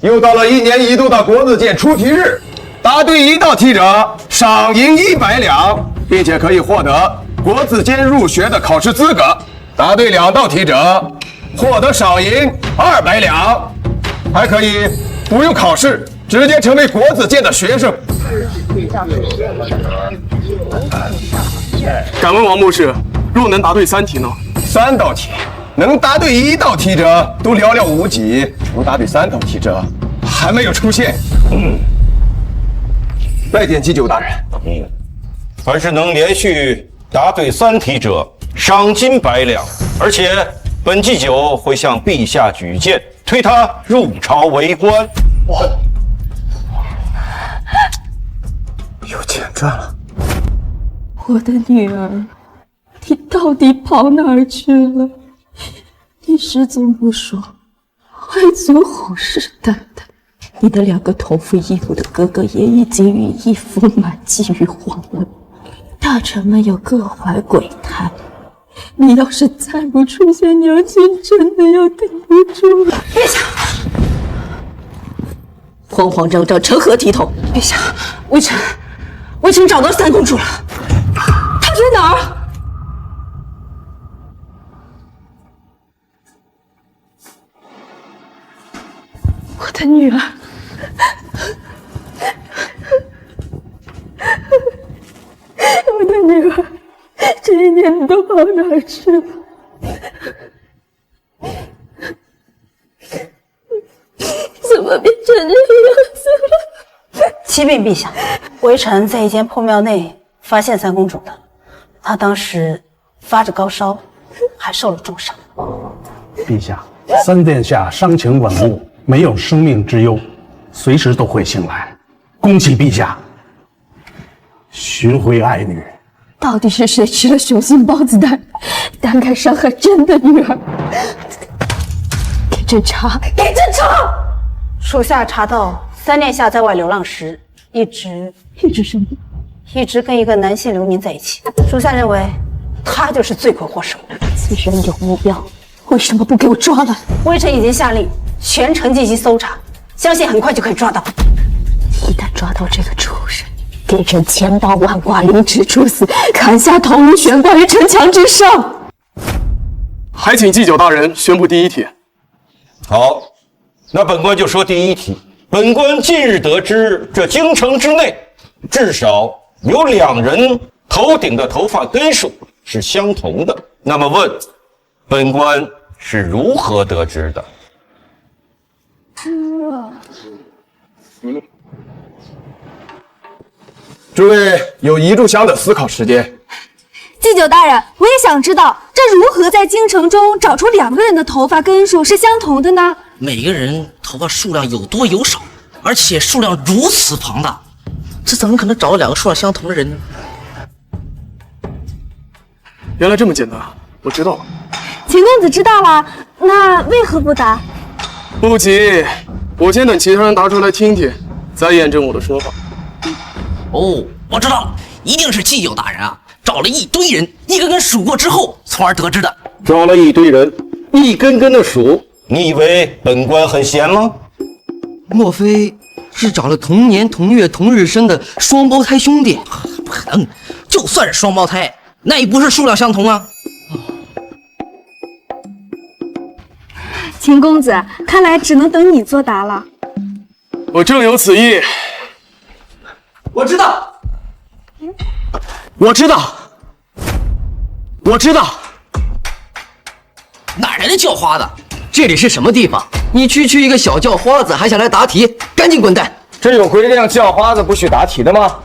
又到了1年1度的国子监出题日，答对1道题者赏银100两，并且可以获得国子监入学的考试资格；答对2道题者获得赏银200两，还可以不用考试，直接成为国子监的学生。敢问王牧师，若能答对3题呢？3道题，能答对1道题者都寥寥无几，能答对3道题者还没有出现。拜见祭酒大人。凡是能连续答对3题者，赏金100两，而且本祭酒会向陛下举荐，推他入朝为官。哇！有钱赚了。我的女儿，你到底跑哪儿去了？你失踪不说，外祖虎视眈眈，你的2个同父异母的哥哥也已经羽翼丰满，觊觎皇位，大臣们又各怀鬼胎。你要是再不出现，娘亲真的要顶不住了。陛下，慌慌张张，成何体统？陛下，微臣找到3公主了，她在哪儿？我的女儿，我的女儿，这1年你都跑哪儿去了？怎么变成这个样子了？启禀陛下，微臣在一间破庙内发现3公主的，她当时发着高烧，还受了重伤。陛下，3殿下伤情稳固，没有生命之忧，随时都会醒来。恭喜陛下寻回爱女。到底是谁吃了雄心豹子胆，胆敢伤害朕的女儿？给朕查，给朕查！属下查到3殿下在外流浪时，一直什么？一直跟一个男性流民在一起。属下认为，他就是罪魁祸首。此人有目标，为什么不给我抓来？微臣已经下令全城进行搜查，相信很快就可以抓到。一旦抓到这个畜生，给朕千刀万剐，凌迟处死，砍下头颅悬挂于城墙之上。还请祭酒大人宣布第1题。好，那本官就说第1题。本官近日得知，这京城之内至少有2人头顶的头发根数是相同的。那么问，本官是如何得知的？诸位有1炷香的思考时间。祭酒大人，我也想知道，这如何在京城中找出2个人的头发根数是相同的呢？每个人头发数量有多有少，而且数量如此庞大，这怎么可能找到2个数量相同的人呢？原来这么简单，我知道了。秦公子知道了，那为何不答？不急，我先等其他人答出来听听，再验证我的说法。哦，我知道了，一定是祭酒大人啊，找了一堆人，一个个数过之后，从而得知的。找了一堆人，一根根的数，你以为本官很闲吗？莫非是找了同年同月同日生的双胞胎兄弟？不可能，就算是双胞胎，那也不是数量相同啊。秦公子，看来只能等你作答了。我正有此意。我知道，我知道，我知道。哪来的叫花子？这里是什么地方？你区区一个小叫花子还想来答题？赶紧滚蛋！这有规定叫花子不许答题的吗？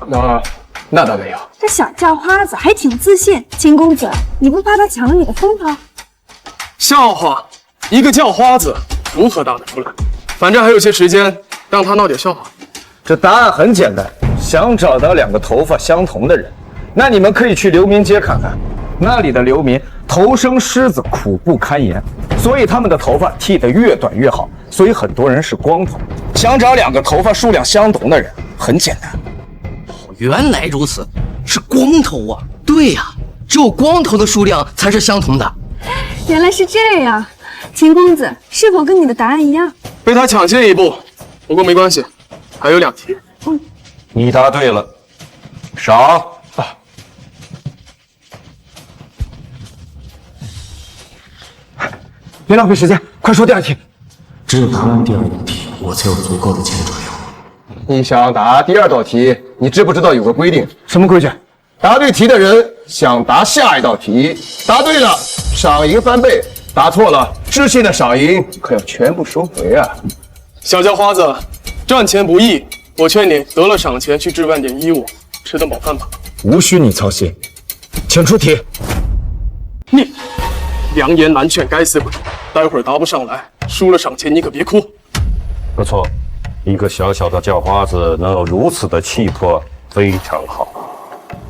那倒没有。这小叫花子还挺自信。秦公子，你不怕他抢了你的风头？笑话，一个叫花子如何答得出来？反正还有些时间，让他闹点笑话。这答案很简单，想找到2个头发相同的人，那你们可以去流民街看看，那里的流民头生虱子，苦不堪言，所以他们的头发剃得越短越好，所以很多人是光头。想找2个头发数量相同的人，很简单。原来如此，是光头啊！对呀，只有光头的数量才是相同的。原来是这样。秦公子，是否跟你的答案一样？被他抢先一步，不过没关系，还有2题。你答对了，赏。别浪费时间，快说第2题。只有答完第2道题，我才有足够的钱转悠。你想答第2道题，你知不知道有个规定？什么规矩？答对题的人想答下一道题，答对了赏银翻倍，答错了知县的赏银可要全部收回啊！小叫花子，赚钱不易，我劝你得了赏钱去置办点衣物，吃顿饱饭吧。无需你操心，请出题。你良言难劝，该死鬼！待会儿答不上来，输了赏钱你可别哭。不错，一个小小的叫花子能有如此的气魄，非常好。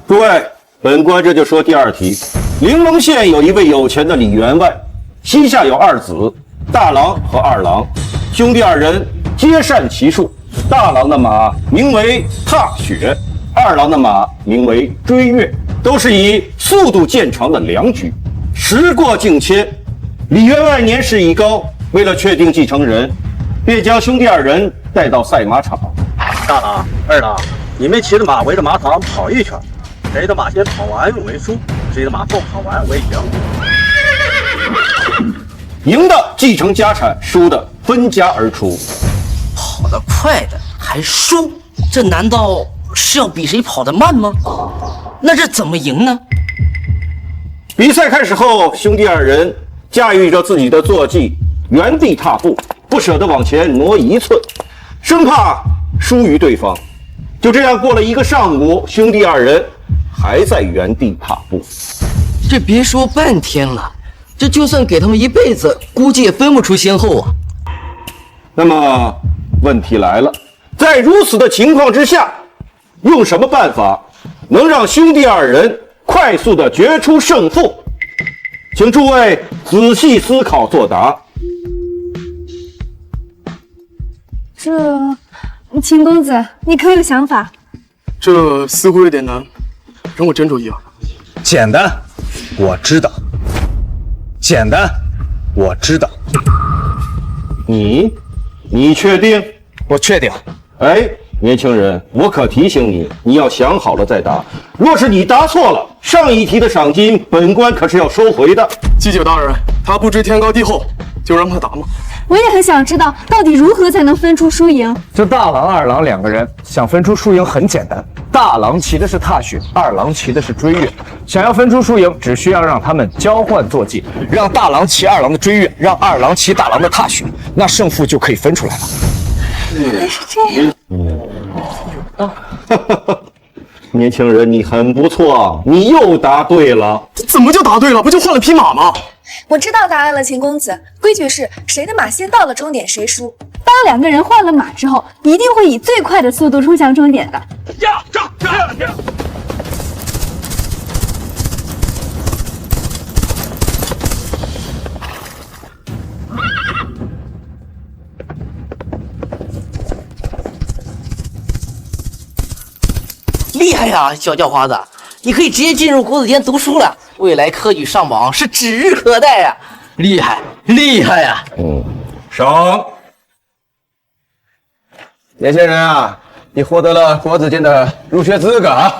诸位，本官这就说第2题。玲珑县有一位有钱的李员外，膝下有2子，大郎和二郎，兄弟2人皆善骑术。大郎的马名为踏雪，二郎的马名为追月，都是以速度见长的良驹。时过境迁，李员外年事已高，为了确定继承人，便将兄弟2人带到赛马场。大郎、二郎，你们骑着马围着马场跑一圈，谁的马先跑完为输，谁的马后跑完为赢。赢的继承家产，输的分家而出。跑得快的还输，这难道是要比谁跑得慢吗？那这怎么赢呢？比赛开始后，兄弟2人驾驭着自己的坐骑，原地踏步，不舍得往前挪1寸，生怕输于对方。就这样过了1个上午，兄弟2人还在原地踏步。这别说半天了，这就算给他们一辈子，估计也分不出先后啊。那么问题来了，在如此的情况之下，用什么办法能让兄弟2人快速的决出胜负？请诸位仔细思考作答。秦公子，你可有想法？这似乎有点难，让我斟酌一下。简单，我知道。简单，我知道。你确定？我确定。哎，年轻人，我可提醒你，你要想好了再答。若是你答错了，上一题的赏金，本官可是要收回的。祭酒大人，他不知天高地厚，就让他答吗？我也很想知道，到底如何才能分出输赢？这大郎、二郎2个人想分出输赢很简单，大郎骑的是踏雪，二郎骑的是追月。想要分出输赢，只需要让他们交换坐骑，让大郎骑二郎的追月，让二郎骑大郎的踏雪，那胜负就可以分出来了。原来是这样。年轻人，你很不错，你又答对了。怎么就答对了？不就换了匹马吗？我知道答案了，秦公子。规矩是谁的马先到了终点，谁输。当2个人换了马之后，一定会以最快的速度冲向终点的。厉害呀，小叫花子，你可以直接进入国子监读书了，未来科举上榜是指日可待呀！厉害，厉害呀！赏。年轻人啊，你获得了国子监的入学资格啊，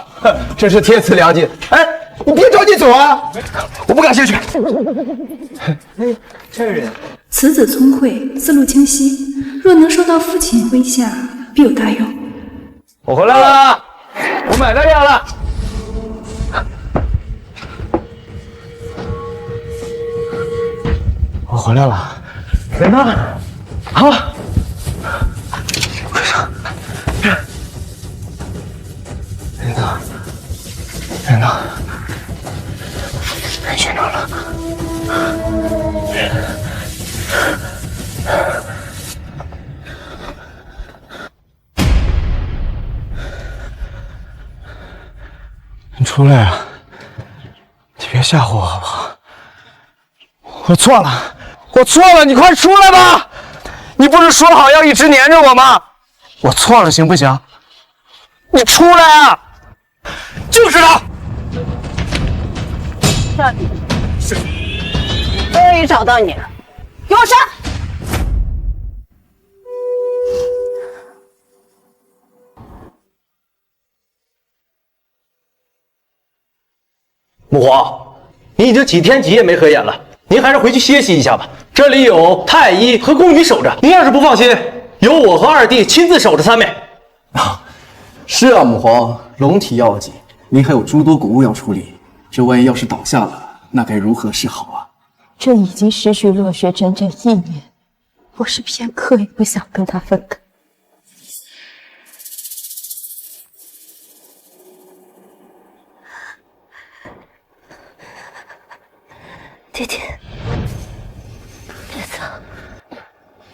真是天赐良机。哎，你别着急走啊，我不感兴趣。这人，此子聪慧，思路清晰，若能受到父亲麾下，必有大用。我回来了，我买到药了。我回来了，人呢？好，快上！人呢？人呢？人去哪儿了？你出来啊！你别吓唬我好不好？我错了，我错了，你快出来吧！你不是说好要一直黏着我吗？我错了，行不行？你出来啊！就是他。这里，终于找到你了，给我上！母皇，你已经几天几夜没合眼了，您还是回去歇息一下吧。这里有太医和宫女守着，您要是不放心，由我和二弟亲自守着三妹。是啊，母皇，龙体要紧，您还有诸多谷物要处理，这万一要是倒下了，那该如何是好啊？这已经失去落雪整整1年，我是片刻也不想跟他分开。弟弟，别走，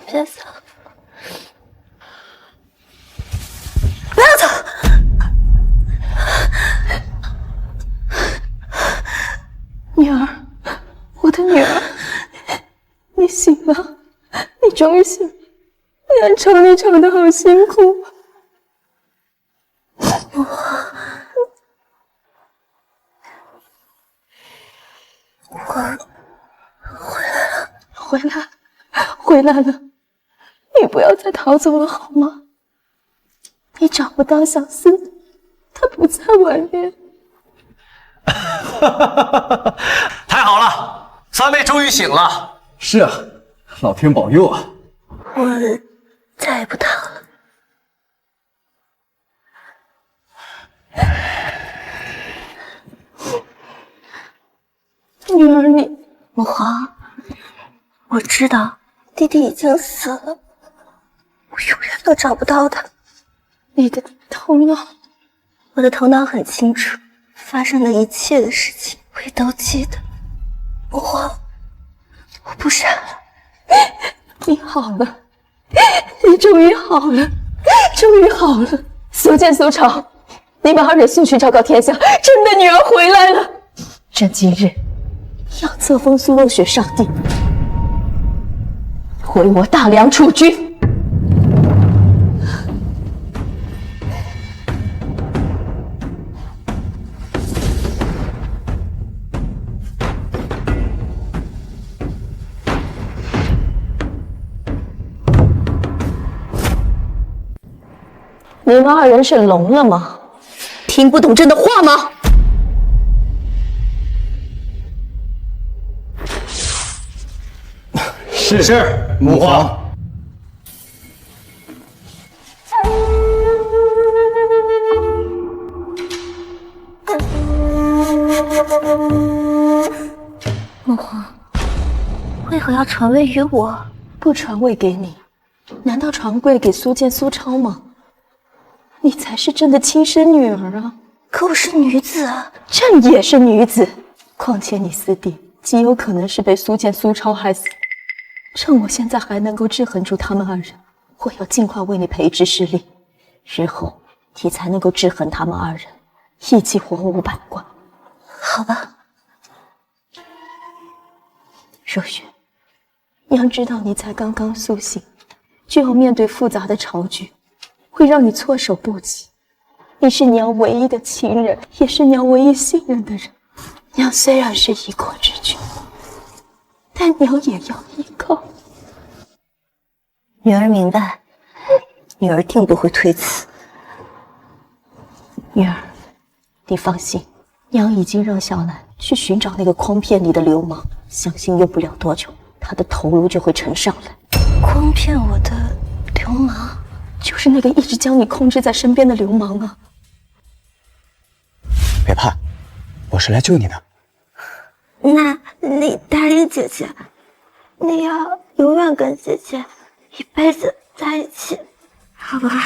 别走，不要走！女儿，我的女儿，你醒了，你终于醒了。南城你闯得好辛苦。回来了，你不要再逃走了好吗？你找不到小厮，他不在外面。太好了，三妹终于醒了。是啊，老天保佑啊！我再也不逃了。女儿你，母皇，我知道弟弟已经死了，我永远都找不到他。你的头脑，我的头脑很清楚，发生的一切的事情我也都记得。母皇，我不傻了。你好了，你终于好了，终于好了。苏建苏朝，你把二人送去昭告天下，朕的女儿回来了。朕今日要册封苏落雪上帝，回我大梁储君。你们二人是聋了吗？听不懂朕的话吗？是，母皇。母皇，为何要传位于我？不传位给你，难道传位给苏建苏超吗？你才是朕的亲生女儿啊！可我是女子啊！朕也是女子，况且你四弟极有可能是被苏建苏超害死。趁我现在还能够制衡住他们二人，我要尽快为你培植势力，日后你才能够制衡他们二人，一起文武百官。好吧。若雪，娘知道你才刚刚苏醒，就要面对复杂的朝局，会让你措手不及。你是娘唯一的亲人，也是娘唯一信任的人。娘虽然是一国之君，但娘也要依靠。女儿明白，女儿定不会推辞。女儿，你放心，娘已经让小兰去寻找那个诓骗你的流氓，相信用不了多久，他的头颅就会呈上来。诓骗我的流氓，就是那个一直将你控制在身边的流氓啊！别怕，我是来救你的。那你答应姐姐，你要永远跟姐姐一辈子在一起，好不好？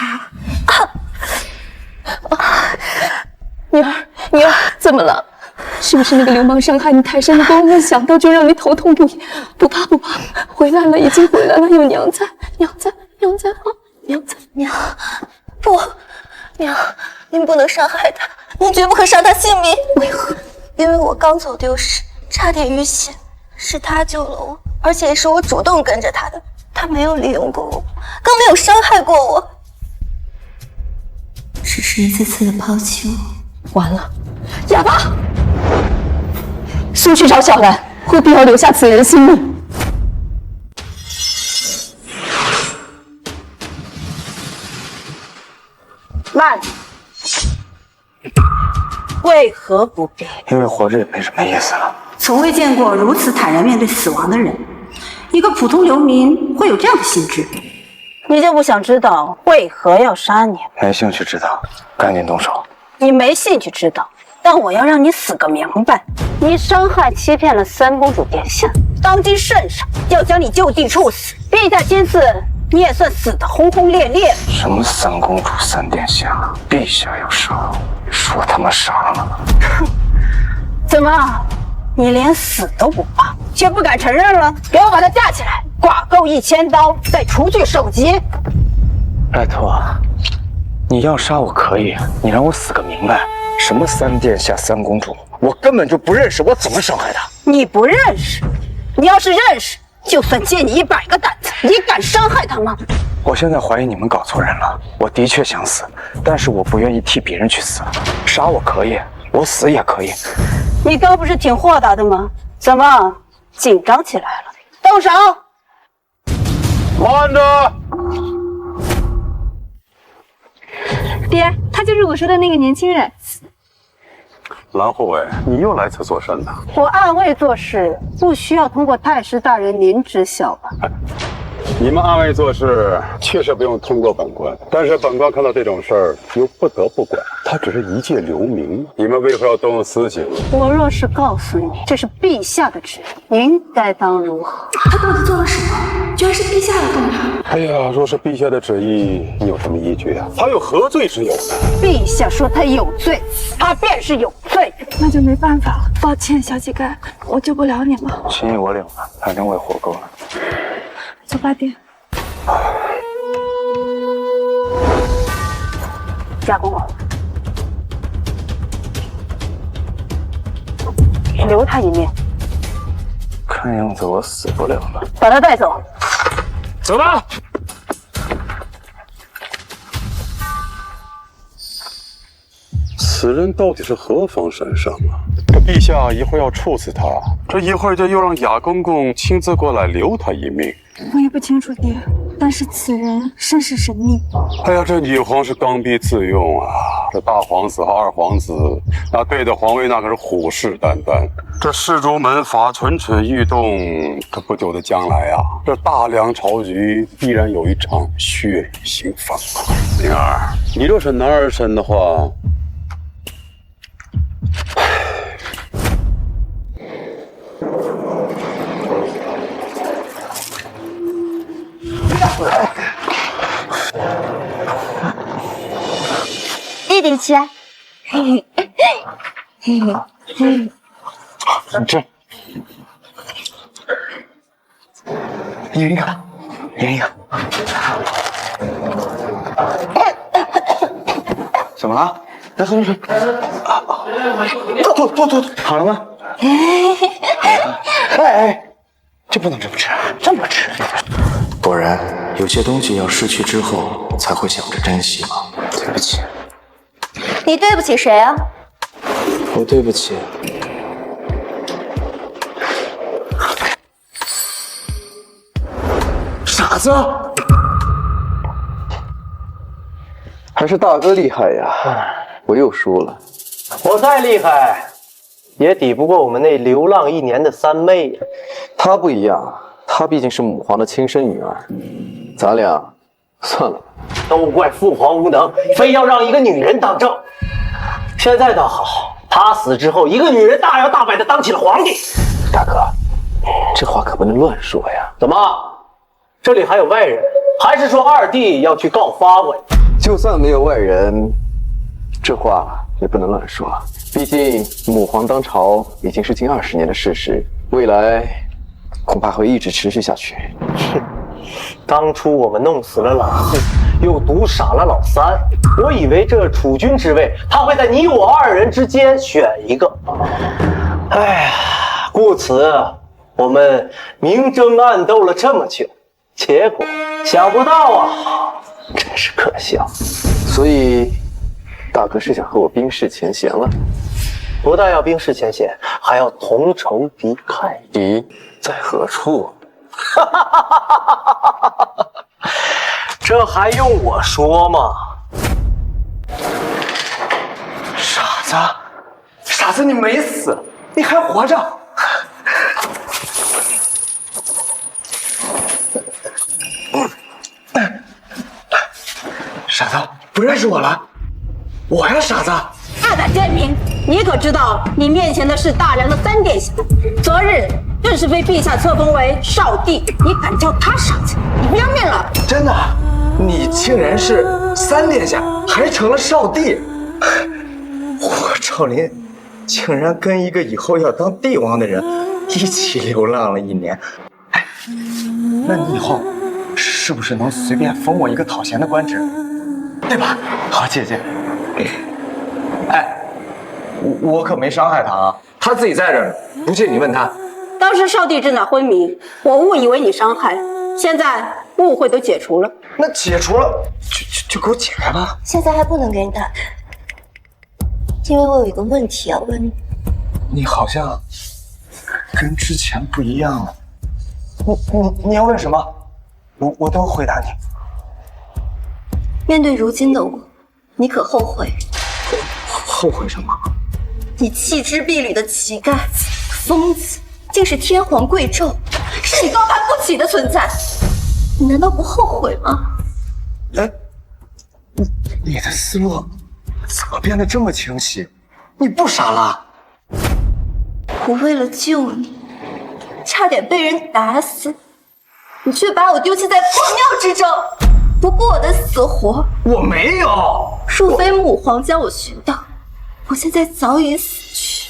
女儿，怎么了？是不是那个流氓伤害你太深的功夫，想到就让你头痛不已？不怕，回来了，已经回来了，有娘在啊！娘，不，娘，您不能伤害他，您绝不可伤他性命。为何？因为我刚走丢时，差点遇险，是他救了我，而且也是我主动跟着他的，他没有利用过我，更没有伤害过我，只是一次次的抛弃我。完了，哑巴！速去找小兰，务必要留下此人性命。慢！为何不变？因为活着也没什么意思了。从未见过如此坦然面对死亡的人。一个普通流民会有这样的心智？你就不想知道为何要杀你？没兴趣知道，赶紧动手。你没兴趣知道，但我要让你死个明白。你伤害欺骗了三公主殿下，当今圣上要将你就地处死。陛下今次你也算死得轰轰烈烈。什么三公主三殿下，陛下要杀我，说他妈啥了？怎么，你连死都不怕，却不敢承认了？给我把她架起来，剐够1000刀，再除去首级。拜托，你要杀我可以，你让我死个明白。什么三殿下三公主，我根本就不认识，我怎么伤害她？你不认识？你要是认识，就算借你100个胆子，你敢伤害她吗？我现在怀疑你们搞错人了。我的确想死，但是我不愿意替别人去死。杀我可以，我死也可以。你刚不是挺豁达的吗？怎么紧张起来了？动手！慢着！爹，他就是我说的那个年轻人。蓝护卫，你又来此作甚呢？我暗卫做事，不需要通过太师大人您知晓吧？你们暗卫做事确实不用通过本官，但是本官看到这种事儿又不得不管。他只是一介流民，你们为何要动用私刑？我若是告诉你这是陛下的旨意，您该当如何？他到底做了什么？居然是陛下要动他！哎呀，若是陛下的旨意，你有什么依据啊？他有何罪之有呢？陛下说他有罪，他便是有罪。那就没办法了，抱歉，小乞丐，我救不了你了。心意我领了，反正我也活够了。走吧，爹。贾公公，留他一命。看样子我死不了了。把他带走。走吧。此人到底是何方神圣啊？这陛下一会儿要处死他，这一会儿就又让雅公公亲自过来留他一命。我也不清楚，爹，但是此人甚是神秘。哎呀，这女皇是刚愎自用啊！这大皇子和二皇子那对着皇位那可是虎视眈眈，这士族门阀蠢蠢欲动，可不久的将来啊，这大梁朝局必然有一场血雨腥风。灵儿，你若是男儿身的话，弟弟吃。这，赢一个，赢一个。怎么了？来，喝水。吐，好了吗？哎，这不能这么吃，这么吃。果然，有些东西要失去之后才会想着珍惜嘛。对不起。你对不起谁啊？我对不起。傻子，还是大哥厉害呀！我又输了。我再厉害，也抵不过我们那流浪1年的三妹呀。她不一样，她毕竟是母皇的亲生女儿，咱俩算了吧。都怪父皇无能，非要让一个女人当政。现在倒好，他死之后，一个女人大摇大摆地当起了皇帝。大哥，这话可不能乱说呀。怎么？这里还有外人？还是说二弟要去告发我？就算没有外人，这话也不能乱说。毕竟母皇当朝已经是近20年的事实，未来恐怕会一直持续下去。哼，当初我们弄死了老四，又毒傻了老三，我以为这储君之位，他会在你我2人之间选一个。哎呀，故此我们明争暗斗了这么久，结果想不到啊，真是可笑。所以，大哥是想和我冰释前嫌了？不但要冰释前嫌，还要同仇敌忾。敌在何处？这还用我说吗？傻子，傻子，你没死，你还活着。傻子，不认识我了？我呀，傻子。大胆奸民，你可知道你面前的是大梁的三殿下？昨日正是被陛下册封为少帝，你敢叫他傻子？你不要命了？真的，你竟然是三殿下，还成了少帝。我赵林竟然跟一个以后要当帝王的人一起流浪了1年。哎，那你以后是不是能随便封我一个讨嫌的官职，对吧？好，姐姐。哎，我可没伤害他啊，他自己在这儿呢，不信你问他。当时少帝正在昏迷，我误以为你伤害，现在误会都解除了。那解除了，就给我解开吧。现在还不能给你打开，因为我有一个问题要问你。你好像跟之前不一样了。你要问什么？我都回答你。面对如今的我，你可后悔？后悔什么？你弃之敝履的乞丐、疯子，竟是天皇贵胄，是你高攀不起的存在，你难道不后悔吗？哎，你的思路怎么变得这么清晰？你不傻了？我为了救你，差点被人打死，你却把我丢弃在破庙之中，不顾我的死活。我没有。若非母皇将我寻到，我现在早已死去。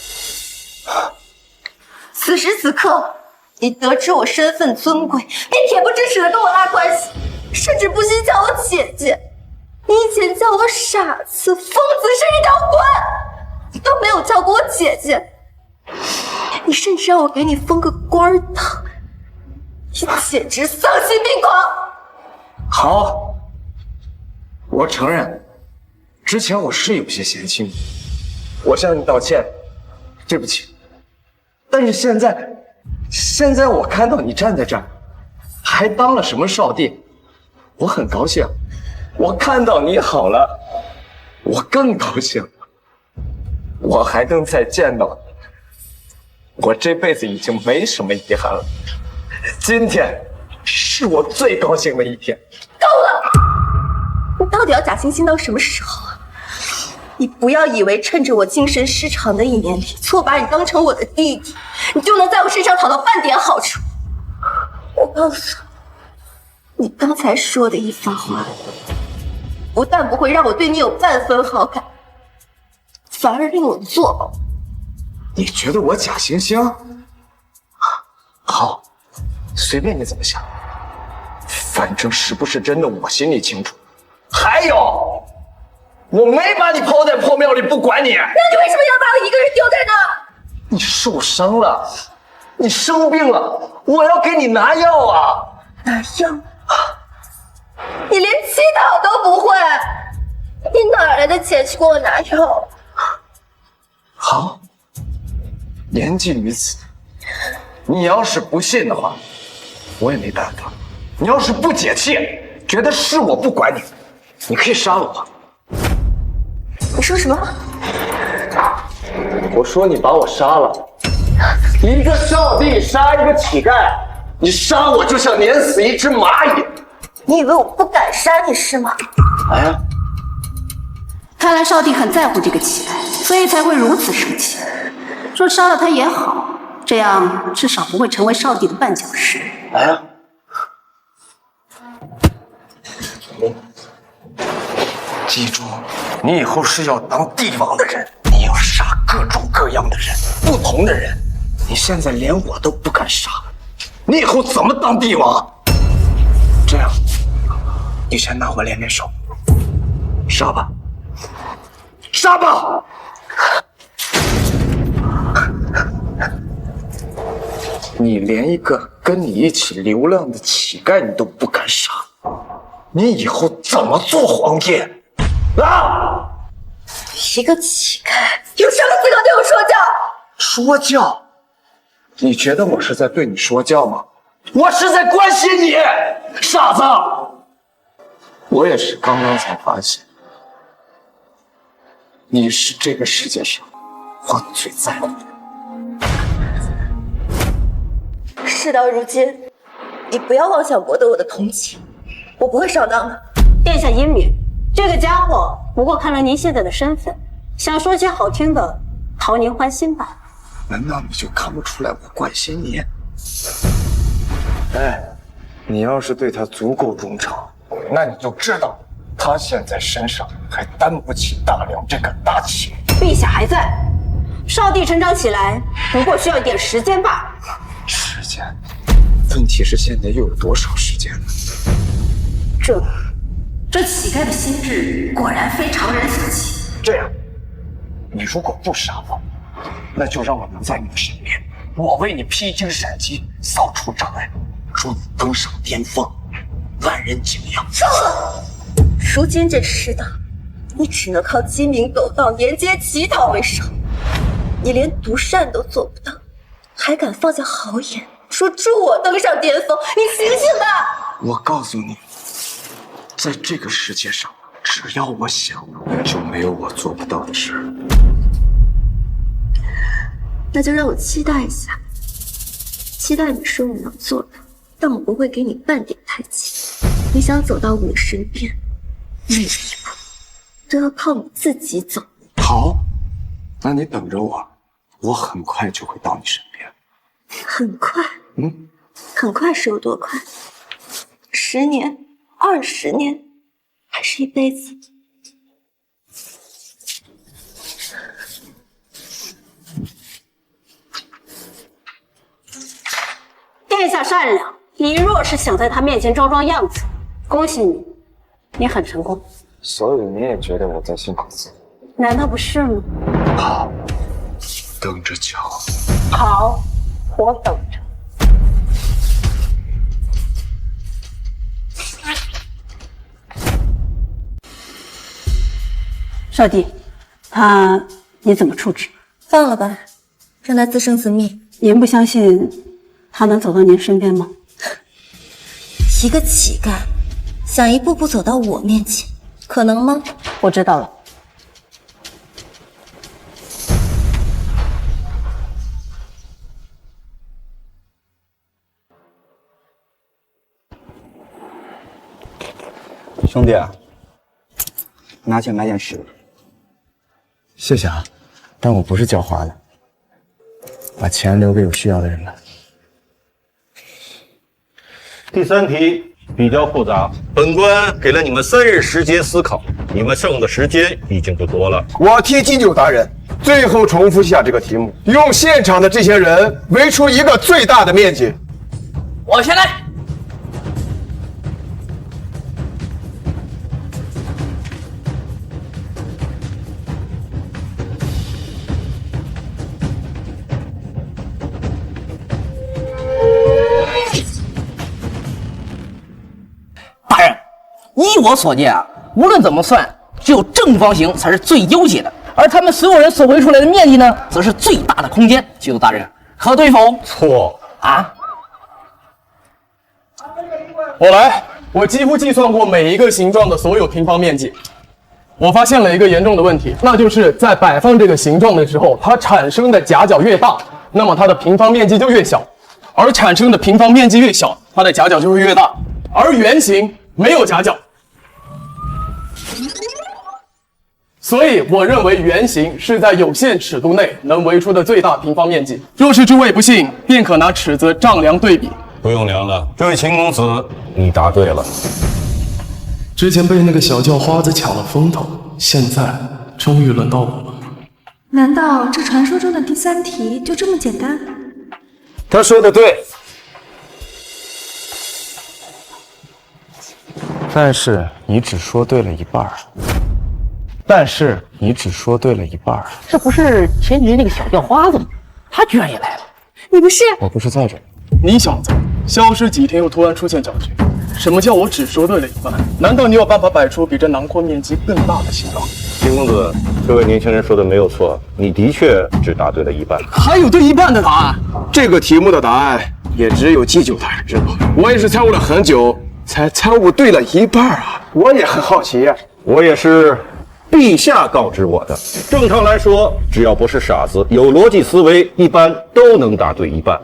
此时此刻，你得知我身份尊贵，便恬不知耻的跟我拉关系，甚至不惜叫我姐姐。你以前叫我傻子、疯子，甚至条鬼，你都没有叫过我姐姐。你甚至让我给你封个官儿当，你简直丧心病狂！好，我承认，之前我是有些嫌弃你，我向你道歉，对不起。但是现在我看到你站在这儿，还当了什么少帝，我很高兴。我看到你好了，我更高兴。我还能再见到你，我这辈子已经没什么遗憾了。今天是我最高兴的一天。够了！你到底要假惺惺到什么时候啊？你不要以为趁着我精神失常的1年里，错把你当成我的弟弟，你就能在我身上讨到半点好处。我告诉你，你刚才说的一番话，不但不会让我对你有半分好感，反而令我作呕。你觉得我假惺惺？好，随便你怎么想，反正是不是真的我心里清楚。还有，我没把你抛在破庙里不管你。那你为什么要把我一个人丢在那？你受伤了，你生病了，我要给你拿药啊！拿药？你连乞讨都不会，你哪来的钱去给我拿药？好，言尽于此。你要是不信的话，我也没办法。你要是不解气，觉得是我不管你，你可以杀了我。你说什么？我说你把我杀了。一个少帝杀一个乞丐，你杀我就像碾死一只蚂蚁。你以为我不敢杀你是吗？来呀！看来少帝很在乎这个乞丐，所以才会如此生气。说杀了他也好，这样至少不会成为少帝的绊脚石。来呀！记住，你以后是要当帝王的人，你要杀各种各样的人，不同的人。你现在连我都不敢杀，你以后怎么当帝王？这样，你先拿我练练手，杀吧，杀吧！你连一个跟你一起流浪的乞丐你都不敢杀，你以后怎么做皇帝？啊！一个乞丐有什么资格对我说教？说教？你觉得我是在对你说教吗？我是在关心你，傻子！我也是刚刚才发现，你是这个世界上我最在乎。事到如今，你不要妄想博得我的同情，我不会上当的。殿下英明，这个家伙不过看了您现在的身份，想说些好听的，讨您欢心吧。难道你就看不出来我关心你？哎，你要是对他足够忠诚，那你就知道他现在身上还担不起大梁这个大旗。陛下还在，少帝成长起来不过需要一点时间罢了。时间？问题是现在又有多少时间了？这乞丐的心智果然非常人所及。这样，你如果不杀我，那就让我留在你的身边，我为你披荆斩棘，扫除障碍，助你登上巅峰，万人敬仰。够了！如今这世道，你只能靠鸡鸣狗盗、沿街乞讨为生，你连独善都做不到，还敢放下豪言说助我登上巅峰？你醒醒吧！我告诉你，在这个世界上，只要我想，就没有我做不到的事。那就让我期待一下，期待你说你能做到，但我不会给你半点台阶。你想走到我身边，每一步都要靠你自己走。好，那你等着我，我很快就会到你身边。很快？很快是有多快？10年、20年，还是一辈子？殿下善良，你若是想在他面前装装样子，恭喜你，你很成功。所以你也觉得我在辛苦自己？难道不是吗？好，等着瞧。好，我等着。少帝，你怎么处置？放了吧，让他自生自灭。您不相信他能走到您身边吗？一个乞丐想一步步走到我面前，可能吗？我知道了。兄弟，拿钱买点吃的。谢谢啊，但我不是狡猾的，把钱留给有需要的人了。第3题比较复杂，本官给了你们3日时间思考，你们剩的时间已经不多了。我提祭酒大人，最后重复一下这个题目，用现场的这些人围出一个最大的面积。我先来。大人，依我所见啊，无论怎么算，只有正方形才是最优解的，而他们所有人所围出来的面积呢，则是最大的空间。祭酒大人，可对否？错啊！我来，我几乎计算过每一个形状的所有平方面积。我发现了一个严重的问题，那就是在摆放这个形状的时候，它产生的夹角越大，那么它的平方面积就越小，而产生的平方面积越小，它的夹角就会越大。而圆形没有夹角，所以我认为圆形是在有限尺度内能围出的最大平方面积。若是诸位不信，便可拿尺子丈量对比。不用量了，这位秦公子，你答对了。之前被那个小叫花子抢了风头，现在终于轮到我了。难道这传说中的第3题就这么简单？他说的对。但是你只说对了一半。这不是前几日那个小叫花子吗？他居然也来了。你不是？我不是在这儿。你小子消失几天又突然出现搅局，什么叫我只说对了一半？难道你有办法摆出比这囊括面积更大的形状？秦公子，这位年轻人说的没有错，你的确只答对了一半。还有对一半的答案？这个题目的答案也只有祭酒大人知道。我也是猜悟了很久，才猜悟对了一半啊！我也很好奇呀。我也是陛下告知我的。正常来说，只要不是傻子，有逻辑思维，一般都能答对一半。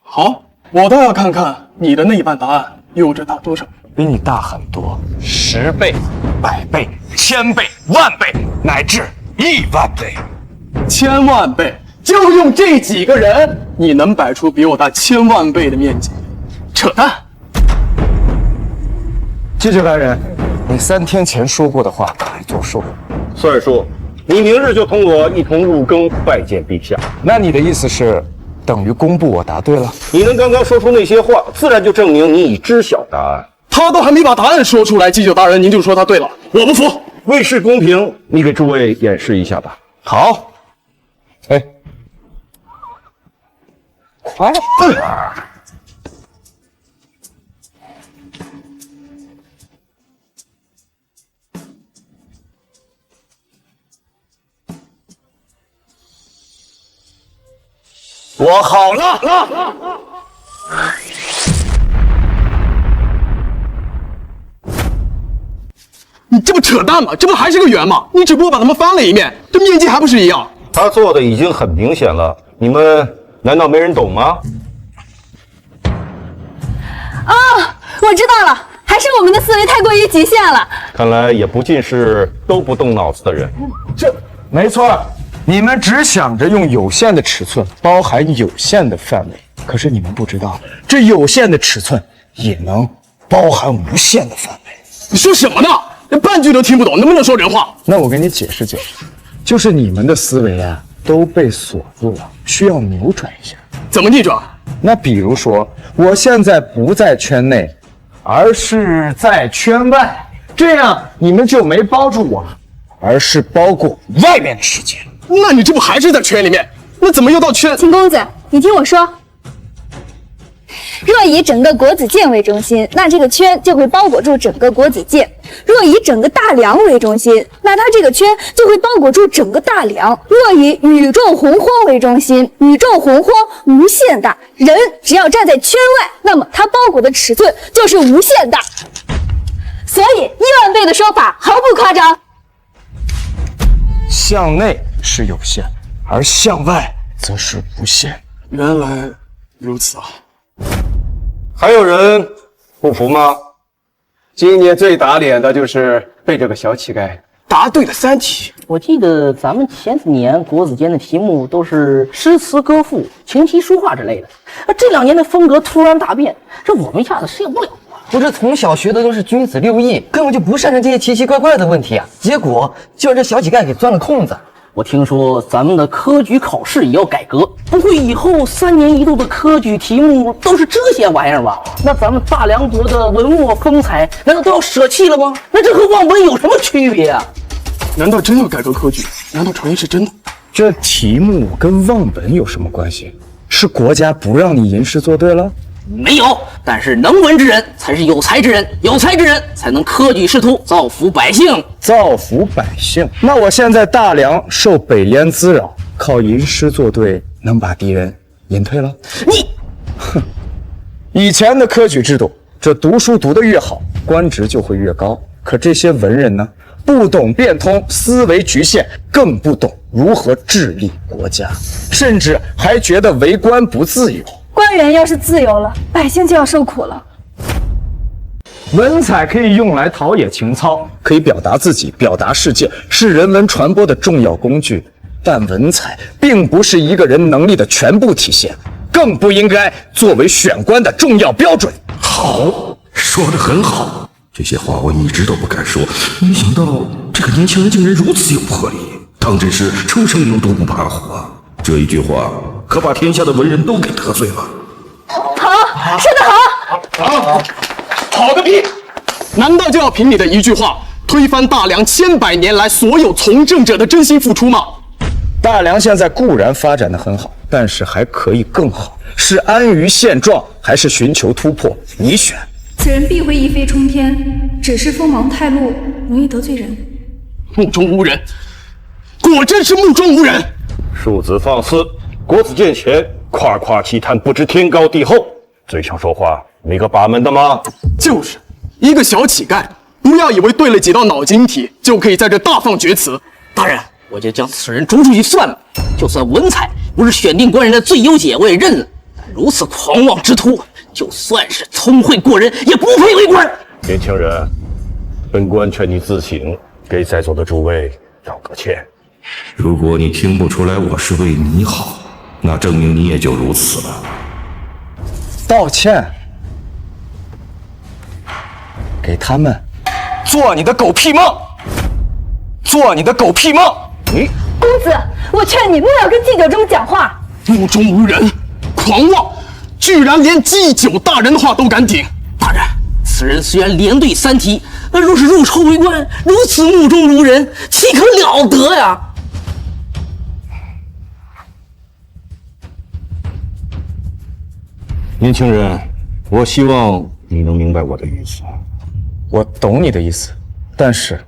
好，我倒要看看你的那一半答案有着大多少。比你大很多，10倍、100倍、1000倍、10000倍，乃至10000倍。1000万倍，就用这几个人，你能摆出比我大1000万倍的面积？扯淡！记者大人，你3天前说过的话可以作数。算数，你明日就同我一同入宫拜见陛下。那你的意思是，等于公布我答对了？你能刚刚说出那些话，自然就证明你已知晓答案。他都还没把答案说出来，记者大人您就说他对了，我不服。为示公平，你给诸位演示一下吧。好。哎，快！我好了。你这不扯淡吗？这不还是个圆吗？你只不过把它们翻了一面，这面积还不是一样？他做的已经很明显了，你们难道没人懂吗？哦，我知道了，还是我们的思维太过于极限了。看来也不尽是都不动脑子的人。这没错，你们只想着用有限的尺寸包含有限的范围，可是你们不知道，这有限的尺寸也能包含无限的范围。你说什么呢？连半句都听不懂，能不能说人话？那我给你解释解释，就是你们的思维啊都被锁住了，需要扭转一下。怎么逆转？那比如说，我现在不在圈内，而是在圈外，这样你们就没包住我，而是包过外面的世界。那你这不还是在圈里面？那怎么又到圈？秦公子，你听我说。若以整个国子监为中心，那这个圈就会包裹住整个国子监；若以整个大梁为中心，那它这个圈就会包裹住整个大梁；若以宇宙洪荒为中心，宇宙洪荒无限大，人只要站在圈外，那么它包裹的尺寸就是无限大。所以10000倍的说法毫不夸张。向内是有限，而向外则是无限。原来如此啊！还有人不服吗？今年最打脸的就是被这个小乞丐答对了3题。我记得咱们前几年国子监的题目都是诗词歌赋、琴棋书画之类的，这2年的风格突然大变，这我们一下子适应不了啊！我这从小学的都是君子6艺，根本就不擅长这些奇奇怪怪的问题啊，结果就让这小乞丐给钻了空子。我听说咱们的科举考试也要改革，不会以后3年1度的科举题目都是这些玩意儿吧？那咱们大梁国的文墨风采难道都要舍弃了吗？那这和望本有什么区别啊？难道真要改革科举？难道传言是真的？这题目跟望本有什么关系？是国家不让你吟诗作对了？没有，但是能文之人才是有才之人，有才之人才能科举仕途，造福百姓。造福百姓？那我现在大梁受北燕滋扰，靠吟诗作对能把敌人吟退了？你，哼！以前的科举制度，这读书读得越好，官职就会越高。可这些文人呢，不懂变通，思维局限，更不懂如何治理国家，甚至还觉得为官不自由。官员要是自由了，百姓就要受苦了。文采可以用来陶冶情操，可以表达自己，表达世界，是人文传播的重要工具。但文采并不是一个人能力的全部体现，更不应该作为选官的重要标准。好，说得很好，这些话我一直都不敢说，没想到这个年轻人竟然如此有魄力，当真是初生牛犊不怕虎啊！这一句话可把天下的文人都给得罪了。好，说得好。好个屁！难道就要凭你的一句话推翻大梁千百年来所有从政者的真心付出吗？大梁现在固然发展得很好，但是还可以更好。是安于现状，还是寻求突破？你选。此人必会一飞冲天，只是锋芒太露，容易得罪人。目中无人，果真是目中无人。庶子放肆，国子监前夸夸其谈，不知天高地厚，嘴上说话没个把门的吗？就是一个小乞丐，不要以为对了几道脑筋题就可以在这大放厥词。大人，我就将此人逐出去算了。就算文采不是选定官人的最优解，我也认了。但如此狂妄之徒，就算是聪慧过人，也不配为官。年轻人，本官劝你自省，给在座的诸位道个歉。如果你听不出来我是为你好，那证明你也就如此了。道歉？给他们做你的狗屁梦！做你的狗屁梦！公子，我劝你莫要跟祭酒这么讲话。目中无人，狂妄，居然连祭酒大人的话都敢顶。大人，此人虽然连对3题，而若是入朝为官，如此目中无人，岂可了得呀？年轻人，我希望你能明白我的意思。我懂你的意思，但是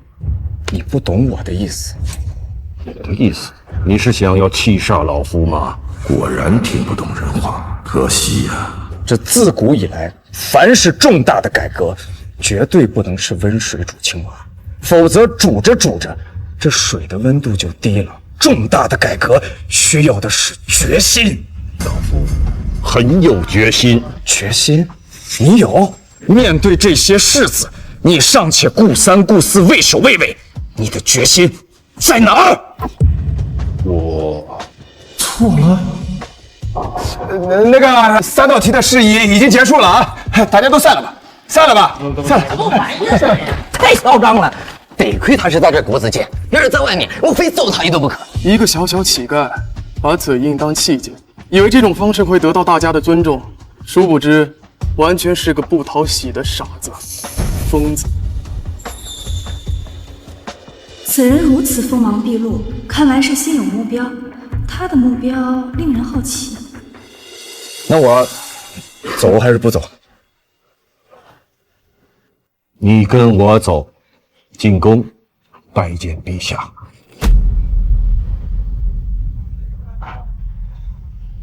你不懂我的意思。我的意思，你是想要气煞老夫吗？果然听不懂人话，可惜呀。这自古以来，凡是重大的改革，绝对不能是温水煮青蛙，否则煮着煮着，这水的温度就低了。重大的改革需要的是决心。老夫很有决心。决心？你有？面对这些世子，你尚且顾三顾四，畏首畏尾，你的决心在哪儿？我错了。那个3道题的事宜已经结束了啊，大家都散了吧，散了吧，散了。太嚣张了！得亏他是在这国子监，要是在外面，我非揍他一顿不可。一个小小乞丐，把嘴硬当器件，以为这种方式会得到大家的尊重，殊不知，完全是个不讨喜的傻子、疯子。此人如此锋芒毕露，看来是心有目标。他的目标令人好奇。那我走还是不走？你跟我走，进宫拜见陛下。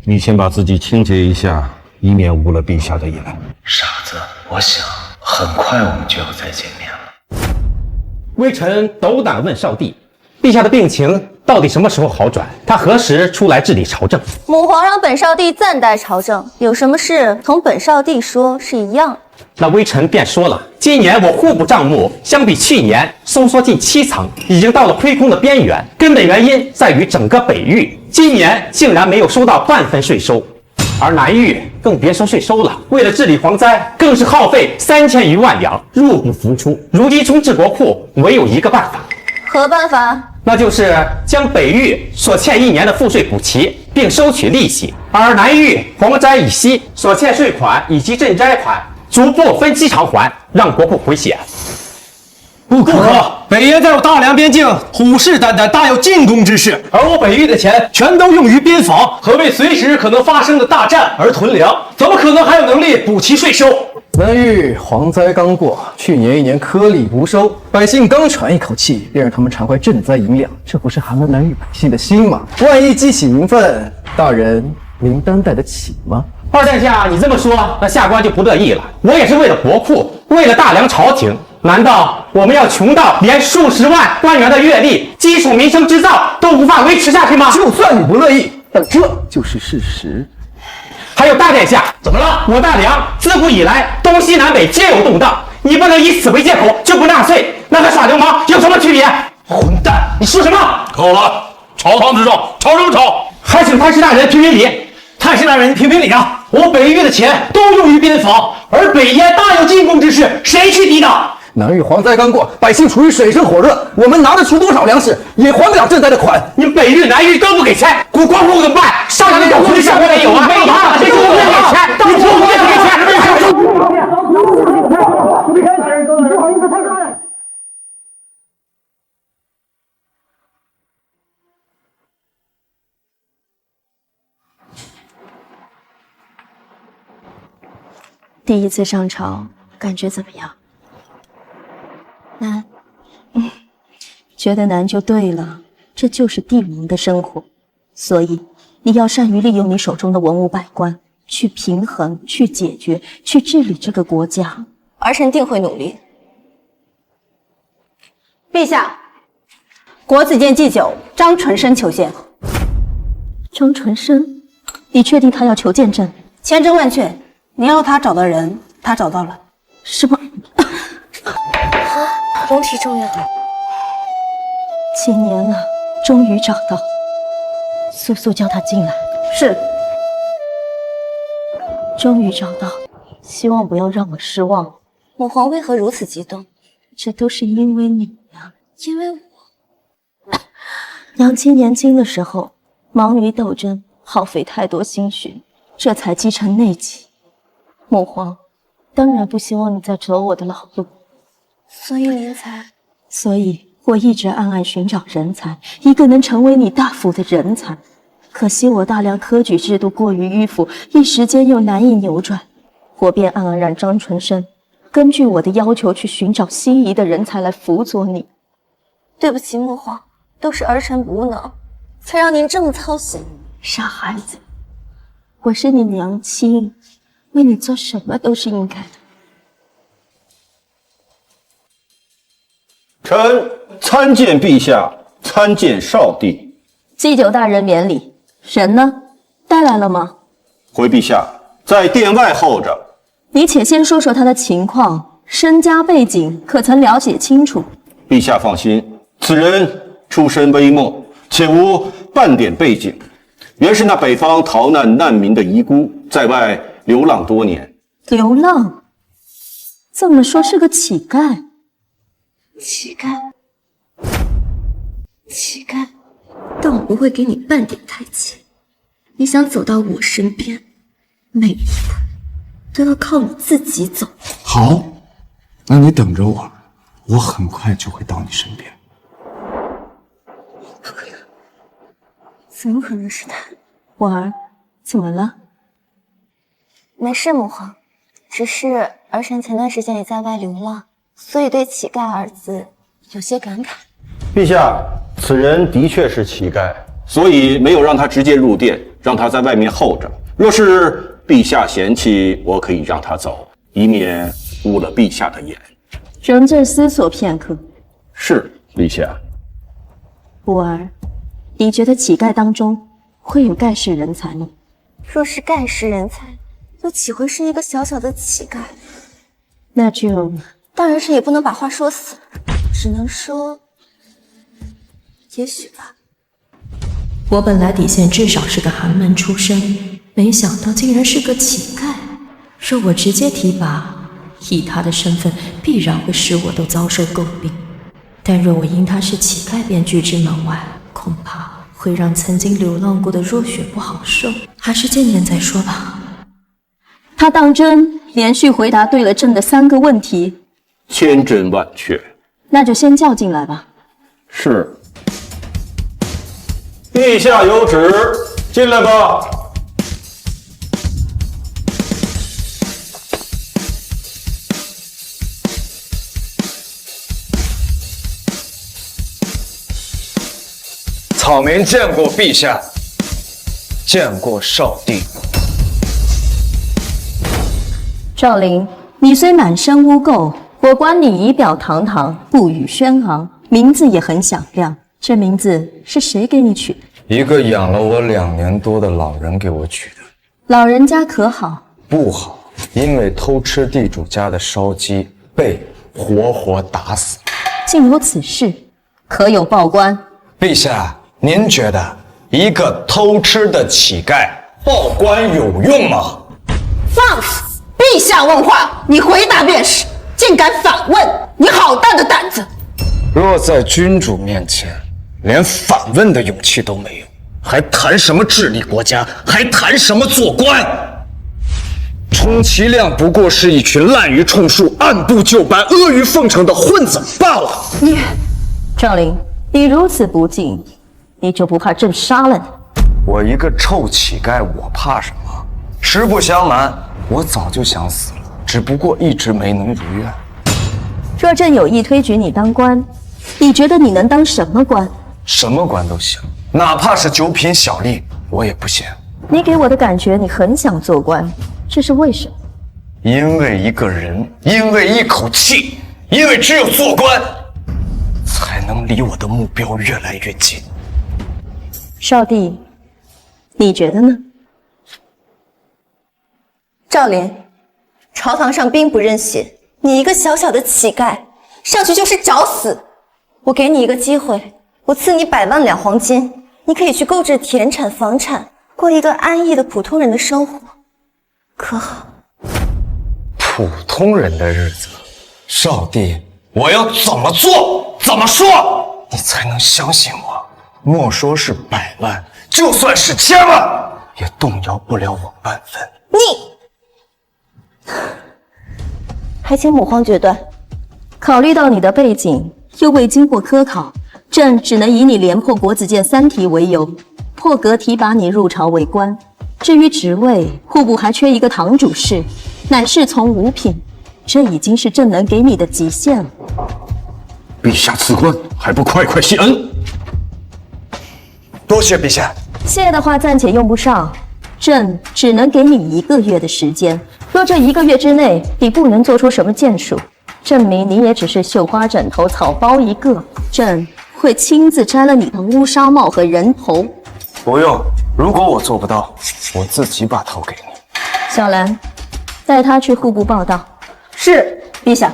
你先把自己清洁一下，以免误了陛下的眼。傻子，我想很快我们就要再见面了。微臣斗胆问少帝，陛下的病情到底什么时候好转？他何时出来治理朝政？母皇让本少帝暂代朝政，有什么事同本少帝说是一样的。那微臣便说了，今年我户部账目相比去年收缩近7层，已经到了亏空的边缘。根本原因在于整个北域今年竟然没有收到半分税收，而南域更别说税收了。为了治理蝗灾，更是耗费3000余万两，入不敷出。如今充治国库，唯有一个办法。何办法？那就是将北域所欠1年的赋税补齐，并收取利息；而南域蝗灾以息所欠税款以及赈灾款，逐步分期偿还，让国库回血。不可！北燕在我大梁边境虎视眈眈，大有进攻之势，而我北域的钱全都用于边防和为随时可能发生的大战而囤粮，怎么可能还有能力补齐税收？南域蝗灾刚过，去年1年颗粒无收，百姓刚喘一口气，便让他们偿还赈灾银两，这不是寒了南域百姓的心吗？万一激起民愤，大人您担待得起吗？二殿下，你这么说，那下官就不乐意了。我也是为了国库，为了大梁朝廷，难道我们要穷到连数十万官员的月例、基础民生织造都无法维持下去吗？就算你不乐意，但这就是事实。还有大殿下，怎么了？我大梁自古以来东西南北皆有动荡，你不能以此为借口就不纳税，那和耍流氓有什么区别？混蛋！你说什么？够了！朝堂之上，吵什么吵？还请太师大人评评理！太师大人，评评理啊！我北域的钱都用于边防，而北燕大有进攻之势，谁去抵挡？南域蝗灾刚过，百姓处于水深火热，我们拿得出多少粮食，也还不了赈灾的款。你北域、南域都不给钱，国库怎么办？上面有亏下面没有啊？没有啊！这就不给钱，你不给钱，第一次上朝，感觉怎么样？难，觉得难就对了，这就是帝王的生活。所以你要善于利用你手中的文武百官，去平衡、去解决、去治理这个国家。儿臣定会努力。陛下，国子监祭酒张纯生求见。张纯生，你确定他要求见朕？千真万确，你要他找的人，他找到了。什么？龙体重要。几年了，终于找到，速速叫他进来。是。终于找到，希望不要让我失望。母皇为何如此激动？这都是因为你呀。因为我。娘亲年轻的时候忙于斗争，耗费太多心血，这才积成内疾。母皇当然不希望你再走我的老路，所以您才……所以我一直暗暗寻找人才，一个能成为你大辅的人才。可惜我大梁科举制度过于迂腐，一时间又难以扭转，我便暗暗让张纯生根据我的要求去寻找心仪的人才来辅佐你。对不起，母皇，都是儿臣无能，才让您这么操心。傻孩子，我是你娘亲，为你做什么都是应该的。臣参见陛下，参见少帝。祭酒大人免礼。人呢？带来了吗？回陛下，在殿外候着。你且先说说他的情况，身家背景可曾了解清楚？陛下放心，此人出身微末，且无半点背景，原是那北方逃难难民的遗孤，在外流浪多年。流浪？这么说是个乞丐？乞丐？乞丐？但我不会给你半点台阶。你想走到我身边，每一步都要靠你自己走。好，那你等着我，我很快就会到你身边。不可能，怎么可能是他？婉儿，怎么了？没事，母皇，只是儿臣前段时间也在外流浪，所以对乞丐二字有些感慨。陛下，此人的确是乞丐，所以没有让他直接入殿，让他在外面候着。若是陛下嫌弃，我可以让他走，以免误了陛下的眼。容朕思索片刻。是，陛下。婉儿，你觉得乞丐当中会有盖世人才吗？若是盖世人才，又岂会是一个小小的乞丐？那就……但儿臣也不能把话说死，只能说，也许吧。我本来底线至少是个寒门出身，没想到竟然是个乞丐。若我直接提拔，以他的身份，必然会使我都遭受诟病。但若我因他是乞丐便拒之门外，恐怕会让曾经流浪过的若雪不好受。还是见见再说吧。他当真连续回答对了朕的3个问题，千真万确。那就先叫进来吧。是。陛下有旨，进来吧。草民见过陛下，见过少帝。赵灵，你虽满身污垢，我观你仪表堂堂，步履轩昂，名字也很响亮。这名字是谁给你取的？一个养了我2年多的老人给我取的。老人家可好？不好，因为偷吃地主家的烧鸡，被活活打死。竟有此事，可有报官？陛下，您觉得一个偷吃的乞丐报官有用吗？放肆！陛下问话，你回答便是。竟敢反问，你好大的胆子！若在君主面前，连反问的勇气都没有，还谈什么治理国家？还谈什么做官？充其量不过是一群滥竽充数、按部就班、阿谀奉承的混子罢了。你，赵灵，你如此不敬，你就不怕朕杀了你？我一个臭乞丐，我怕什么？实不相瞒，我早就想死了，只不过一直没能如愿。若朕有意推举你当官，你觉得你能当什么官？什么官都行，哪怕是9品小吏，我也不嫌。你给我的感觉，你很想做官，这是为什么？因为一个人，因为一口气，因为只有做官，才能离我的目标越来越近。少帝，你觉得呢？赵林，朝堂上兵不认血，你一个小小的乞丐，上去就是找死。我给你一个机会，我赐你100万两黄金，你可以去购置田产、房产，过一个安逸的普通人的生活，可好？普通人的日子，少帝，我要怎么做，怎么说，你才能相信我？莫说是100万，就算是1000万，也动摇不了我半分。你，还请母皇决断。考虑到你的背景，又未经过科考，朕只能以你连破国子监3题为由，破格提拔你入朝为官。至于职位，户部还缺一个堂主事，乃侍从5品，这已经是朕能给你的极限了。陛下赐官，还不快快谢恩？多谢陛下。谢的话暂且用不上，朕只能给你1个月的时间。若这1个月之内你不能做出什么建树，证明你也只是绣花枕头草包一个，朕会亲自摘了你的乌纱帽和人头。不用，如果我做不到，我自己把头给你。小兰，带他去户部报道。是，陛下。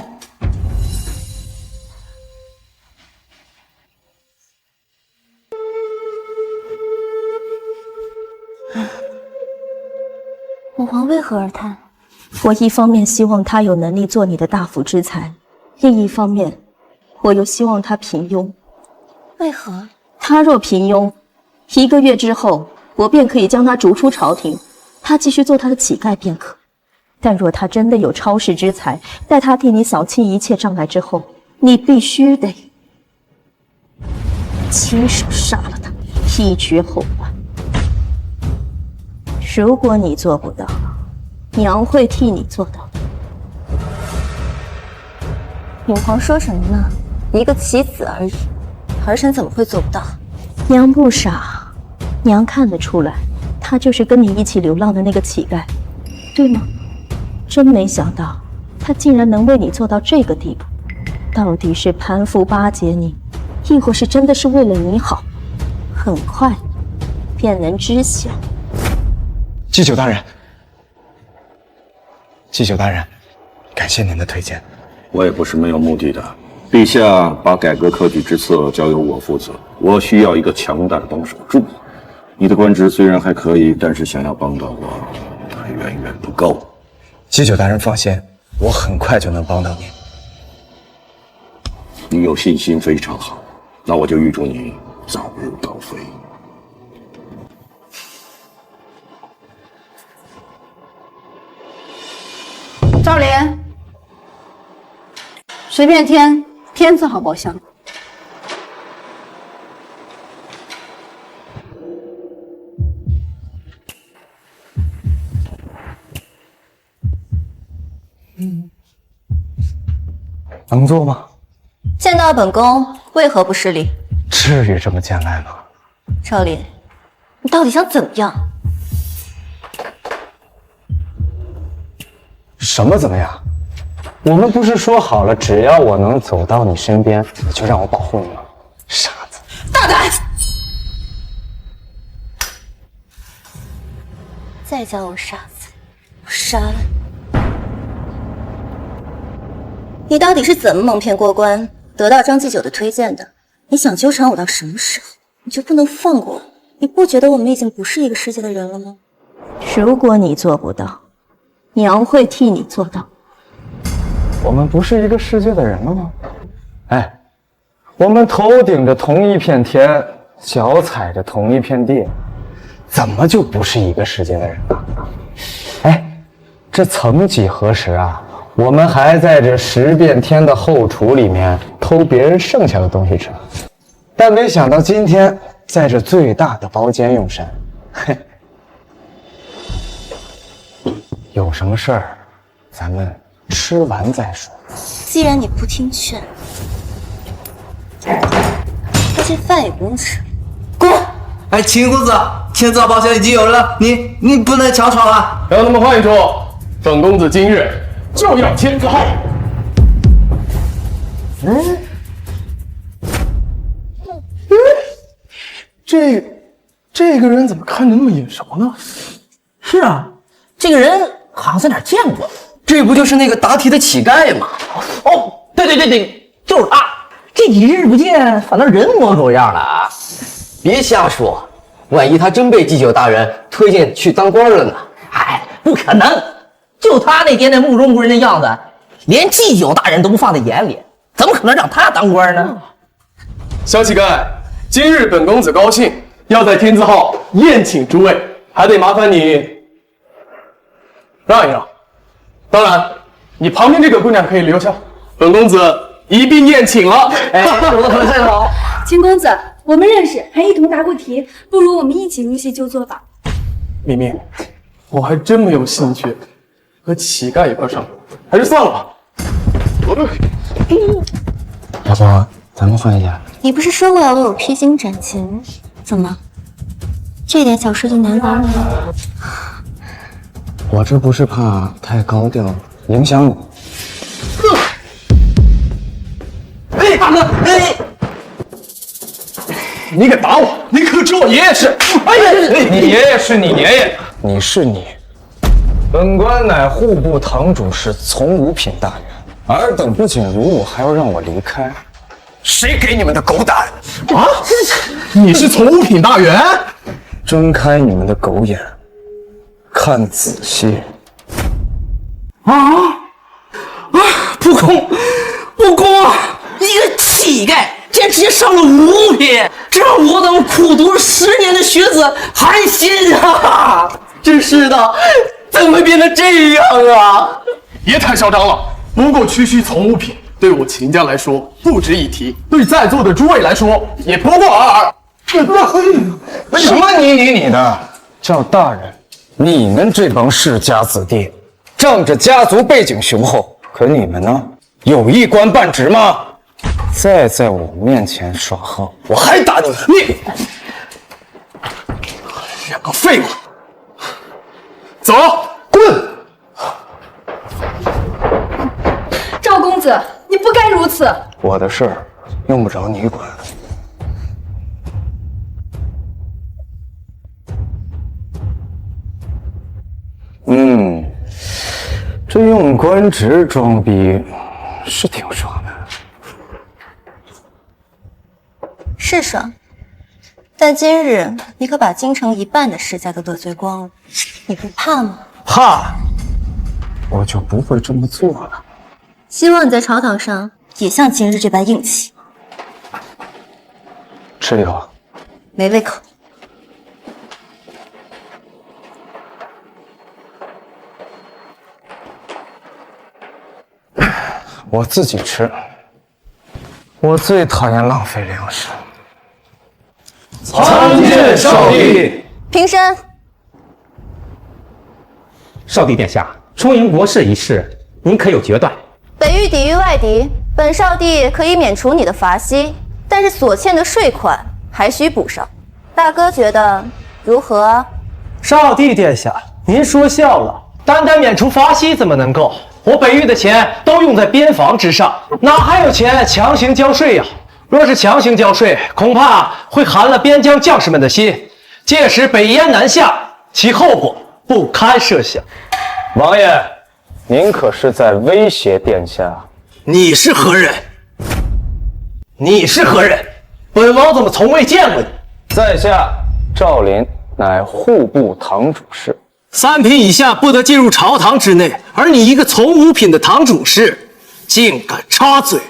母皇为何而叹？我一方面希望他有能力做你的大辅之才，另一方面，我又希望他平庸。为何？他若平庸，1个月之后，我便可以将他逐出朝廷，他继续做他的乞丐便可。但若他真的有超世之才，待他替你扫清一切障碍之后，你必须得亲手杀了他，以绝后患。如果你做不到，娘会替你做到。母皇说什么呢？一个棋子而已，儿臣怎么会做不到？娘不傻，娘看得出来，他就是跟你一起流浪的那个乞丐，对吗？真没想到，他竟然能为你做到这个地步。到底是攀附巴结你，亦或是真的是为了你好？很快便能知晓。祭酒大人，祭酒大人，感谢您的推荐。我也不是没有目的的。陛下把改革科举之策交由我负责，我需要一个强大的帮手助。你的官职虽然还可以，但是想要帮到我，还远远不够。祭酒大人放心，我很快就能帮到您。你有信心非常好，那我就预祝你早日高飞。赵林，随便添，天字号包厢。能坐吗？见到本宫，为何不失礼？至于这么见外吗？赵林，你到底想怎么样？什么怎么样？我们不是说好了，只要我能走到你身边，你就让我保护你吗？傻子！大胆！再叫我傻子，我杀了你！你到底是怎么蒙骗过关，得到张继久的推荐的？你想纠缠我到什么时候？你就不能放过我？你不觉得我们已经不是一个世界的人了吗？如果你做不到，娘会替你做到。我们不是一个世界的人了吗？哎，我们头顶着同一片天，脚踩着同一片地，怎么就不是一个世界的人了？哎，这曾几何时啊，我们还在这10变天的后厨里面偷别人剩下的东西吃，但没想到今天在这最大的包间用膳。嘿，有什么事儿，咱们吃完再说。既然你不听劝，这些饭也不用吃，滚！哎，秦公子，天字号包厢已经有人了，你不能抢闯啊！让他们换一桌，本公子今日就要天字号。这个人怎么看着那么眼熟呢？是啊，这个人好像在哪儿见过。这不就是那个答题的乞丐吗？哦，对，就是他。这几日不见，反倒人模狗样了啊！别瞎说，万一他真被祭酒大人推荐去当官了呢？哎，不可能！就他那天那目中无人的样子，连祭酒大人都不放在眼里，怎么可能让他当官呢？小乞丐，今日本公子高兴，要在天字号宴请诸位，还得麻烦你让一让。当然，你旁边这个姑娘可以留下，本公子一并宴请了。哎，说得很好。秦公子，我们认识，还一同答过题，不如我们一起入戏就坐吧。明明，我还真没有兴趣和乞丐一块上，还是算了吧。要不咱们换一下？你不是说过要为我披荆斩棘？怎么，这点小事就难倒你了？我这不是怕太高调影响你。哎，大哥，哎，你敢打我？你可知我爷爷是？哎呀，你爷爷是你爷爷，你是你。本官乃户部堂主事从五品大员，尔等不仅辱我，还要让我离开。谁给你们的狗胆啊？你是从五品大员？睁开你们的狗眼，看仔细。不公啊！一个乞丐竟然直接上了五品，这让我等苦读10年的学子寒心啊！这世道怎么会变成这样啊？别太嚣张了，不过区区从五品，对我秦家来说不值一提，对在座的诸位来说也不过尔尔。什么你的？叫大人，你们这帮世家子弟，仗着家族背景雄厚，可你们呢？有一官半职吗？再在我面前耍横，我还打你们！你两个废物，走，滚！赵公子，你不该如此。我的事儿用不着你管。这用官职装逼是挺爽的。是爽，但今日你可把京城一半的世家都得罪光了，你不怕吗？怕，我就不会这么做了。希望你在朝堂上也像今日这般硬气。吃一口。没胃口。我自己吃。我最讨厌浪费粮食。参见少帝。平身。少帝殿下，充盈国事一事，您可有决断？北域抵御外敌，本少帝可以免除你的罚息，但是所欠的税款还需补上。大哥觉得如何？少帝殿下，您说笑了，单单免除罚息怎么能够？我北域的钱都用在边防之上，哪还有钱强行交税呀？若是强行交税，恐怕会寒了边疆将士们的心，届时北燕南下，其后果不堪设想。王爷，您可是在威胁殿下？你是何人？你是何人？本王怎么从未见过你？在下赵林，乃户部堂主事。3品以下不得进入朝堂之内，而你一个从5品的堂主事，竟敢插嘴！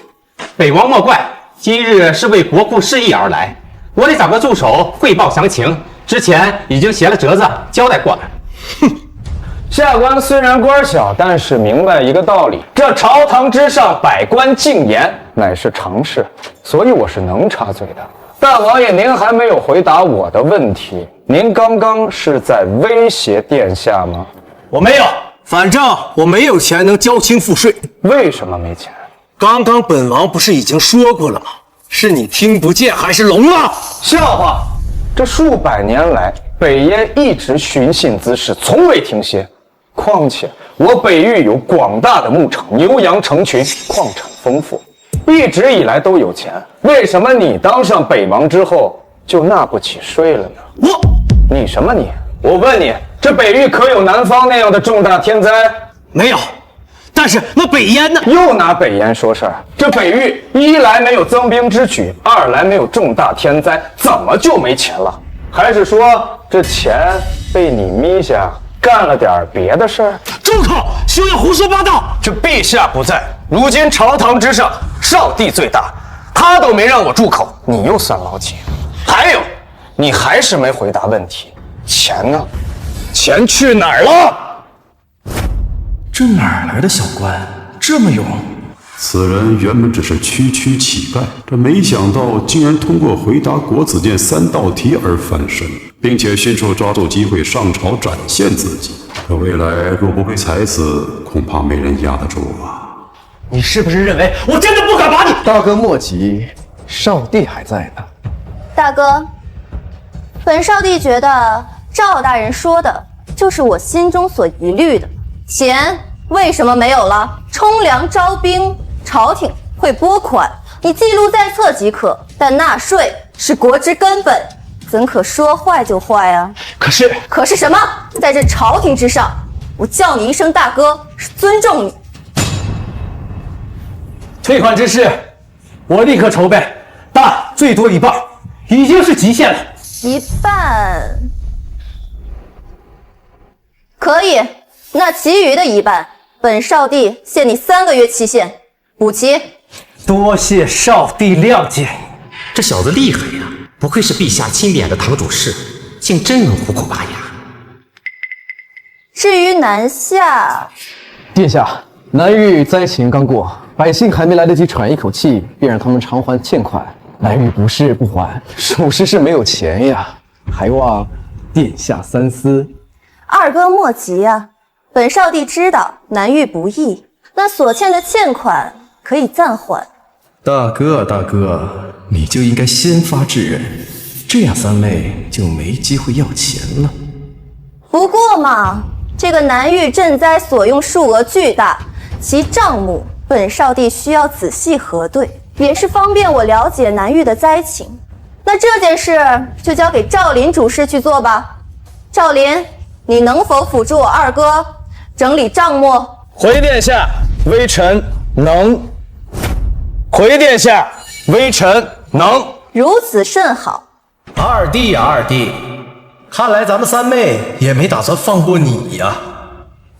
北王莫怪，今日是为国库事宜而来，我得找个助手汇报详情。之前已经写了折子交代过了。哼，下官虽然官小，但是明白一个道理：这朝堂之上，百官敬言乃是常事，所以我是能插嘴的。大王爷，您还没有回答我的问题。您刚刚是在威胁殿下吗？我没有，反正我没有钱能交清赋税。为什么没钱？刚刚本王不是已经说过了吗？是你听不见还是聋了？笑话！这数百年来，北燕一直寻衅滋事，从未停歇。况且我北域有广大的牧场，牛羊成群，矿产丰富，一直以来都有钱。为什么你当上北王之后，就纳不起税了呢？你什么你？我问你，这北域可有南方那样的重大天灾？没有。但是那北燕呢？又拿北燕说事儿。这北域一来没有增兵之举，二来没有重大天灾，怎么就没钱了？还是说这钱被你咪下干了点别的事儿？住口！休要胡说八道！这陛下不在，如今朝堂之上，少帝最大，他都没让我住口，你又算老几？还有，你还是没回答问题，钱呢？钱去哪儿了？这哪来的小官这么勇？此人原本只是区区乞丐，这没想到竟然通过回答国子监3道题而翻身，并且迅速抓住机会上朝展现自己。这未来若不会才子，恐怕没人压得住啊！你是不是认为我真的不敢把你？大哥莫急，少帝还在呢。大哥，本少帝觉得赵大人说的就是我心中所疑虑的。钱为什么没有了？充粮招兵，朝廷会拨款，你记录在册即可。但纳税是国之根本，怎可说坏就坏啊？可是什么？在这朝廷之上，我叫你一声大哥，是尊重你。退款之事，我立刻筹备，但最多1半，已经是极限了。1半可以。那其余的1半，本少帝限你3个月期限，补齐。多谢少帝谅解。这小子厉害呀，不愧是陛下钦点的堂主事，竟真能虎口拔牙。至于南下，殿下，南域灾情刚过，百姓还没来得及喘一口气，便让他们偿还欠款。南域不是不还，属实是没有钱呀，还望殿下三思。二哥莫急啊。本少帝知道南域不易，那所欠的欠款可以暂缓。大哥啊，大哥，你就应该先发制人，这样三妹就没机会要钱了。不过嘛，这个南域赈灾所用数额巨大，其账目本少帝需要仔细核对，也是方便我了解南域的灾情。那这件事就交给赵林主事去做吧。赵林，你能否辅助我二哥整理账目？回殿下，微臣能。回殿下，微臣能。如此甚好。二弟呀，二弟，看来咱们三妹也没打算放过你呀。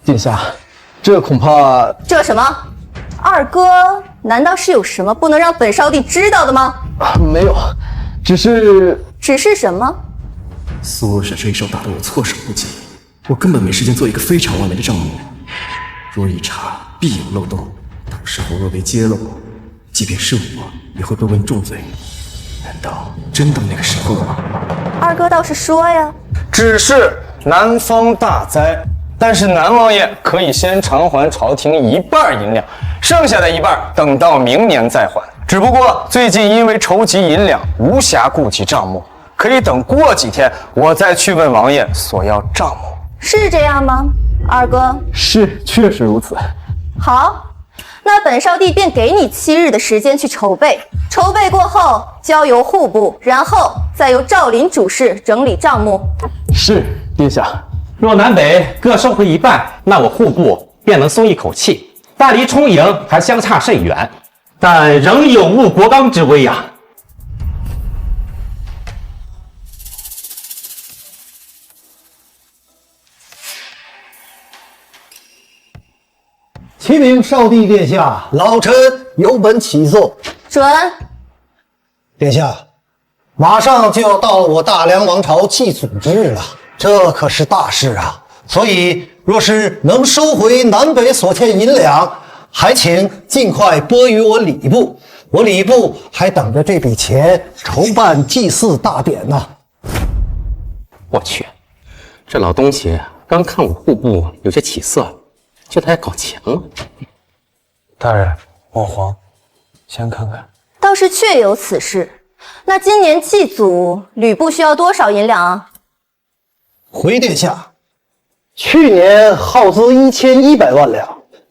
殿下，这恐怕……这什么？二哥难道是有什么不能让本少帝知道的吗？没有，只是……只是什么？苏氏这一手打得我措手不及，我根本没时间做一个非常完美的账目。若一查，必有漏洞，到时候若被揭露，即便是我，也会被问重罪。难道真到那个时候吗？二哥倒是说呀。只是南方大灾，但是南王爷可以先偿还朝廷1半银两，剩下的1半等到明年再还。只不过最近因为筹集银两，无暇顾及账目，可以等过几天我再去问王爷索要账目。是这样吗，二哥？是，确实如此。好，那本少帝便给你7日的时间去筹备，筹备过后交由户部，然后再由赵林主事整理账目。是，殿下。若南北各收回1半，那我户部便能松一口气。但离充盈还相差甚远，但仍有误国纲之危啊。启禀少帝殿下，老臣有本启奏。准。殿下，马上就要到了我大梁王朝祭祖之日了，这可是大事啊！所以，若是能收回南北所欠银两，还请尽快拨予我礼部。我礼部还等着这笔钱筹办祭祀大典呢。我去，这老东西刚看我户部有些起色，就他搞钱了。大人，我皇，先看看。倒是确有此事。那今年祭祖，吕布需要多少银两啊？回殿下，去年耗资1100万两，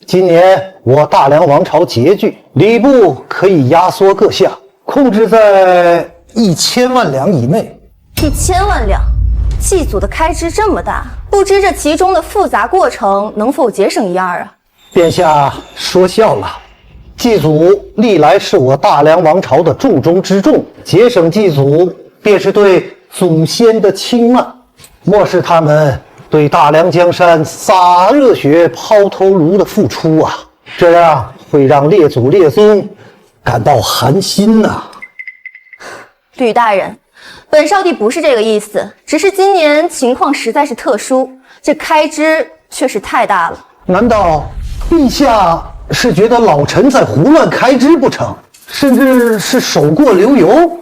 今年我大梁王朝拮据，礼部可以压缩各项，控制在1000万两以内。1000万两，祭祖的开支这么大，不知这其中的复杂过程能否节省一二啊？殿下说笑了，祭祖历来是我大梁王朝的重中之重，节省祭祖便是对祖先的轻慢。莫视他们对大梁江山洒热血、抛头颅的付出啊，这样会让列祖列宗感到寒心呐。吕大人，本少帝不是这个意思，只是今年情况实在是特殊，这开支确实太大了。难道陛下是觉得老臣在胡乱开支不成？甚至是手过流油？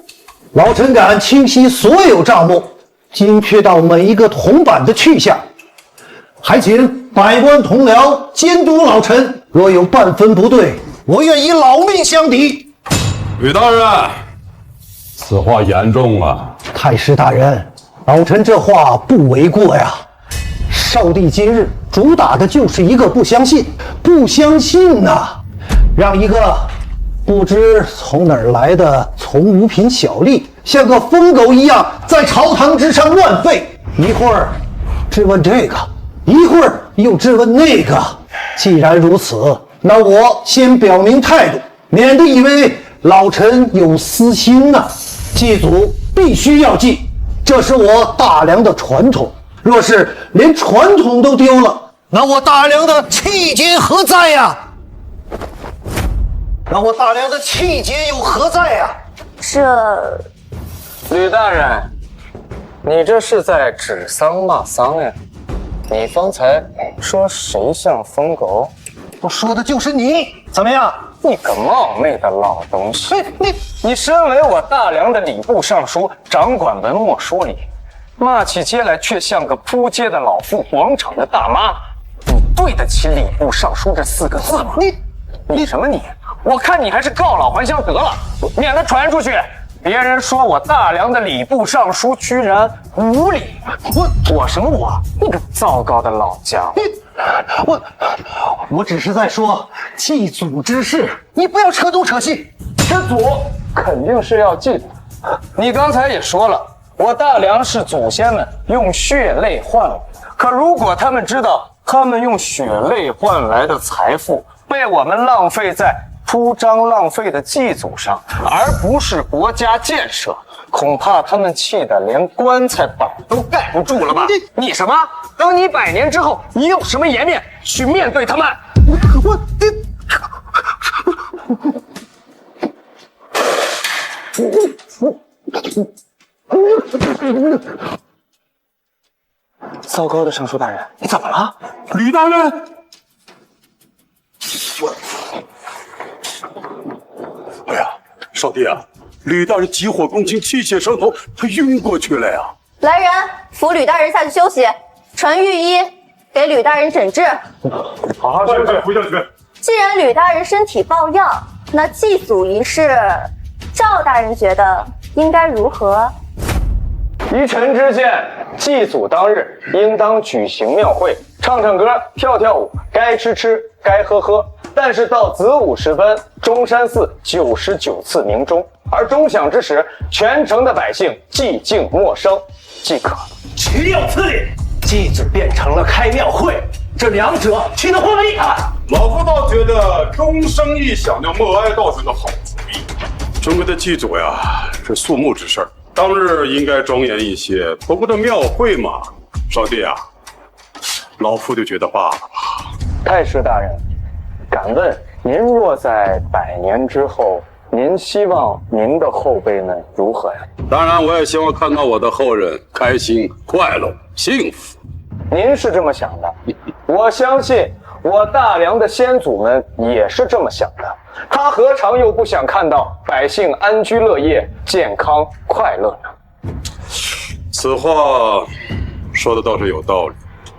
老臣敢清晰所有账目，精确到每一个铜板的去向，还请百官同僚监督老臣，若有半分不对，我愿以老命相抵。吕大人，此话严重了。太师大人，老臣这话不为过呀。少帝今日主打的就是一个不相信，不相信呐，让一个不知从哪儿来的从五品小吏，像个疯狗一样在朝堂之上乱吠，一会儿质问这个，一会儿又质问那个。既然如此，那我先表明态度，免得以为老臣有私心呐。祭祖必须要祭，这是我大梁的传统。若是连传统都丢了，那我大梁的气节何在呀？那我大梁的气节又何在呀？吕大人，你这是在指桑骂桑呀？你方才说谁像疯狗？我说的就是你，怎么样？你个冒昧的老东西！你身为我大梁的礼部尚书，掌管文墨书理，骂起街来却像个扑街的老妇，广场的大妈。你对得起礼部尚书这4个字吗？你什么你？我看你还是告老还乡得了，免得传出去，别人说我大梁的礼部尚书居然无礼。我什么我？你个糟糕的老姜！我只是在说祭祖之事，你不要扯东扯西。这祖肯定是要祭的。你刚才也说了，我大梁是祖先们用血泪换来的。可如果他们知道他们用血泪换来的财富被我们浪费在铺张浪费的祭祖上，而不是国家建设，恐怕他们气得连棺材板都盖不住了吧？你什么？等你100年之后，你有什么颜面去面对他们？糟糕的尚书大人，你怎么了？吕大人，哎呀，少帝啊，吕大人急火攻心，气血上头，他晕过去了呀！来人，扶吕大人下去休息，传御医给吕大人诊治。好好休息，回下去。既然吕大人身体抱恙，那祭祖仪式，赵大人觉得应该如何？依臣之见，祭祖当日应当举行庙会，唱唱歌，跳跳舞，该吃吃，该喝喝。但是到子午时分，中山寺99次鸣钟，而钟响之时，全城的百姓寂静默声即可。岂有此理！祭祖变成了开庙会，这两者岂能混为一谈？老夫倒觉得钟声一响就默哀倒是个好主意。中国的祭祖呀，是肃穆之事儿，当日应该庄严一些。不过这庙会嘛，少帝啊，老夫就觉得罢了吧。太师大人，敢问您若在100年之后，您希望您的后辈们如何呀？当然，我也希望看到我的后人开心、快乐、幸福。您是这么想的，我相信我大梁的先祖们也是这么想的。他何尝又不想看到百姓安居乐业、健康快乐呢？此话说的倒是有道理。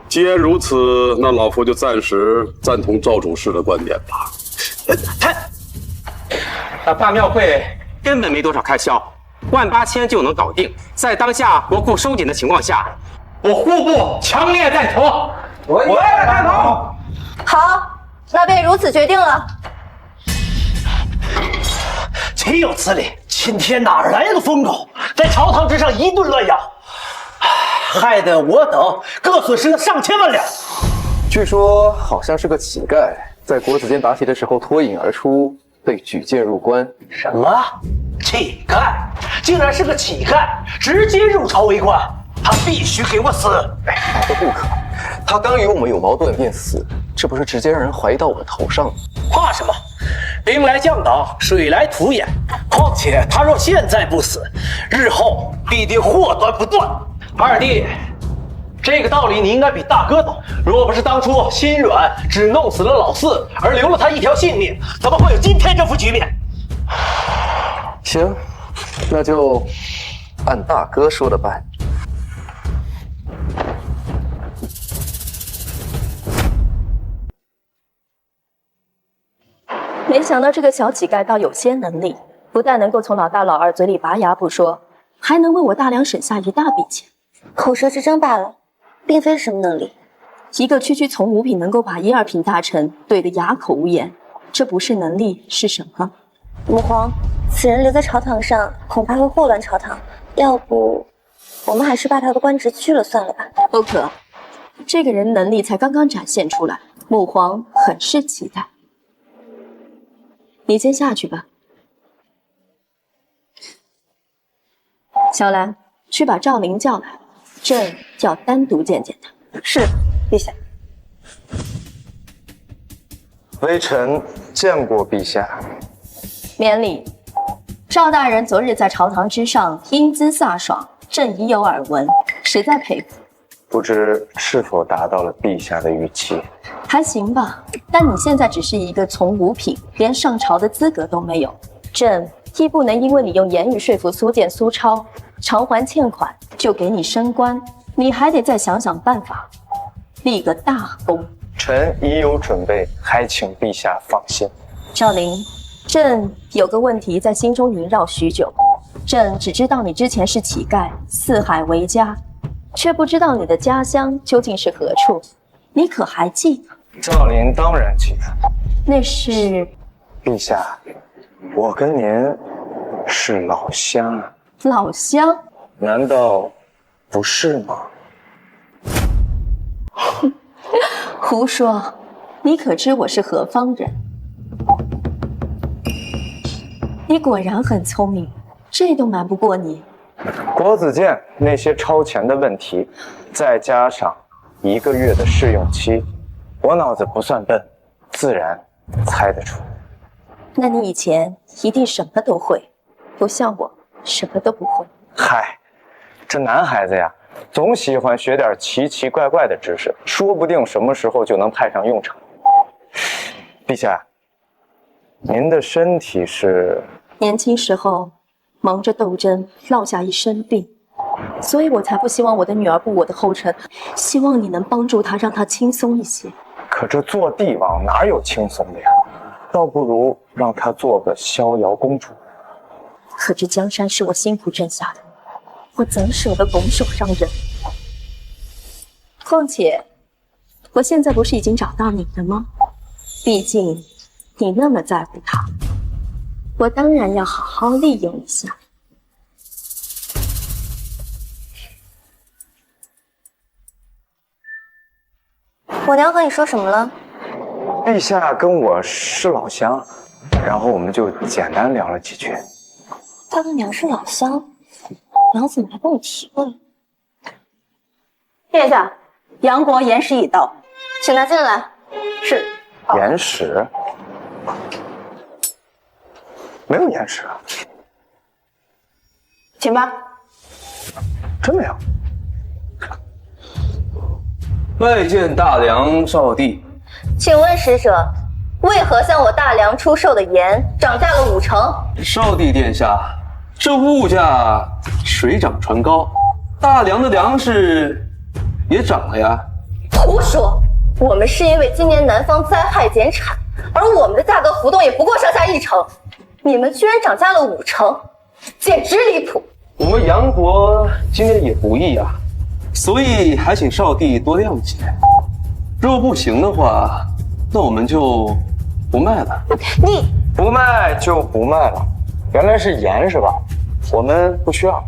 既然如此，那老夫就暂时赞同赵主事的观点吧。办庙会根本没多少开销，18000就能搞定。在当下国库收紧的情况下，我户部强烈赞同。我也赞同。好，那便如此决定了。岂有此理！今天哪儿来的疯狗，在朝堂之上一顿乱咬，害得我等各损失了上千万两。据说好像是个乞丐，在国子监答题的时候脱颖而出，被举荐入关。什么？乞丐？竟然是个乞丐，直接入朝为官？他必须给我死！那都不可，他刚与我们有矛盾便死，这不是直接让人怀疑到我头上了？怕什么？兵来将挡，水来土掩。况且他若现在不死，日后必定祸端不断。二弟，这个道理你应该比大哥懂。若不是当初心软，只弄死了老四，而留了他一条性命，怎么会有今天这副局面？行，那就按大哥说的办。没想到这个小乞丐倒有些能力，不但能够从老大老二嘴里拔牙不说，还能为我大梁省下一大笔钱。口舌之争罢了，并非什么能力。一个区区从五品能够把一二品大臣对得哑口无言，这不是能力是什么？母皇，此人留在朝堂上，恐怕会祸乱朝堂。要不，我们还是把他的官职去了算了吧。不可，这个人能力才刚刚展现出来，母皇很是期待。你先下去吧。小兰，去把赵灵叫来，朕要单独见见他。是，陛下。微臣见过陛下。免礼。赵大人昨日在朝堂之上英姿飒爽，朕已有耳闻，实在佩服。不知是否达到了陛下的预期？还行吧，但你现在只是一个从五品，连上朝的资格都没有。朕亦不能因为你用言语说服苏建、苏超偿还欠款，就给你升官。你还得再想想办法，立个大功。臣已有准备，还请陛下放心。赵灵，朕有个问题在心中萦绕许久。朕只知道你之前是乞丐，四海为家，却不知道你的家乡究竟是何处。你可还记得？赵灵当然记得。那是陛下，我跟您是老乡啊。老乡？难道不是吗？胡说！你可知我是何方人？你果然很聪明，这都瞒不过你。国子监那些超前的问题，再加上1个月的试用期，我脑子不算笨，自然猜得出。那你以前一定什么都会，不像我什么都不会。嗨，这男孩子呀，总喜欢学点奇奇怪怪的知识，说不定什么时候就能派上用场。陛下，您的身体是？年轻时候忙着斗争，落下一身病，所以我才不希望我的女儿步我的后尘，希望你能帮助她，让她轻松一些。可这做帝王哪有轻松的呀？倒不如让她做个逍遥公主。可这江山是我辛苦挣下的，我怎舍得拱手让人？况且，我现在不是已经找到你了吗？毕竟你那么在乎他，我当然要好好利用一下。我娘和你说什么了？陛下跟我是老乡，然后我们就简单聊了几句。他跟娘是老乡，娘怎么还跟我提过呢？殿下，杨国言使已到，请他进来。是。言使？没有言使啊。请吧。真没有。拜见大梁少帝。请问使者，为何向我大梁出售的盐涨价了5成？少帝殿下，这物价水涨船高，大梁的粮食也涨了呀。胡说！我们是因为今年南方灾害减产，而我们的价格浮动也不过上下1成，你们居然涨价了5成，简直离谱！我们杨国今年也不易啊，所以还请少帝多谅解。若不行的话，那我们就不卖了。你不卖就不卖了，原来是盐是吧？我们不需要。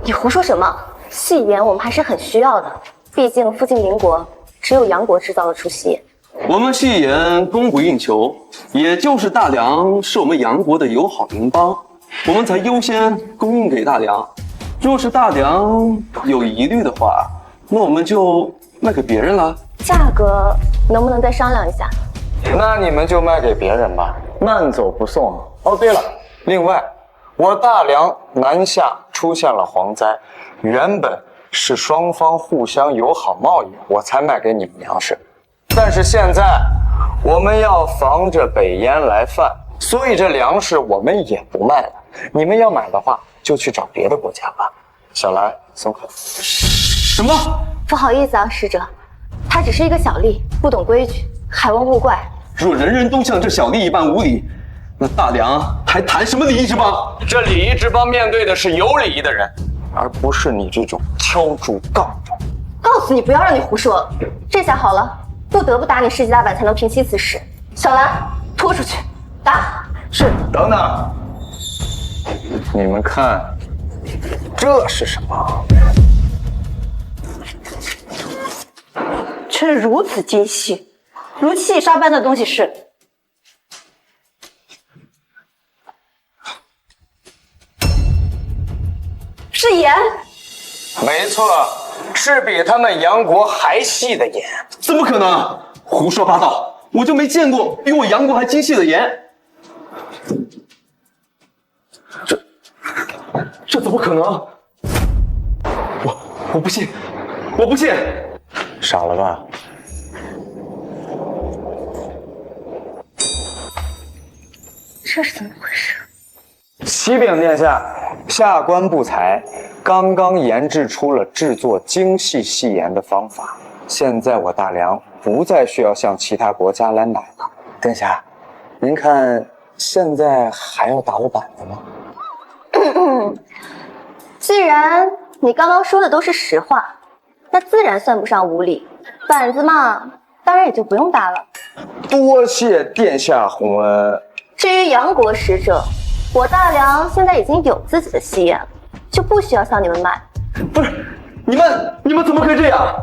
你胡说什么？细盐我们还是很需要的，毕竟附近邻国只有杨国制造得出细盐。我们细盐供不应求，也就是大梁是我们杨国的友好邻邦，我们才优先供应给大梁。若是大梁有疑虑的话，那我们就卖给别人了。价格能不能再商量一下？那你们就卖给别人吧，慢走不送。哦，对了，另外，我大梁南下出现了蝗灾，原本是双方互相友好贸易，我才卖给你们粮食。但是现在我们要防着北燕来犯，所以这粮食我们也不卖了。你们要买的话，就去找别的国家吧。小兰，松口。什么？不好意思啊，使者，他只是一个小吏，不懂规矩，还望勿怪。若人人都像这小吏一般无礼，那大梁还谈什么礼仪之邦？这礼仪之邦面对的是有礼仪的人，而不是你这种敲竹杠种。告诉你不要让你胡说，这下好了，不得不打你世纪大板才能平息此事。小兰，拖出去，打。是。等等，你们看，这是什么？这如此精细，如细沙般的东西是？是盐？没错，是比他们杨国还细的盐。怎么可能？胡说八道！我就没见过比我杨国还精细的盐。这怎么可能？我不信，我不信！傻了吧？这是怎么回事？启禀殿下，下官不才，刚刚研制出了制作精细细盐的方法，现在我大梁不再需要向其他国家来买了。殿下，您看现在还要打我板子吗？既然你刚刚说的都是实话，那自然算不上无礼。板子嘛，当然也就不用打了。多谢殿下洪恩。至于杨国使者，我大梁现在已经有自己的细盐了，就不需要向你们买。不是，你们怎么可以这样？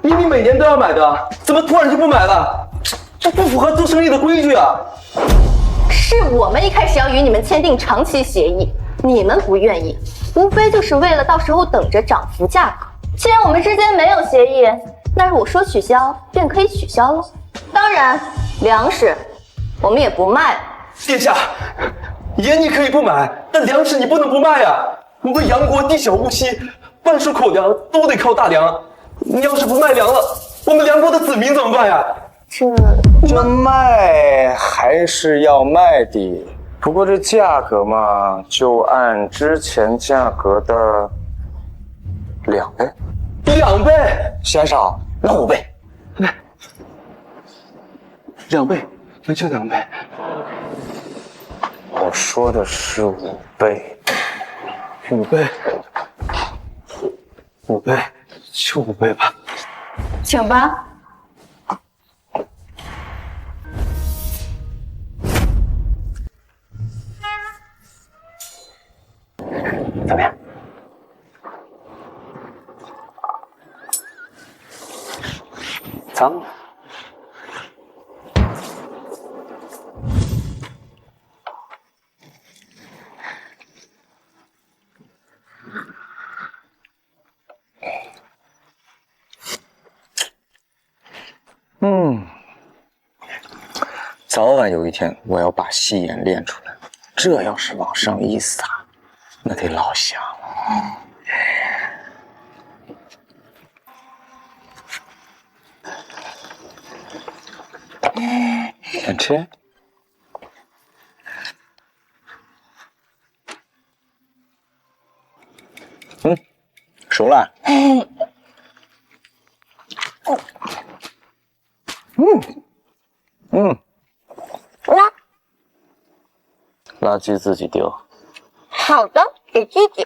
明明每年都要买的，怎么突然就不买了？这不符合做生意的规矩啊！是我们一开始要与你们签订长期协议，你们不愿意，无非就是为了到时候等着涨幅价格。既然我们之间没有协议，那我说取消便可以取消了。当然，粮食我们也不卖了。殿下，盐你可以不买，但粮食你不能不卖呀！我们杨国地小物稀，万数口粮都得靠大梁。你要是不卖粮了，我们梁国的子民怎么办呀？这卖还是要卖的，不过这价格嘛，就按之前价格的2倍。2倍？嫌少，那5倍。 2倍，那就2倍。我说的是5倍，5倍，5倍，就5倍吧。请吧。怎么样？脏。 早晚有一天，我要把细盐炼出来。这要是往上一撒，那得老香了。想吃？熟了。垃圾自己丢。好的，给弟弟。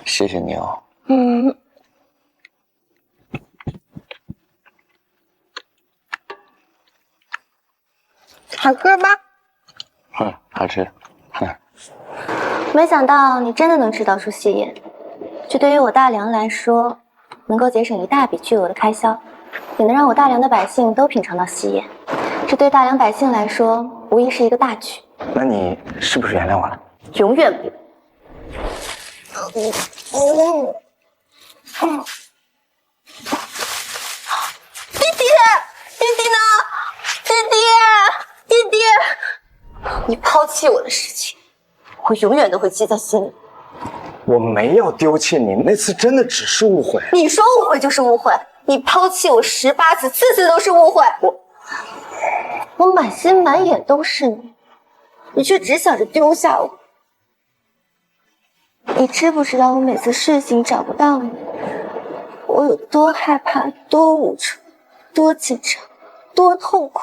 谢谢你哦。好喝吧？好吃。没想到你真的能制造出戏言，这对于我大梁来说，能够节省一大笔巨额的开销，也能让我大梁的百姓都品尝到戏言。这对大梁百姓来说，无疑是一个大举。那你是不是原谅我了？永远不。弟弟，弟弟呢？弟弟，你抛弃我的事情，我永远都会记在心里。我没有丢弃你，那次真的只是误会。你说误会就是误会，你抛弃我18次，次次都是误会。我满心满眼都是你，你却只想着丢下我。你知不知道我每次睡醒找不到你，我有多害怕、多无助、多紧张、多痛苦？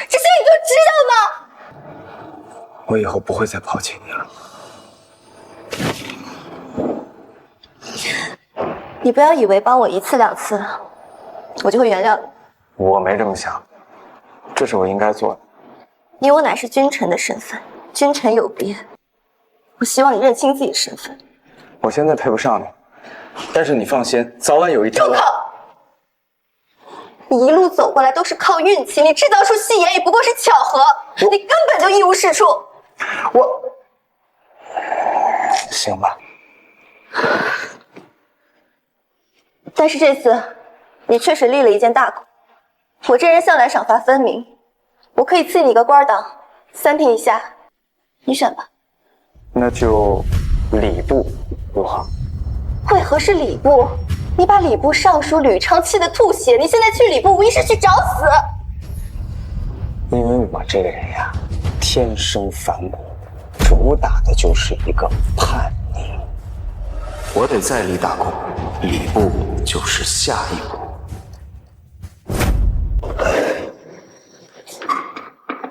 这些你都知道吗？我以后不会再抛弃你了。你不要以为帮我1次2次，我就会原谅你。我没这么想，这是我应该做的。以我乃是君臣的身份，君臣有别，我希望你认清自己的身份。我现在配不上你，但是你放心，早晚有一天。住口！你一路走过来都是靠运气，你制造出戏言也不过是巧合，你根本就一无是处。行吧。但是这次，你确实立了一件大功。我这人向来赏罚分明，我可以赐你一个官当，3品以下，你选吧。那就礼部如何？为何是礼部？你把礼部尚书吕昌气得吐血，你现在去礼部无疑是去找死。因为我这个人呀，天生反骨，主打的就是一个叛逆。我得再立大功，礼部就是下一步。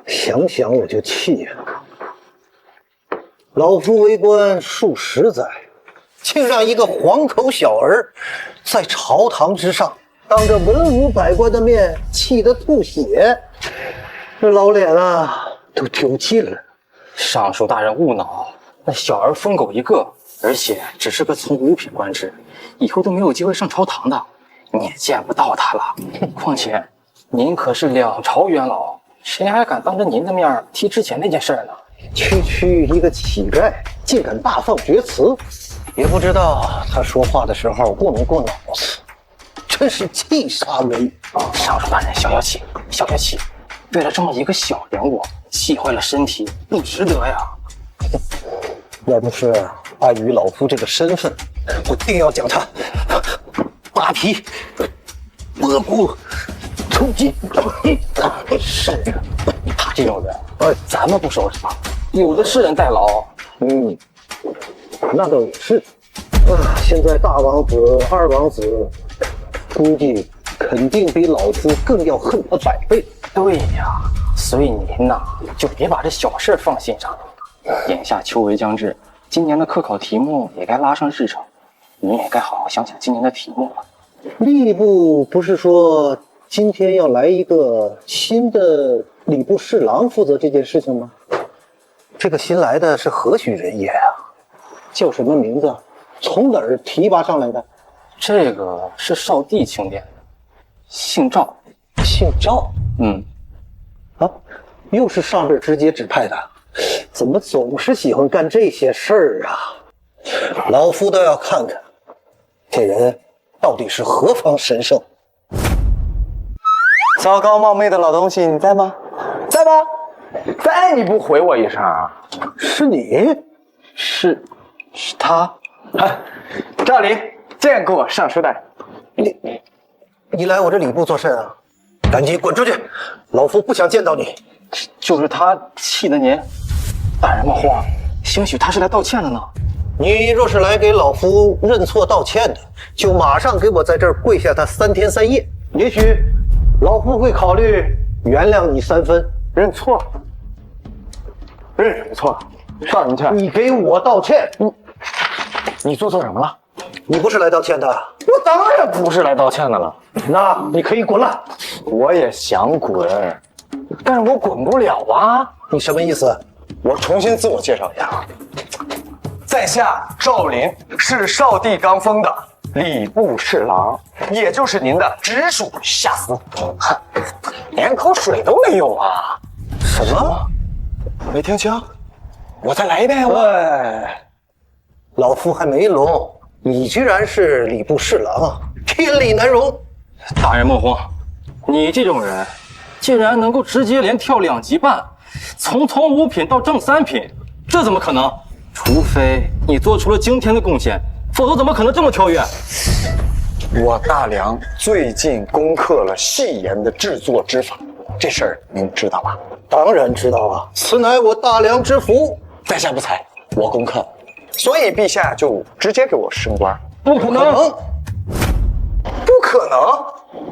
想想我就气呀！老夫为官数10载，竟让一个黄口小儿在朝堂之上当着文武百官的面气得吐血，这老脸啊都丢尽了。尚书大人勿恼，那小儿疯狗一个，而且只是个从5品官职，以后都没有机会上朝堂的，你也见不到他了。况且您可是2朝元老，谁还敢当着您的面提之前那件事呢？区一个乞丐竟敢大放厥词，也不知道他说话的时候过没过脑子，真是气杀人！尚书大人，消消气，消消气。为了这么一个小人物，气坏了身体，不值得呀。要不是碍于老夫这个身份，我定要将他扒皮、剥骨、抽筋。是他这种人，咱们不收拾他，有的是人代劳。那倒也是。现在大王子、二王子，估计肯定比老夫更要恨他100倍。对呀，所以您呐，就别把这小事放心上了。眼下秋闱将至，今年的科考题目也该拉上日程，你也该好好想想今年的题目了。吏部不是说今天要来一个新的礼部侍郎负责这件事情吗？这个新来的是何许人也啊？叫什么名字？从哪儿提拔上来的？这个是少帝钦点的，姓赵。姓赵？又是上边直接指派的，怎么总是喜欢干这些事儿啊？老夫倒要看看，这人到底是何方神圣。糟糕冒昧的老东西，你在吗？在吗？在，你不回我一声啊？是你？是他。赵林，见过尚书大人。你来我这礼部做甚啊？赶紧滚出去！老夫不想见到你。就是他气得您大人冒慌，兴许他是来道歉的呢。你若是来给老夫认错道歉的，就马上给我在这儿跪下他3天3夜，也许老夫会考虑原谅你3分。认错？认什么错？道什么歉？你给我道歉！你做错什么了？你不是来道歉的。我当然不是来道歉的了。那你可以滚了。我也想滚，但是我滚不了啊！你什么意思？我重新自我介绍一下啊，在下赵林是少帝刚封的礼部侍郎，也就是您的直属下司。连口水都没有啊！什么？没听清？我再来一遍。喂，老夫还没聋，你居然是礼部侍郎，天理难容！大人莫慌，你这种人，竟然能够直接连跳2级半，从5品到正3品，这怎么可能？除非你做出了惊天的贡献，否则怎么可能这么跳跃？我大梁最近攻克了戏言的制作之法，这事儿您知道吧？当然知道啊，此乃我大梁之福，在下不才，我攻克了，所以陛下就直接给我升官。不可能！不可能！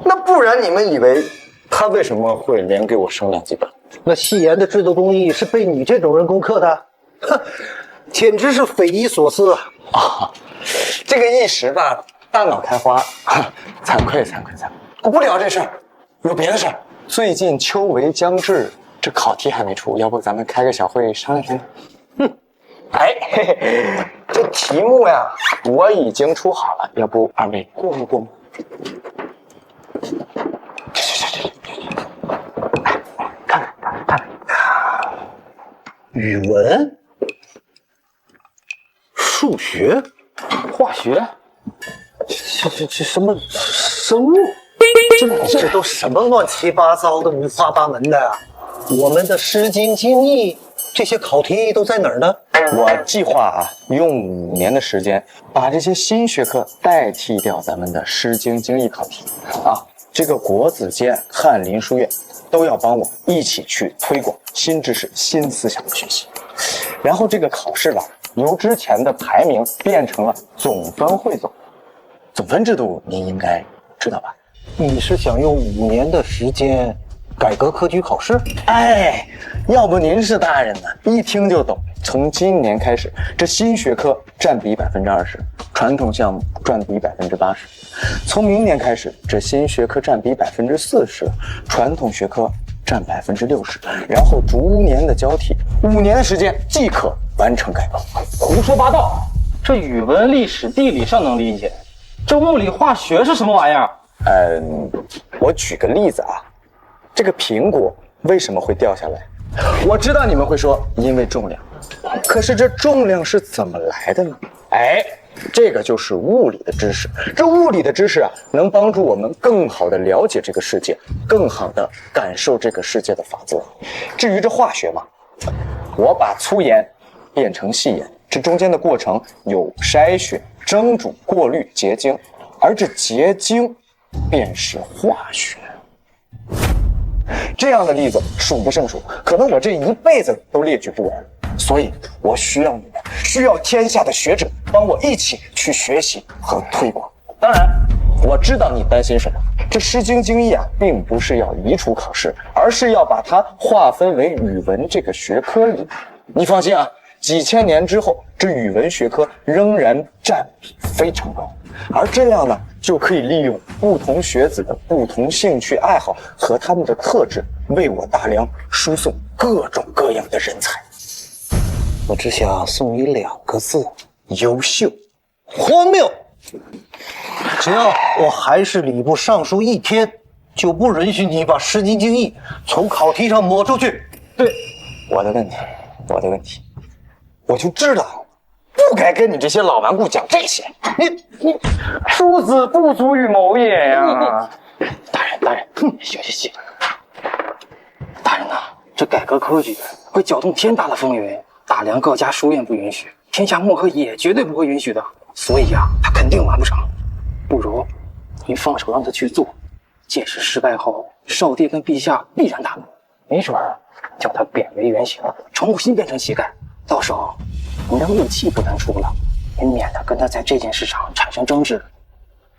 那不然你们以为他为什么会连给我升2级半？那戏言的制作工艺是被你这种人攻克的？哼，简直是匪夷所思啊！这个一时吧，大脑开花，惭愧。不聊这事儿，有别的事儿。最近秋闱将至，这考题还没出，要不咱们开个小会商量商量？哎，嘿嘿，这题目呀，我已经出好了，要不二位过目？看，语文、数学、化学，这什么生物？这都什么乱七八糟的、五花八门的呀！我们的《诗经》《经义》这些考题都在哪儿呢？我计划用5年的时间，把这些新学科代替掉咱们的《诗经》《经义》考题啊。这个国子监、翰林书院都要帮我一起去推广新知识、新思想的学习。然后这个考试吧，由之前的排名变成了总分汇总。总分制度您应该知道吧？你是想用5年的时间改革科举考试？哎，要不您是大人呢，一听就懂。从今年开始，这新学科占比20%，传统项目占比80%。从明年开始，这新学科占比40%，传统学科占60%，然后逐年的交替，5年的时间即可完成改革。胡说八道！这语文、历史、地理尚能理解，这物理、化学是什么玩意儿？我举个例子啊，这个苹果为什么会掉下来？我知道你们会说因为重量，可是这重量是怎么来的呢？哎，这个就是物理的知识。这物理的知识啊，能帮助我们更好的了解这个世界，更好的感受这个世界的法则。至于这化学嘛，我把粗盐变成细盐，这中间的过程有筛选、蒸煮、过滤、结晶，而这结晶便是化学。这样的例子数不胜数，可能我这一辈子都列举不完，所以我需要你们，需要天下的学者帮我一起去学习和推广。当然，我知道你担心什么，这《诗经》《经义》啊，并不是要移除考试，而是要把它划分为语文这个学科里。你放心啊，几千年之后，这语文学科仍然占比非常高，而这样呢，就可以利用不同学子的不同兴趣爱好和他们的特质，为我大梁输送各种各样的人才。我只想送你2个字：优秀。荒谬！只要我还是礼部尚书1天，就不允许你把《诗经》《经义》从考题上抹出去。对，我的问题，我就知道不该跟你这些老顽固讲这些。你庶子不足与谋也呀！大人，息。大人呐，这改革科举会搅动天大的风云，大梁各家书院不允许，天下墨客也绝对不会允许的。所以呀，他肯定完不成。不如您放手让他去做，届时失败后，少帝跟陛下必然大怒，没准儿叫他贬为原形，重新变成乞丐。到时候您的怒气不能出了，您免得跟他在这件事上产生争执。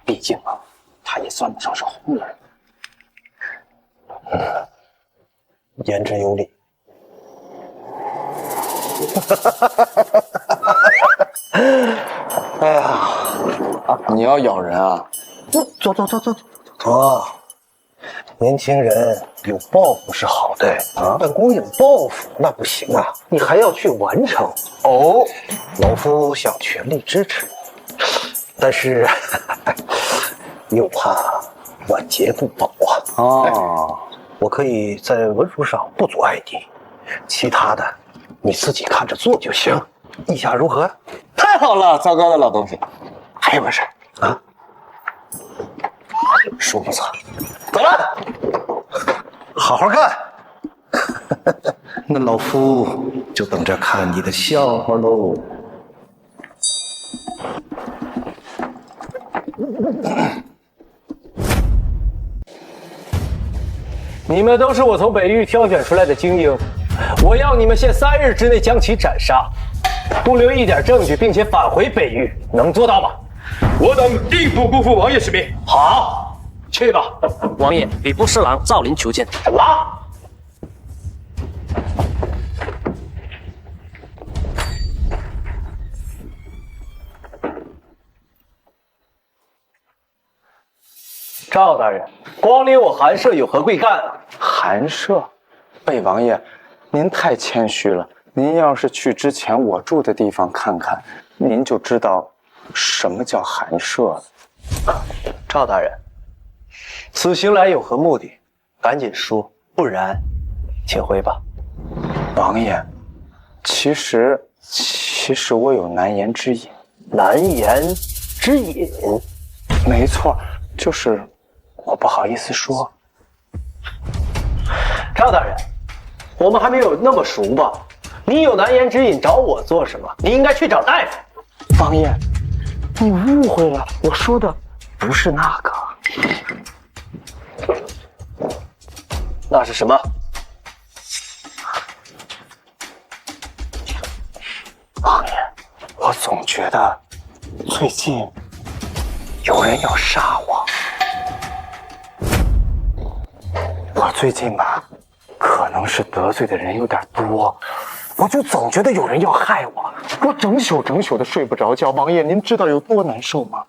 毕竟啊，他也算不上是红人。言之有理。哎呀，你要咬人啊？走。年轻人有抱负是好的啊，但光有抱负那不行啊，你还要去完成。哦，老夫想全力支持，但是又怕晚节不保啊。哦，我可以在文书上不阻碍你，其他的你自己看着做就行。意下如何？太好了，糟糕的老东西！还有个事啊，说不错，走了，好好干。那老夫就等着看你的笑话喽。你们都是我从北域挑选出来的精英，我要你们限3日之内将其斩杀，不留一点证据，并且返回北域，能做到吗？我等定不辜负王爷使命。好，去吧。王爷，礼部侍郎赵林求见。什么？赵大人，光临我寒舍有何贵干？寒舍，北王爷，您太谦虚了。您要是去之前我住的地方看看，您就知道什么叫寒舍了。赵大人，此行来有何目的？赶紧说，不然请回吧。王爷，其实我有难言之隐。难言之隐？没错，就是我不好意思说。赵大人，我们还没有那么熟吧？你有难言之隐找我做什么？你应该去找大夫。王爷，你误会了，我说的不是那个。那是什么？王爷，我总觉得最近有人要杀我。我最近吧，可能是得罪的人有点多，我就总觉得有人要害我，我整宿的睡不着觉。王爷，您知道有多难受吗？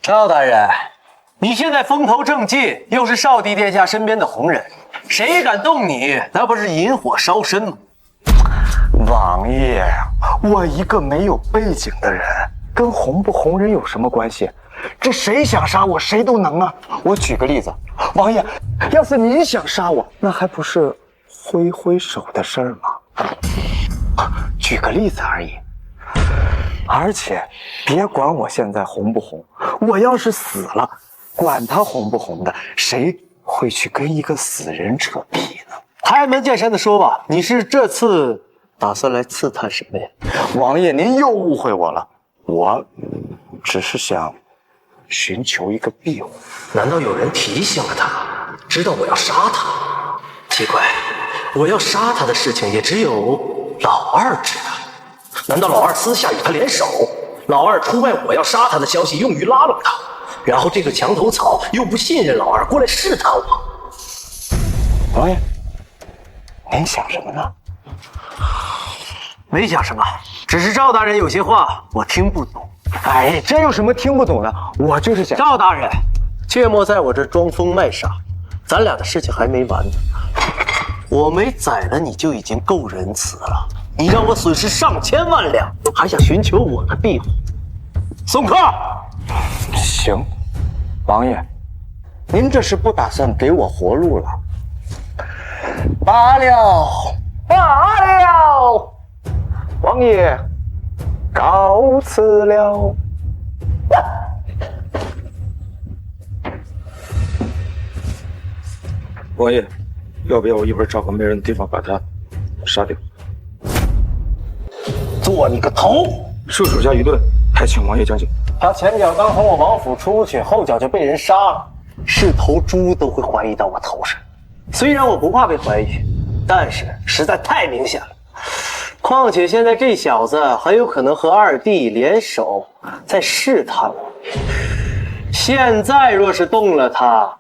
赵大人，你现在风头正劲，又是少帝殿下身边的红人，谁敢动你，那不是引火烧身吗？王爷，我一个没有背景的人，跟红不红人有什么关系？这谁想杀我，谁都能啊！我举个例子，王爷，要是您想杀我，那还不是挥挥手的事儿吗？举个例子而已。而且，别管我现在红不红，我要是死了，管他红不红的，谁会去跟一个死人扯皮呢？开门见山的说吧，你是这次打算来刺探什么呀？王爷，您又误会我了，我只是想寻求一个庇护。难道有人提醒了他，知道我要杀他？奇怪，我要杀他的事情也只有老二知道。难道老二私下与他联手？老二出卖我要杀他的消息，用于拉拢他，然后这个墙头草又不信任老二，过来试探我。王爷，您想什么呢？没想什么，只是赵大人有些话我听不懂。哎，这有什么听不懂的？我就是想……赵大人，切莫在我这装疯卖傻，咱俩的事情还没完呢。我没宰了你就已经够仁慈了，你让我损失上千万两，还想寻求我的庇护？送客。行，王爷，您这是不打算给我活路了？罢了，王爷，告辞了。王爷，要不要我一会儿找个没人的地方把他杀掉？做你个头！恕手下愚钝，还请王爷讲解。他前脚刚从我王府出去，后脚就被人杀了，是头猪都会怀疑到我头上。虽然我不怕被怀疑，但是实在太明显了。况且现在这小子很有可能和二弟联手，在试探我。现在若是动了他，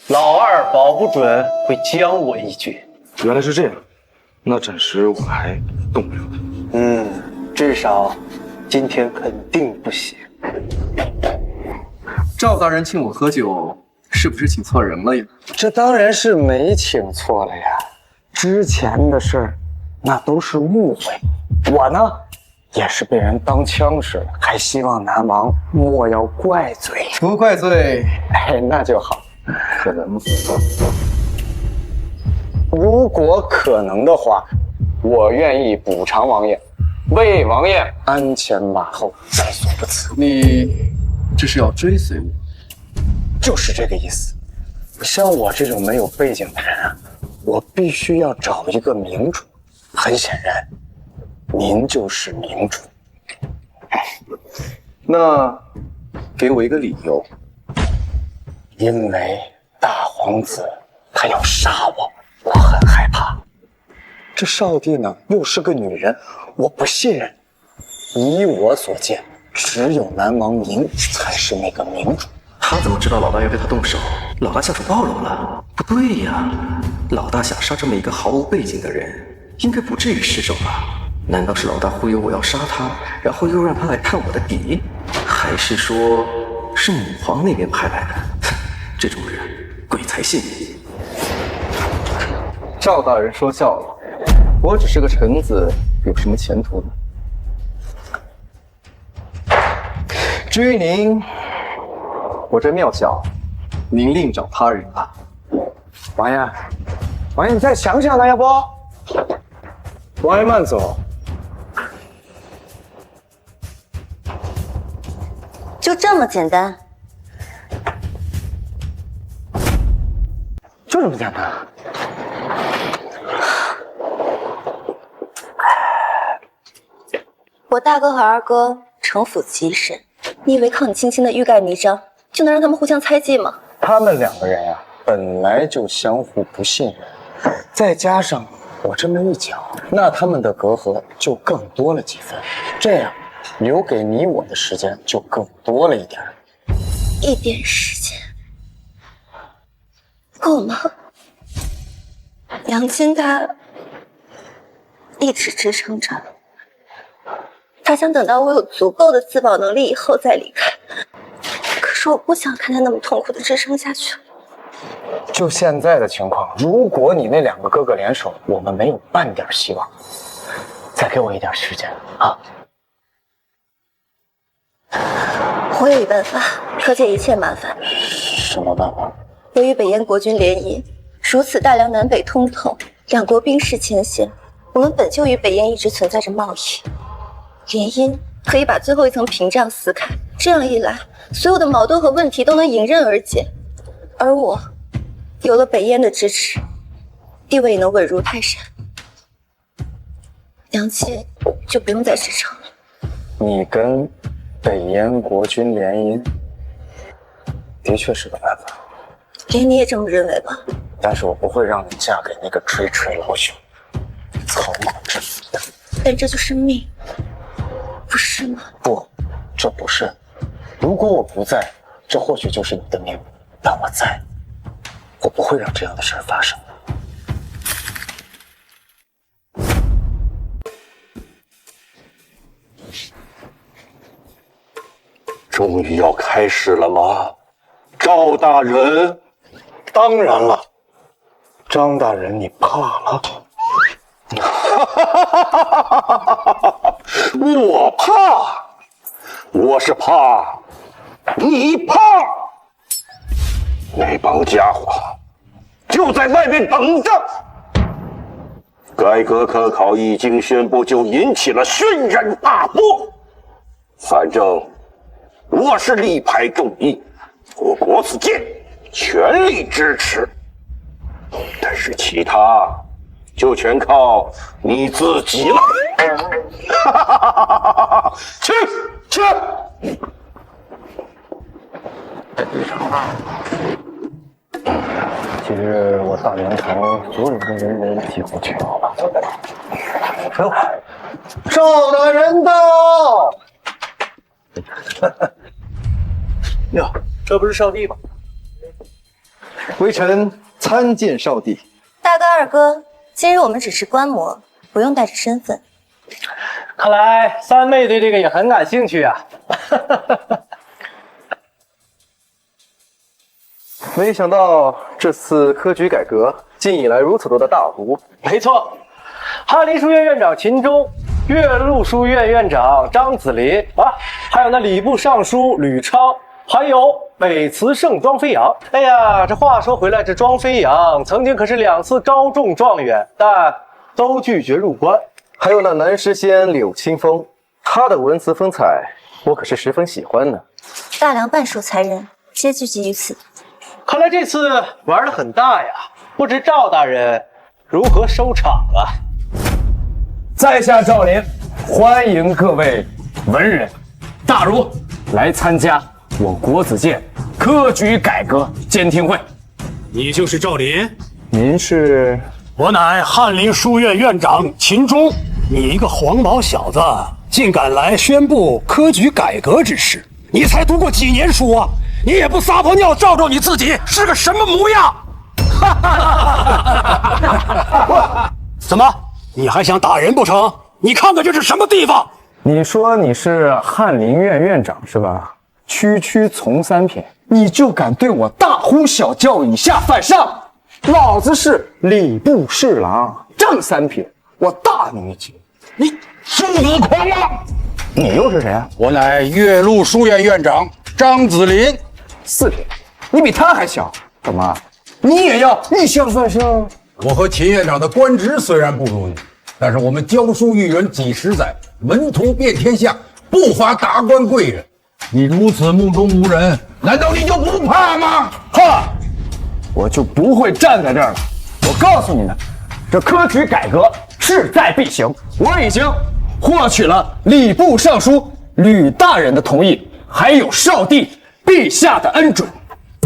老二保不准会将我一军。原来是这样，那暂时我还动不了他。至少今天肯定不行。赵大人请我喝酒，是不是请错人了呀？这当然是没请错了呀。之前的事儿，那都是误会。我呢，也是被人当枪使了，还希望南王莫要怪罪。不怪罪，哎，那就好。可能如果可能的话，我愿意补偿王爷，为王爷鞍前马后，在所不辞。你这是要追随我？就是这个意思。像我这种没有背景的人啊，我必须要找一个明主。很显然，您就是明主。那给我一个理由。因为大皇子他要杀我，我很害怕。这少帝呢，又是个女人，我不信任。依我所见，只有南王您才是那个明主。他怎么知道老大要对他动手？老大下手暴露了？不对呀，老大想杀这么一个毫无背景的人，应该不至于失手吧？难道是老大忽悠我要杀他，然后又让他来探我的底？还是说是母皇那边派来的？这种人鬼才信。赵大人说笑了，我只是个臣子，有什么前途呢？至于您，我这庙小，您另找他人吧。王爷，王爷，你再想想呢，要不？王爷慢走。就这么简单？就这么简单。我大哥和二哥城府极深，你以为靠你轻轻的欲盖弥彰就能让他们互相猜忌吗？他们两个人呀，本来就相互不信任，再加上我这么一讲，那他们的隔阂就更多了几分。这样，留给你我的时间就更多了一点。一点时间够吗？杨青他一直支撑着，他想等到我有足够的自保能力以后再离开。可是我不想看他那么痛苦的支撑下去。就现在的情况，如果你那两个哥哥联手，我们没有半点希望。再给我一点时间啊！我有一办法可解一切麻烦。什么办法？由于北燕国军联姻，如此大梁南北通透，两国兵势牵线，我们本就与北燕一直存在着贸易。联姻可以把最后一层屏障撕开，这样一来，所有的矛盾和问题都能迎刃而解。而我有了北燕的支持，地位也能稳如泰山。杨沁就不用再支撑了。你跟北燕国军联姻，的确是个办法。连你也这么认为吧？但是我不会让你嫁给那个垂垂老朽、草莽之妇的。但这就是命，不是吗？不，这不是。如果我不在，这或许就是你的命。但我在，我不会让这样的事儿发生。终于要开始了吗，赵大人？当然了，张大人，你怕了？我怕，我是怕你怕。那帮家伙就在外面等着。改革科考一经宣布，就引起了轩然大波。反正我是力排众议，我国子监全力支持。但是其他就全靠你自己了。去去。今日我大梁朝所有的人人几乎全到了。赵大人到！哟，这不是少帝吗？微臣参见少帝。大哥、二哥，今日我们只是观摩，不用带着身份。看来三妹对这个也很感兴趣啊。没想到这次科举改革竟引来如此多的大胡。没错，翰林书院院长秦钟，岳麓书院院长张子霖啊，还有那礼部尚书吕超，还有北慈圣庄飞扬。哎呀，这话说回来，这庄飞扬曾经可是2次高中状元，但都拒绝入关。还有那南诗仙柳清风，他的文辞风采我可是十分喜欢呢。大梁半数才人皆聚集于此，看来这次玩得很大呀，不知赵大人如何收场啊？在下赵林，欢迎各位文人大儒来参加我国子监科举改革监听会。你就是赵林？您是？我乃翰林书院院长秦钟。你一个黄毛小子，竟敢来宣布科举改革之事？你才读过几年书啊？你也不撒泡尿照照你自己是个什么模样？怎么，你还想打人不成？你看看这是什么地方？你说你是翰林院院长是吧？区区从三品，你就敢对我大呼小叫，以下犯上？老子是礼部侍郎，正三品，我大你一级。你是你狂妄！你又是谁啊？我乃岳麓书院院长张子霖，4品，你比他还小，怎么？你也要以下犯上？我和秦院长的官职虽然不如你，但是我们教书育人几十载，门徒遍天下，不乏达官贵人。你如此目中无人，难道你就不怕吗？怕，我就不会站在这儿了。我告诉你们，这科举改革势在必行，我已经获取了礼部尚书吕大人的同意，还有少帝陛下的恩准，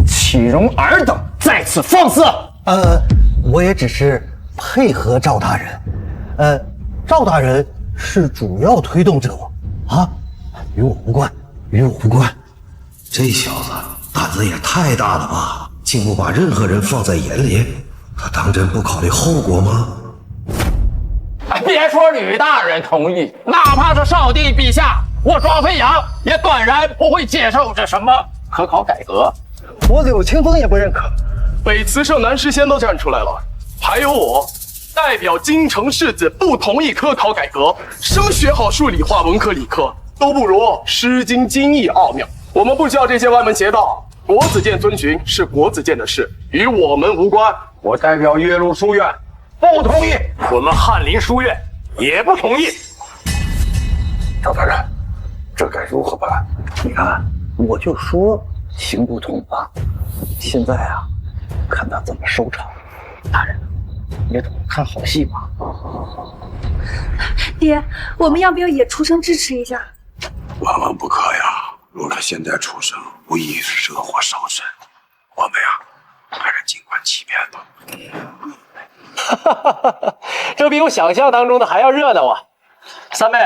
岂容尔等在此放肆？我也只是配合赵大人。赵大人是主要推动者啊，与我无关，与我无关。这小子胆子也太大了吧，竟不把任何人放在眼里，他当真不考虑后果吗？别说吕大人同意，哪怕是少帝陛下，我庄飞扬也断然不会接受这什么科考改革。我柳清风也不认可。北慈圣南诗仙都站出来了，还有我代表京城士子不同意科考改革，生学好数理化文科理科都不如《诗经》经义奥妙。我们不需要这些歪门邪道，国子监遵循是国子监的事，与我们无关。我代表岳麓书院不同意，我们翰林书院也不同意。赵大人，这该如何办？你看，我就说行不通吧。现在啊，看他怎么收场。大人，你懂看好戏吗？爹，我们要不要也出声支持一下？万万不可呀！若是现在出声，无疑是惹祸上身。我们呀，还是静观其变吧。这比我想象当中的还要热闹啊！三妹，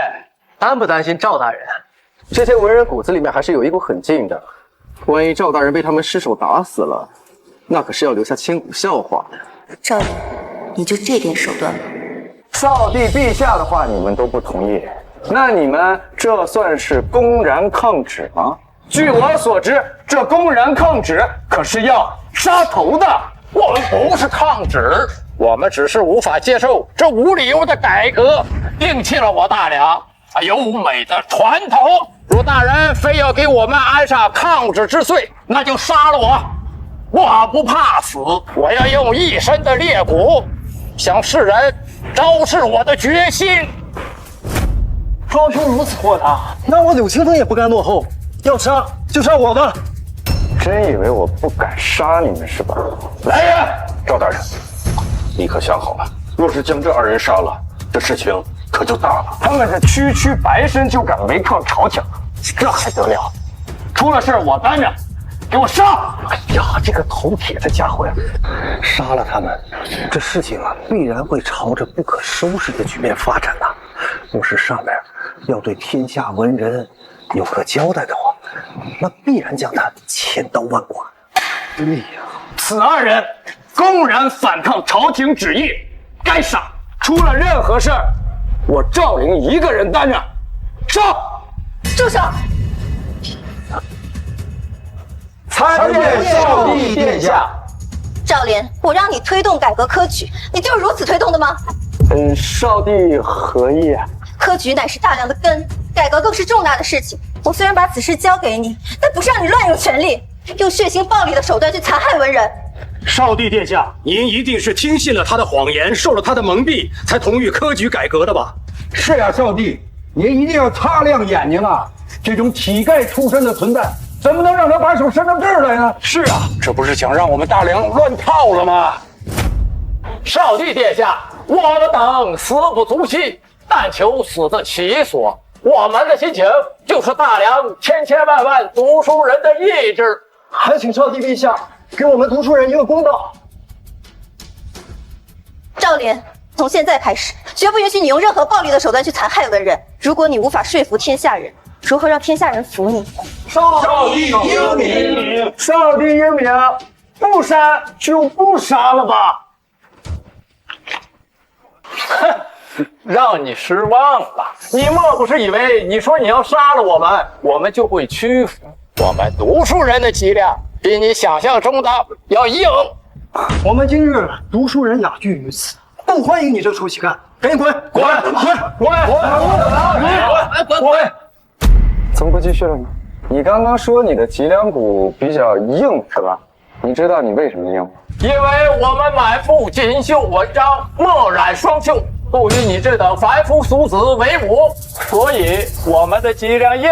担不担心赵大人？这些文人骨子里面还是有一股狠劲的。万一赵大人被他们失手打死了，那可是要留下千古笑话的。赵林，你就这点手段吗？少帝陛下的话你们都不同意，那你们这算是公然抗旨吗？据我所知，这公然抗旨可是要杀头的。我们不是抗旨，我们只是无法接受这无理由的改革，摒弃了我大梁优美的传统。如大人非要给我们安上抗旨之罪，那就杀了我，我不怕死，我要用一身的烈骨向世人昭示我的决心。庄兄如此豁达，那我柳清风也不甘落后，要杀就杀我吧。真以为我不敢杀你们是吧？来人！赵大人，你可想好了？若是将这2人杀了，这事情可就大了。他们是区区白身就敢违抗朝廷，这还得了？出了事我担着，给我杀！哎呀，这个头铁的家伙呀，杀了他们，这事情啊必然会朝着不可收拾的局面发展呐。若是上面要对天下文人有个交代的话，那必然将他千刀万剐。哎呀，此2人公然反抗朝廷旨意，该杀！出了任何事儿，我赵林一个人担着。杀！住手！参见少帝殿下。赵莲，我让你推动改革科举，你就是如此推动的吗？少帝何意啊？科举乃是大梁的根，改革更是重大的事情。我虽然把此事交给你，但不是让你乱用权力，用血腥暴力的手段去残害文人。少帝殿下，您一定是听信了他的谎言，受了他的蒙蔽，才同意科举改革的吧？是呀，少帝，您一定要擦亮眼睛啊！这种乞丐出身的存在，怎么能让他把手伸到这儿来呢？是啊，这不是想让我们大梁乱套了吗？少帝殿下，我们等死不足惜，但求死得其所。我们的心情就是大梁千千万万读书人的意志。还请少帝陛下给我们读书人一个公道。赵莲，从现在开始，绝不允许你用任何暴力的手段去残害文人。如果你无法说服天下人，如何让天下人服你？少帝英明，少帝英明，不杀就不杀了吧。哼，让你失望了。你莫不是以为你说你要杀了我们，我们就会屈服？我们读书人的脊梁比你想象中的要硬。我们今日读书人雅聚于此，不欢迎你这出乞丐，赶紧滚！滚！怎么不继续了呢？你刚刚说你的脊梁骨比较硬是吧？你知道你为什么硬吗？因为我们满腹锦绣文章，墨染双袖，不与你这等凡夫俗子为伍，所以我们的脊梁硬。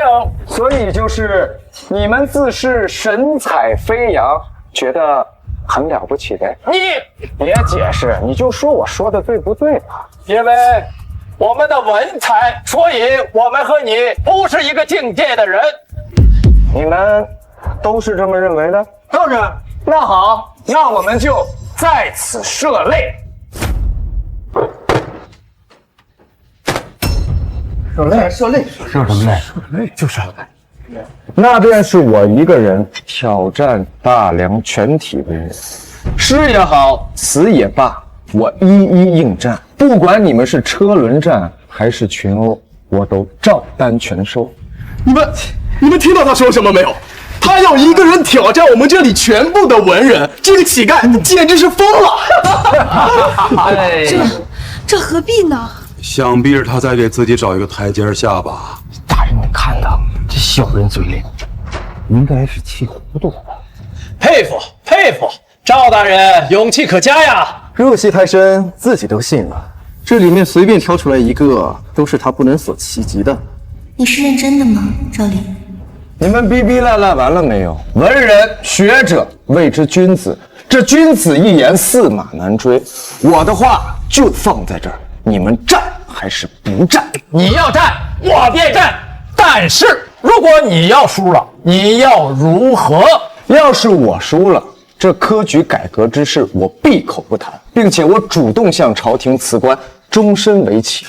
所以就是你们自恃神采飞扬，觉得很了不起的。你别解释，你就说我说的对不对吧？因为我们的文采，所以我们和你不是一个境界的人。你们都是这么认为的？当然。那好，那我们就在此射泪。射泪，射什么泪？射泪就是。那便是我一个人挑战大梁全体文人，诗也好，词也罢，我一一应战。不管你们是车轮战还是群殴，我都照单全收。你们听到他说什么没有？他要一个人挑战我们这里全部的文人，这个乞丐简直是疯了！这何必呢？想必是他在给自己找一个台阶下吧。大人，你看他这小人嘴脸，应该是气糊涂了吧？佩服佩服，赵大人勇气可嘉呀！入戏太深，自己都信了。这里面随便挑出来一个，都是他不能所企及的。你是认真的吗，赵莲？你们逼逼赖赖完了没有？文人学者谓之君子，这君子一言驷马难追。我的话就放在这儿，你们战还是不战？你要战，我便战。但是如果你要输了，你要如何？要是我输了，这科举改革之事我闭口不谈，并且我主动向朝廷辞官，终身为棋。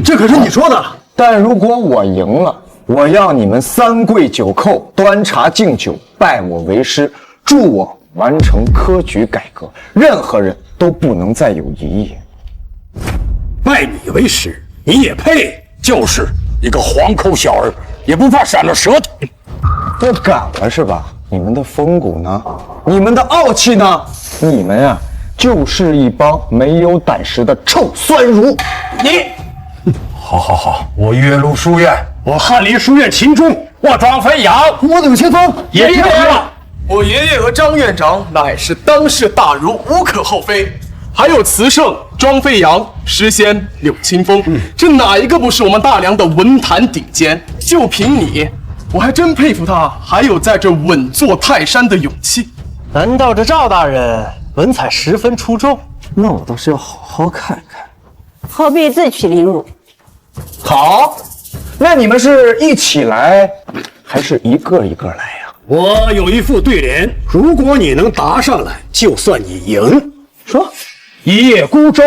这可是你说的。但如果我赢了，我要你们三跪九叩，端茶敬酒，拜我为师，助我完成科举改革，任何人都不能再有异议。拜你为师，你也配？就是一个黄口小儿，也不怕闪了舌头。不敢了是吧？你们的风骨呢？你们的傲气呢？你们呀，就是一帮没有胆识的臭酸儒。你，好，我岳麓书院，我翰林书院秦钟，我庄飞扬，我柳青风也别了。我爷爷和张院长乃是当世大儒，无可厚非。还有慈圣庄飞扬、诗仙柳青风，这哪一个不是我们大梁的文坛顶尖？就凭你，我还真佩服他，还有在这稳坐泰山的勇气。难道这赵大人文采十分出众？那我倒是要好好看看。何必自取凌辱？好，那你们是一起来，还是一个一个来呀？我有一副对联，如果你能答上来，就算你赢。说，一叶孤舟，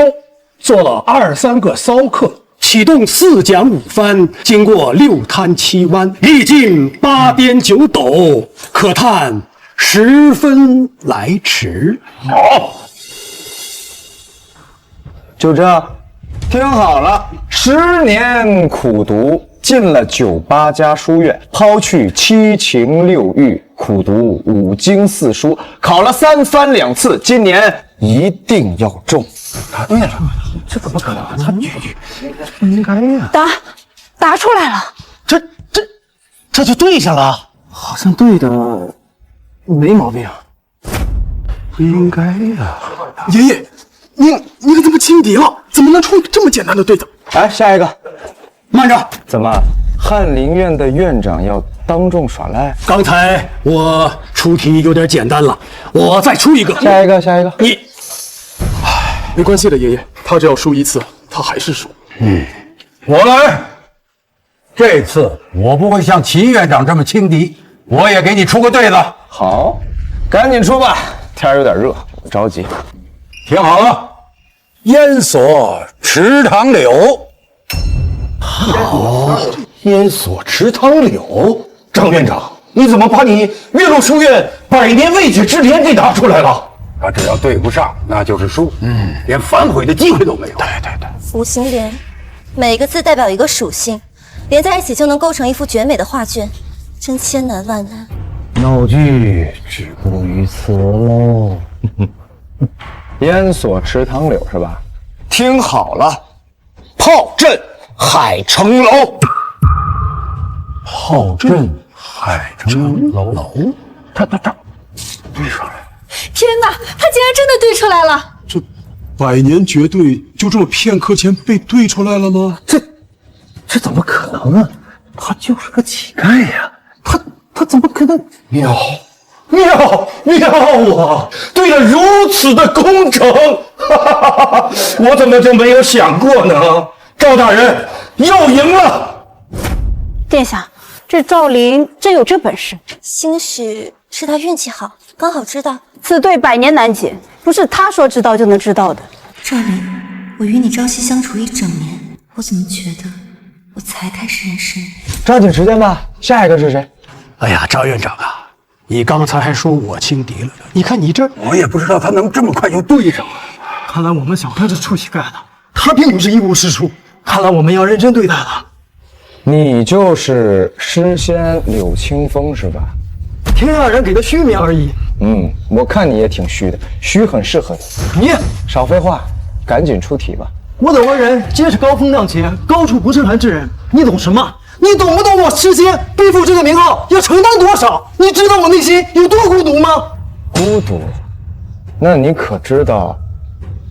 做了2-3个骚客，启动4桨5帆，经过6滩7湾，历尽8颠9斗，可叹10分来迟。好，就这，听好了，10年苦读，进了9、8家书院，抛去7情6欲，苦读5经4书，考了3番2次，今年一定要中。答对了，这怎么可能？他不应该呀！答出来了，这就对上了，好像对的没毛病。不应该呀！爷爷，你可怎么轻敌了？怎么能出这么简单的对子？来，下一个。慢着，怎么，翰林院的院长要当众耍赖？刚才我出题有点简单了，我再出一个。下一个。你，没关系的，爷爷，他只要输1次，他还是输。我来。这次我不会像秦院长这么轻敌，我也给你出个对子。好，赶紧出吧，天有点热，我着急。听好了，烟锁池塘柳。好，烟锁池塘柳。张院长，你怎么把你岳麓书院100年未解之联给拿出来了？他只要对不上，那就是输，连反悔的机会都没有。对。五行联，每个字代表一个属性，连在一起就能构成一幅绝美的画卷，真千难万难。闹剧止步于此喽。烟锁池塘柳是吧？听好了，炮阵海城楼。炮阵海城楼，他对上来了。天哪，他竟然真的对出来了！这100年绝对就这么片刻间被对出来了吗？这怎么可能啊？他就是个乞丐呀！他怎么可能？妙啊！对得如此的工整，我怎么就没有想过呢？赵大人又赢了。殿下，这赵林真有这本事，兴许是他运气好，刚好知道。此对100年难解，不是他说知道就能知道的。赵林，我与你朝夕相处1整年，我怎么觉得我才开始认识你？抓紧时间吧，下一个是谁？哎呀，张院长啊，你刚才还说我轻敌了呢，你看你这，我也不知道他能这么快就对上了。看来我们小看这臭乞丐了，他并不是一无是处。看来我们要认真对待了。你就是诗仙柳清风是吧？天下人给的虚名而已。我看你也挺虚的，虚很适合你。你少废话，赶紧出题吧。我等为人皆是高风亮节、高处不胜寒之人，你懂什么？你懂不懂我诗仙背负这个名号要承担多少？你知道我内心有多孤独吗？孤独？那你可知道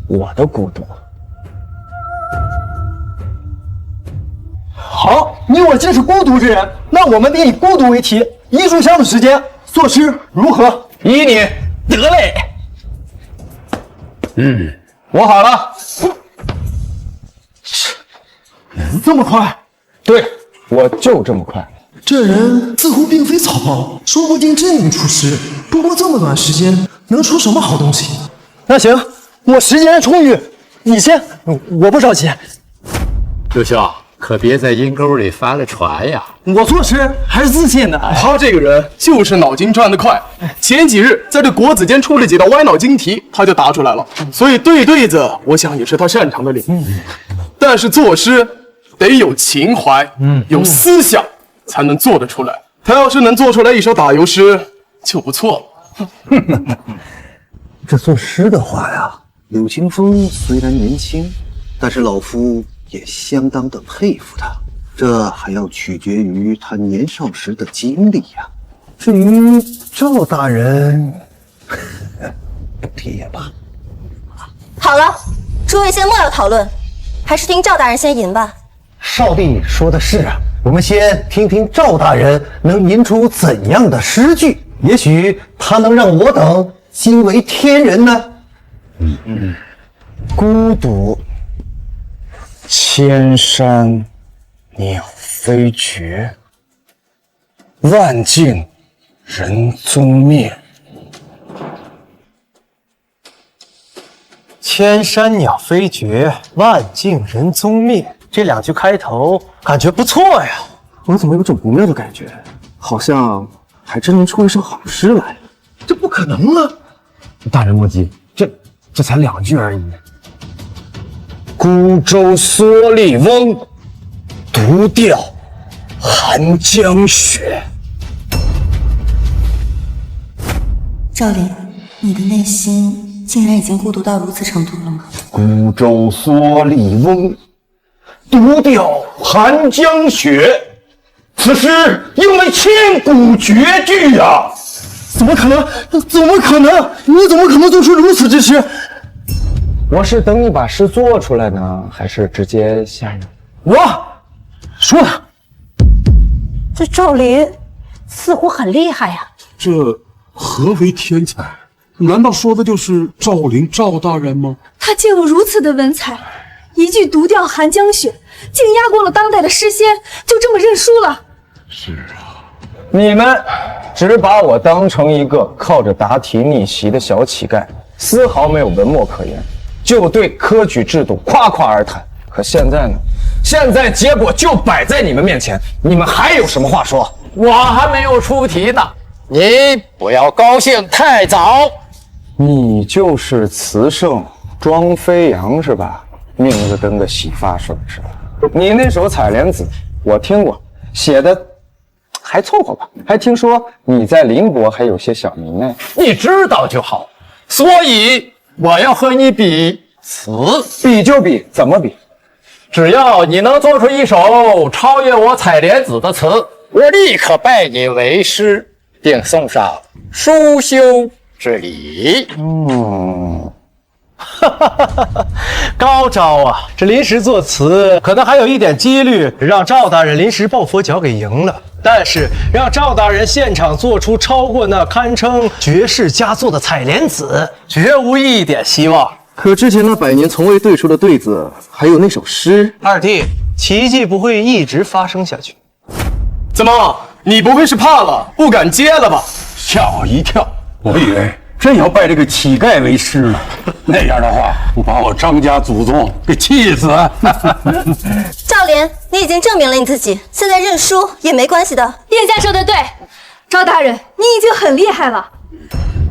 我的孤独？好，你我皆是孤独之人，那我们便以孤独为题，1炷香的时间作诗如何？依你。得嘞。我好了。这么快？对，我就这么快。这人似乎并非草包，说不定真能出诗。不过这么短时间，能出什么好东西？那行，我时间充裕，你先，我不着急。刘兄，可别在阴沟里翻了船呀！我作诗还是自信的。他这个人就是脑筋转得快。前几日在这国子监出了几道歪脑筋题，他就答出来了。所以对子，我想也是他擅长的领域。但是作诗得有情怀，有思想，才能做得出来。他要是能做出来一首打油诗，就不错了。这作诗的话呀，柳清风虽然年轻，但是老夫也相当的佩服他。这还要取决于他年少时的经历呀。至于赵大人，不提也罢。好了，诸位先莫要讨论，还是听赵大人先吟吧。少帝说的是啊，我们先听听赵大人能吟出怎样的诗句，也许他能让我等惊为天人呢。孤独，千山鸟飞绝，万径人踪灭。千山鸟飞绝，万径人踪灭。这2句开头感觉不错呀。我怎么有种不妙的感觉？好像还真能出一首好诗来。这不可能啊！大人莫急，这才2句而已。孤舟蓑笠翁，独钓寒江雪。赵林，你的内心竟然已经孤独到如此程度了吗？孤舟蓑笠翁，独钓寒江雪。此诗应为千古绝句啊！怎么可能？怎么可能？你怎么可能做出如此之事？我是等你把诗做出来呢，还是直接下人？我说了，这赵林似乎很厉害呀。这何为天才？难道说的就是赵灵赵大人吗？他竟有如此的文采，一句独钓寒江雪，竟压过了当代的诗仙，就这么认输了。是啊，你们只把我当成一个靠着答题逆袭的小乞丐，丝毫没有文墨可言，就对科举制度夸夸而谈。可现在呢？现在结果就摆在你们面前，你们还有什么话说？我还没有出题呢，你不要高兴太早。你就是词圣庄飞扬是吧？名字跟个洗发水似的。你那首《采莲子》我听过，写的还凑合吧。还听说你在邻国还有些小名呢。你知道就好，所以我要和你比词。比就比，怎么比？只要你能做出一首超越我采莲子的词，我立刻拜你为师，并送上书修之礼。高招啊！这临时作词，可能还有一点几率让赵大人临时抱佛脚给赢了。但是让赵大人现场做出超过那堪称绝世佳作的《采莲子》，绝无一点希望。可之前那100年从未对出的对子，还有那首诗，二弟，奇迹不会一直发生下去。怎么，你不会是怕了，不敢接了吧？吓我一跳，我以为真要拜这个乞丐为师呢。那样的话，不把我张家祖宗给气死！赵莲，你已经证明了你自己，现在认输也没关系的。叶家说的对，赵大人，你已经很厉害了。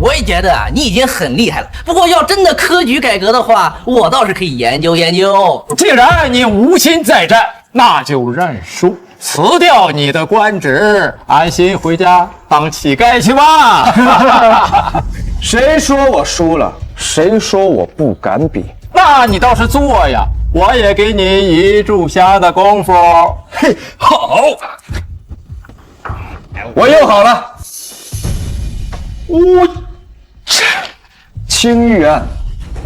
我也觉得你已经很厉害了，不过要真的科举改革的话，我倒是可以研究研究。既然你无心再战，那就认输，辞掉你的官职，安心回家当乞丐去吧。谁说我输了？谁说我不敢比？那你倒是做呀，我也给你一炷香的功夫。嘿，好，我又好了。青玉案，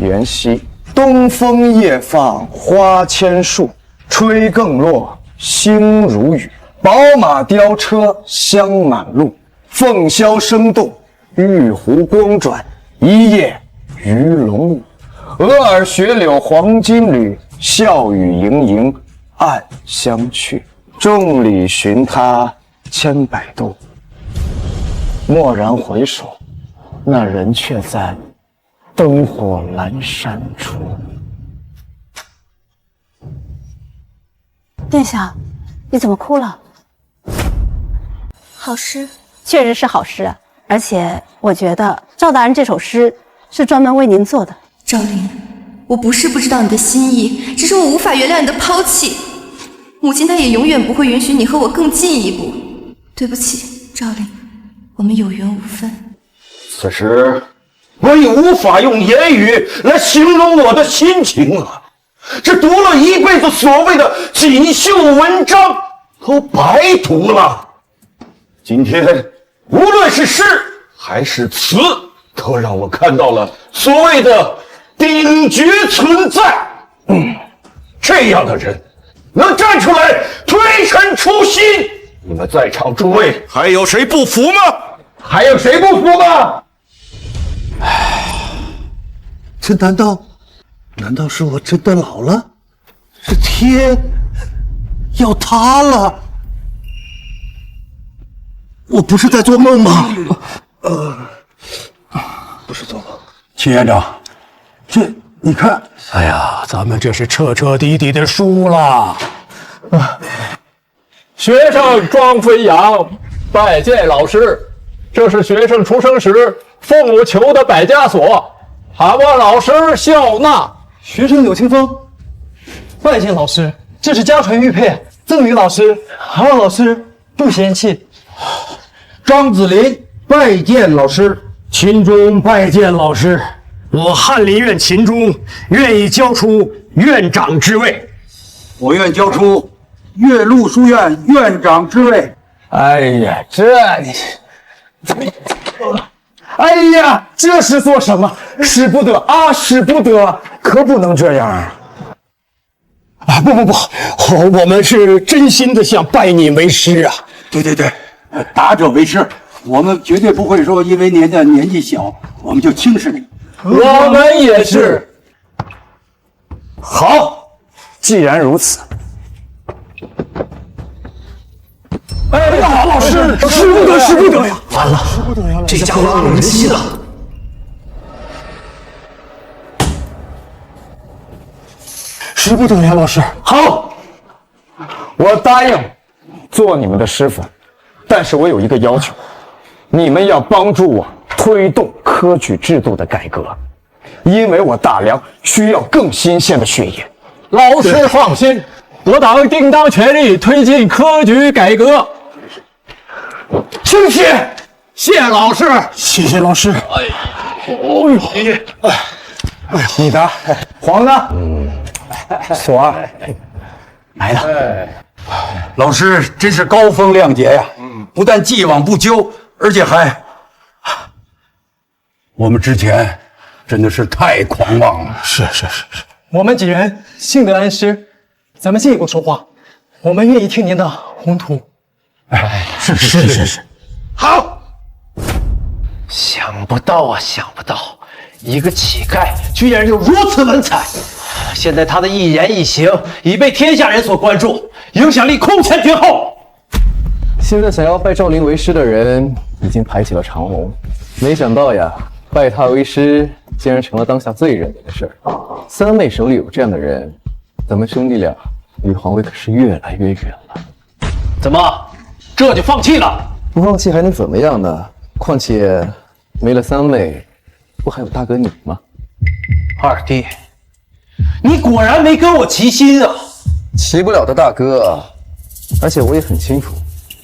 元夕，东风夜放花千树，吹更落，星如雨。宝马雕车香满路，凤箫声动，玉壶光转，一夜鱼龙舞。蛾儿雪柳黄金缕，笑语盈盈暗香去。众里寻他千百度，蓦然回首，那人却在灯火阑珊处。殿下，你怎么哭了？好诗，确实是好诗啊，而且我觉得赵大人这首诗是专门为您做的。赵灵，我不是不知道你的心意，只是我无法原谅你的抛弃。母亲她也永远不会允许你和我更进一步。对不起，赵灵，我们有缘无分。此时我已无法用言语来形容我的心情了。这读了一辈子所谓的锦绣文章，都白读了。今天无论是诗还是词，都让我看到了所谓的顶绝存在。这样的人能站出来推陈出新，你们在场诸位还有谁不服吗？还有谁不服吗？这难道是我真的老了？这天要塌了？我不是在做梦吗？不是做梦。秦院长，这你看，哎呀，咱们这是彻彻底底的输了。学生庄飞扬拜见老师，这是学生出生时父母求的百家所，还望老师笑纳。学生柳清风拜见老师，这是家传玉佩，赠予老师，还望老师不嫌弃。张子林拜见老师，秦钟拜见老师，我翰林院秦钟愿意交出院长之位。我愿交出岳麓书院院长之位。哎呀，哎呀，这是做什么？使不得啊，使不得，可不能这样啊！啊，不，我们是真心的想拜你为师啊！对，达者为师，我们绝对不会说因为您的年纪小，我们就轻视你。我们也是。好，既然如此，哎呀，老师，使不得呀！完了，这家伙有人心了。使不得呀，老师。好，我答应做你们的师傅，但是我有一个要求，你们要帮助我推动科举制度的改革，因为我大梁需要更新鲜的血液。老师放心，我党定当全力推进科举改革。谢谢，谢老师，谢谢老师。哎呦，你的黄呢？锁儿来了。老师真是高风亮节呀！不但既往不咎，而且还……我们之前真的是太狂妄了。是。我们几人幸得安师，咱们进一步说话。我们愿意听您的宏图。是。好，想不到啊，想不到，一个乞丐居然有如此文采。现在他的一言一行已被天下人所关注，影响力空前绝后。现在想要拜赵灵为师的人已经排起了长龙，没想到呀，拜他为师竟然成了当下最热门的事儿。三妹手里有这样的人，咱们兄弟俩离皇位可是越来越远了。怎么，这就放弃了？不放弃还能怎么样呢？况且没了三妹，不还有大哥你吗？二弟，你果然没跟我齐心啊！齐不了的大哥，而且我也很清楚，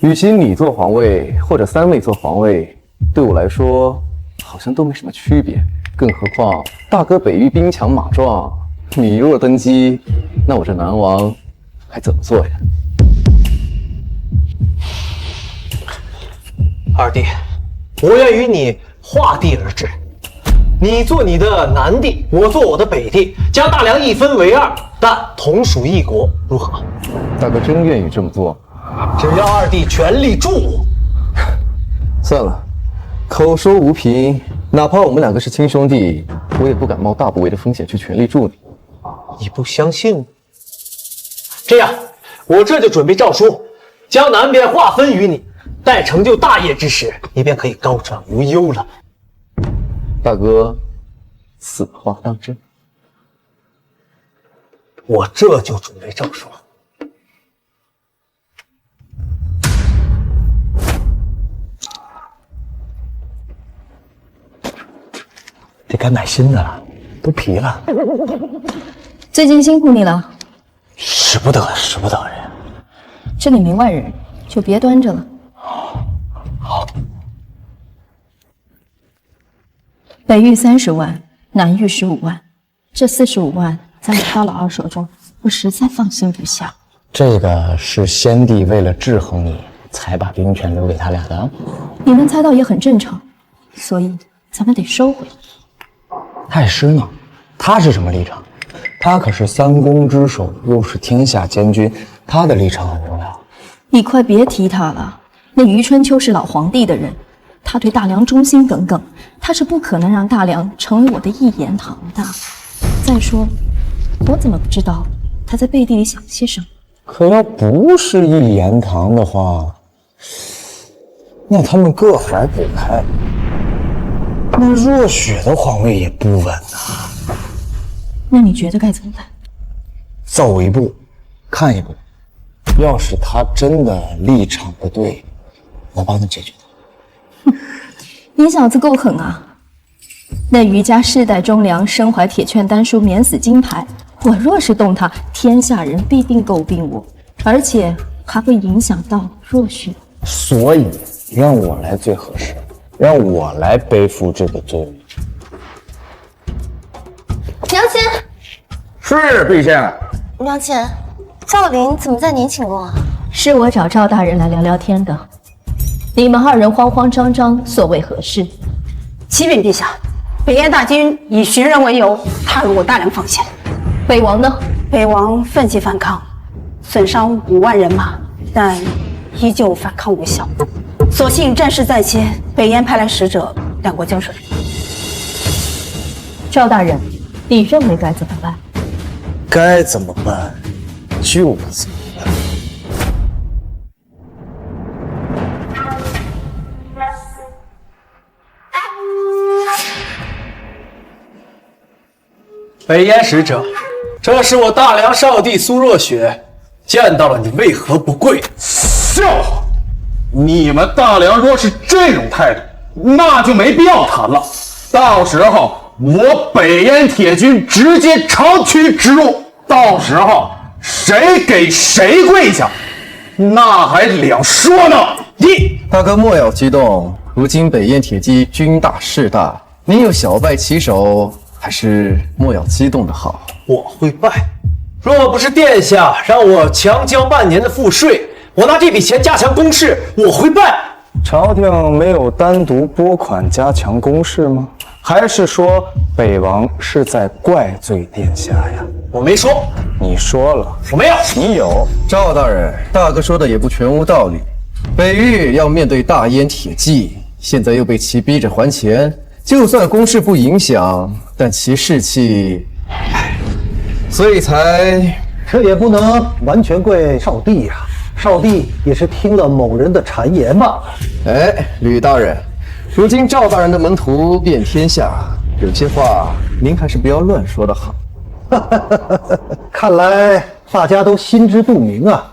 与其你做皇位或者三妹做皇位，对我来说好像都没什么区别。更何况大哥北域兵强马壮，你若登基，那我这南王还怎么做呀？二弟，我愿与你划地而治，你做你的南地，我做我的北地，将大梁一分为二，但同属一国，如何？大哥真愿意这么做？只要二弟全力助我。算了，口说无凭，哪怕我们两个是亲兄弟，我也不敢冒大不韪的风险去全力助你。你不相信？这样，我这就准备诏书，将南边划分于你。待成就大业之时，你便可以高枕无忧了。大哥，此话当真？我这就准备诏书。这该买新的了，都皮了。最近辛苦你了，使不得人。这里没外人，就别端着了。好，北域30万，南域15万，这45万在我大老二手中，我实在放心不下。这个是先帝为了制衡你，才把兵权留给他俩的。你能猜到也很正常，所以咱们得收回。太师呢？他是什么立场？他可是三公之首，又是天下监军，他的立场很重要。你快别提他了。那余春秋是老皇帝的人，他对大梁忠心耿耿，他是不可能让大梁成为我的一言堂的。再说，我怎么不知道他在背地里想些什么？可要不是一言堂的话，那他们各怀不开，那若雪的皇位也不稳啊。那你觉得该怎么办？走一步，看一步。要是他真的立场不对，我帮他解决他。你小子够狠啊！那余家世代忠良，身怀铁券丹书，免死金牌。我若是动他，天下人必定诟病我，而且还会影响到若雪。所以让我来最合适。让我来背负这个罪名。娘亲，是陛下。娘亲，赵林怎么在您寝宫啊？是我找赵大人来聊聊天的。你们二人慌慌张张，所谓何事？启禀陛下，北燕大军以寻人为由踏入我大梁防线。北王呢？北王奋起反抗，损伤5万人马，但依旧反抗无效。所幸战事在先，北燕派来使者，两国交水。赵大人，你认为该怎么办？该怎么办就怎么办。北燕使者，这是我大梁少帝苏若雪，见到了你为何不跪？笑话！你们大梁若是这种态度，那就没必要谈了。到时候我北燕铁军直接长驱直入，到时候谁给谁跪下，那还两说呢。大哥莫要激动，如今北燕铁骑军大势大，您又小败其手，还是莫要激动的好。我会败，若不是殿下让我强交半年的赋税，我拿这笔钱加强攻势，我会败。朝廷没有单独拨款加强攻势吗？还是说北王是在怪罪殿下呀？我没说。你说了。我没有。你有。赵大人，大哥说的也不全无道理。北域要面对大燕铁骑，现在又被其逼着还钱，就算攻势不影响，但其士气，所以才……这也不能完全怪少帝呀。少帝也是听了某人的谗言吧？哎，吕大人，如今赵大人的门徒遍天下，有些话您还是不要乱说的好。看来大家都心知肚明啊，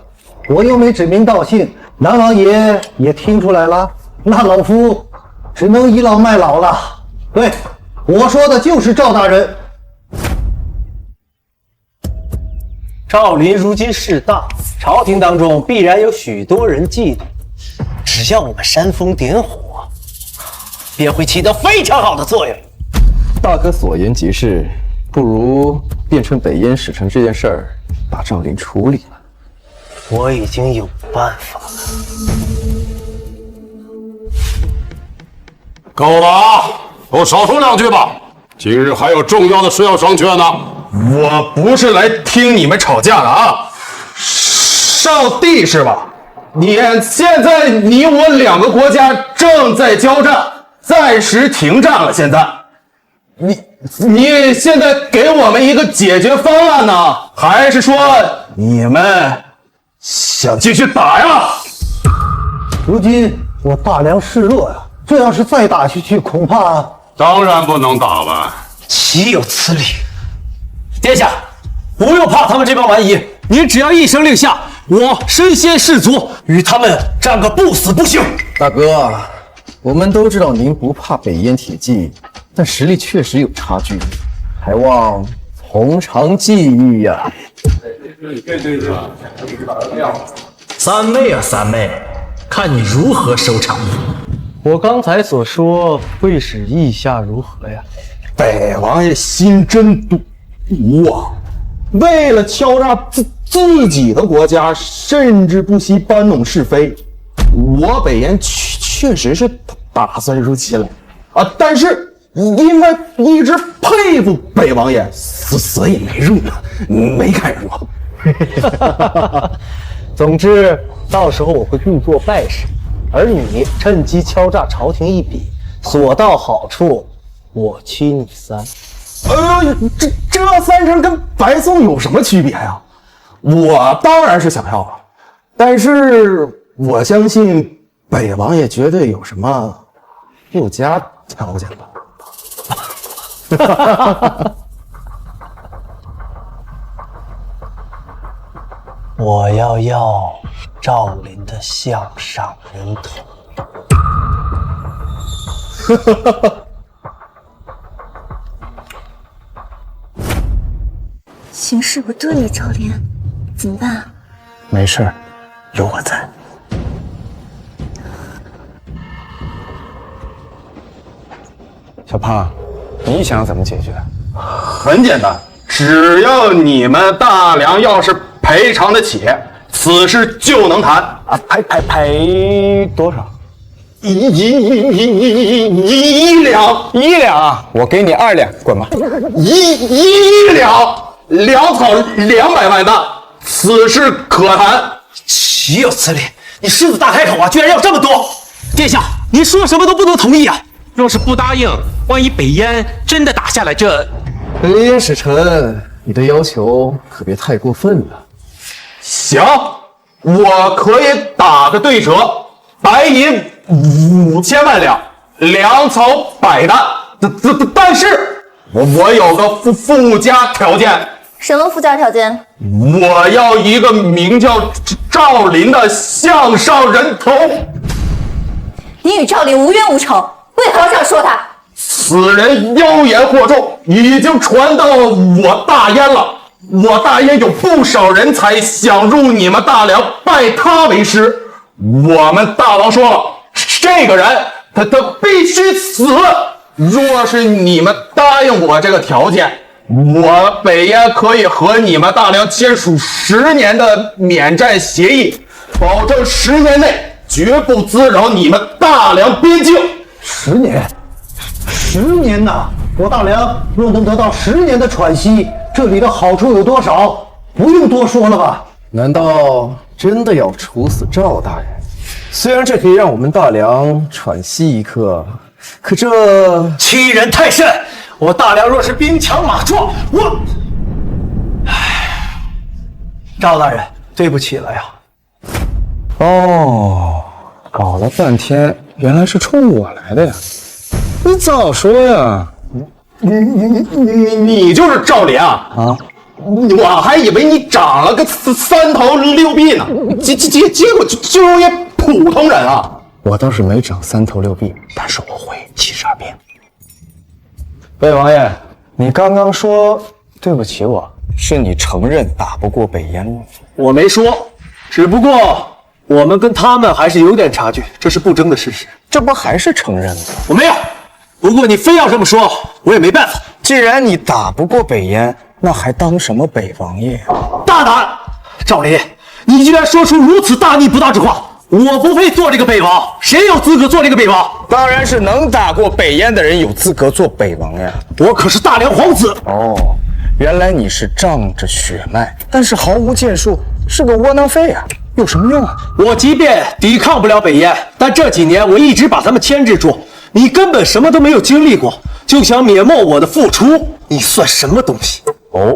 我又没指名道姓，南王爷也听出来了，那老夫只能倚老卖老了。对，我说的就是赵大人。赵林如今势大，朝廷当中必然有许多人嫉妒，只要我们煽风点火，便会起到非常好的作用。大哥所言极是，不如变成北燕使臣这件事儿，把赵林处理了。我已经有办法了。够了啊！都少说两句吧。今日还有重要的事要商榷呢。我不是来听你们吵架的啊！少帝是吧？现在你我两个国家正在交战，暂时停战了。现在，你现在给我们一个解决方案呢，还是说你们想继续打呀？如今我大梁势弱呀，这要是再打下去，恐怕……当然不能打了，岂有此理！殿下，不用怕他们这帮蛮夷，您只要一声令下，我身先士卒，与他们战个不死不休。大哥，我们都知道您不怕北燕铁骑，但实力确实有差距，还望从长计议呀。三妹啊，三妹，看你如何收场。我刚才所说，会使意下如何呀？北王爷心真毒啊！为了敲诈自己的国家，甚至不惜搬弄是非。我北燕确实是打算入侵了啊，但是因为一直佩服北王爷，所以没入呢，没敢入。总之，到时候我会故作败事，而你趁机敲诈朝廷一笔，所到好处，我屈你3。哎呦，这3成跟白送有什么区别呀？我当然是想要了，但是我相信北王爷绝对有什么附加条件吧。我要赵林的项上人头。行事不对，赵林，怎么办？没事，有我在。小胖，你想怎么解决？很简单，只要你们大梁要是赔偿得起，此事就能谈啊！赔多少？1两，我给你2两，滚吧！1两，粮草200万担，此事可谈。岂有此理！你狮子大开口啊，居然要这么多！殿下，您说什么都不能同意啊！若是不答应，万一北燕真的打下来，北燕使臣，你的要求可别太过分了。行，我可以打个对折，白银5000万两，粮草100担。但是我有个附加条件。什么附加条件？我要一个名叫赵林的项上人头。你与赵林无冤无仇，为何要这样说他？此人妖言惑众，已经传到我大燕了。我大燕有不少人才想入你们大梁，拜他为师。我们大王说了，这个人他必须死。若是你们答应我这个条件，我北燕可以和你们大梁签署10年的免战协议，保证10年内绝不滋扰你们大梁边境。10年，10年呐！我大梁若能得到10年的喘息，这里的好处有多少，不用多说了吧？难道真的要处死赵大人？虽然这可以让我们大梁喘息一刻，可这欺人太甚！我大梁若是兵强马壮，赵大人，对不起了呀。哦，搞了半天，原来是冲我来的呀！你早说呀！你就是赵林啊？啊！我还以为你长了个3头6臂呢，结果就一普通人啊！我倒是没长3头6臂，但是我会72变。北王爷，你刚刚说对不起我，是你承认打不过北燕吗？我没说，只不过我们跟他们还是有点差距，这是不争的事实。这不还是承认吗？我没有，不过你非要这么说，我也没办法。既然你打不过北燕，那还当什么北王爷啊？大胆！赵林，你居然说出如此大逆不道之话！我不配做这个北王，谁有资格做这个北王？当然是能打过北燕的人有资格做北王呀！我可是大梁皇子。哦，原来你是仗着血脉，但是毫无建树，是个窝囊废啊！有什么用啊？我即便抵抗不了北燕，但这几年我一直把他们牵制住。你根本什么都没有经历过，就想抹灭我的付出，你算什么东西？哦，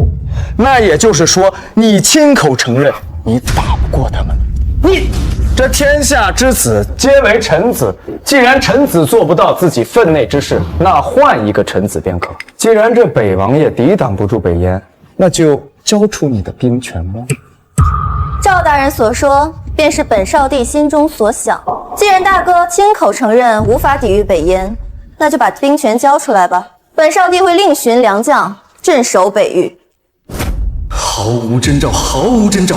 那也就是说，你亲口承认你打不过他们。你这天下之子皆为臣子，既然臣子做不到自己分内之事，那换一个臣子便可。既然这北王爷抵挡不住北燕，那就交出你的兵权吧。赵大人所说，便是本少帝心中所想。既然大哥亲口承认无法抵御北燕，那就把兵权交出来吧。本少帝会另寻良将镇守北域。毫无征兆，毫无征兆，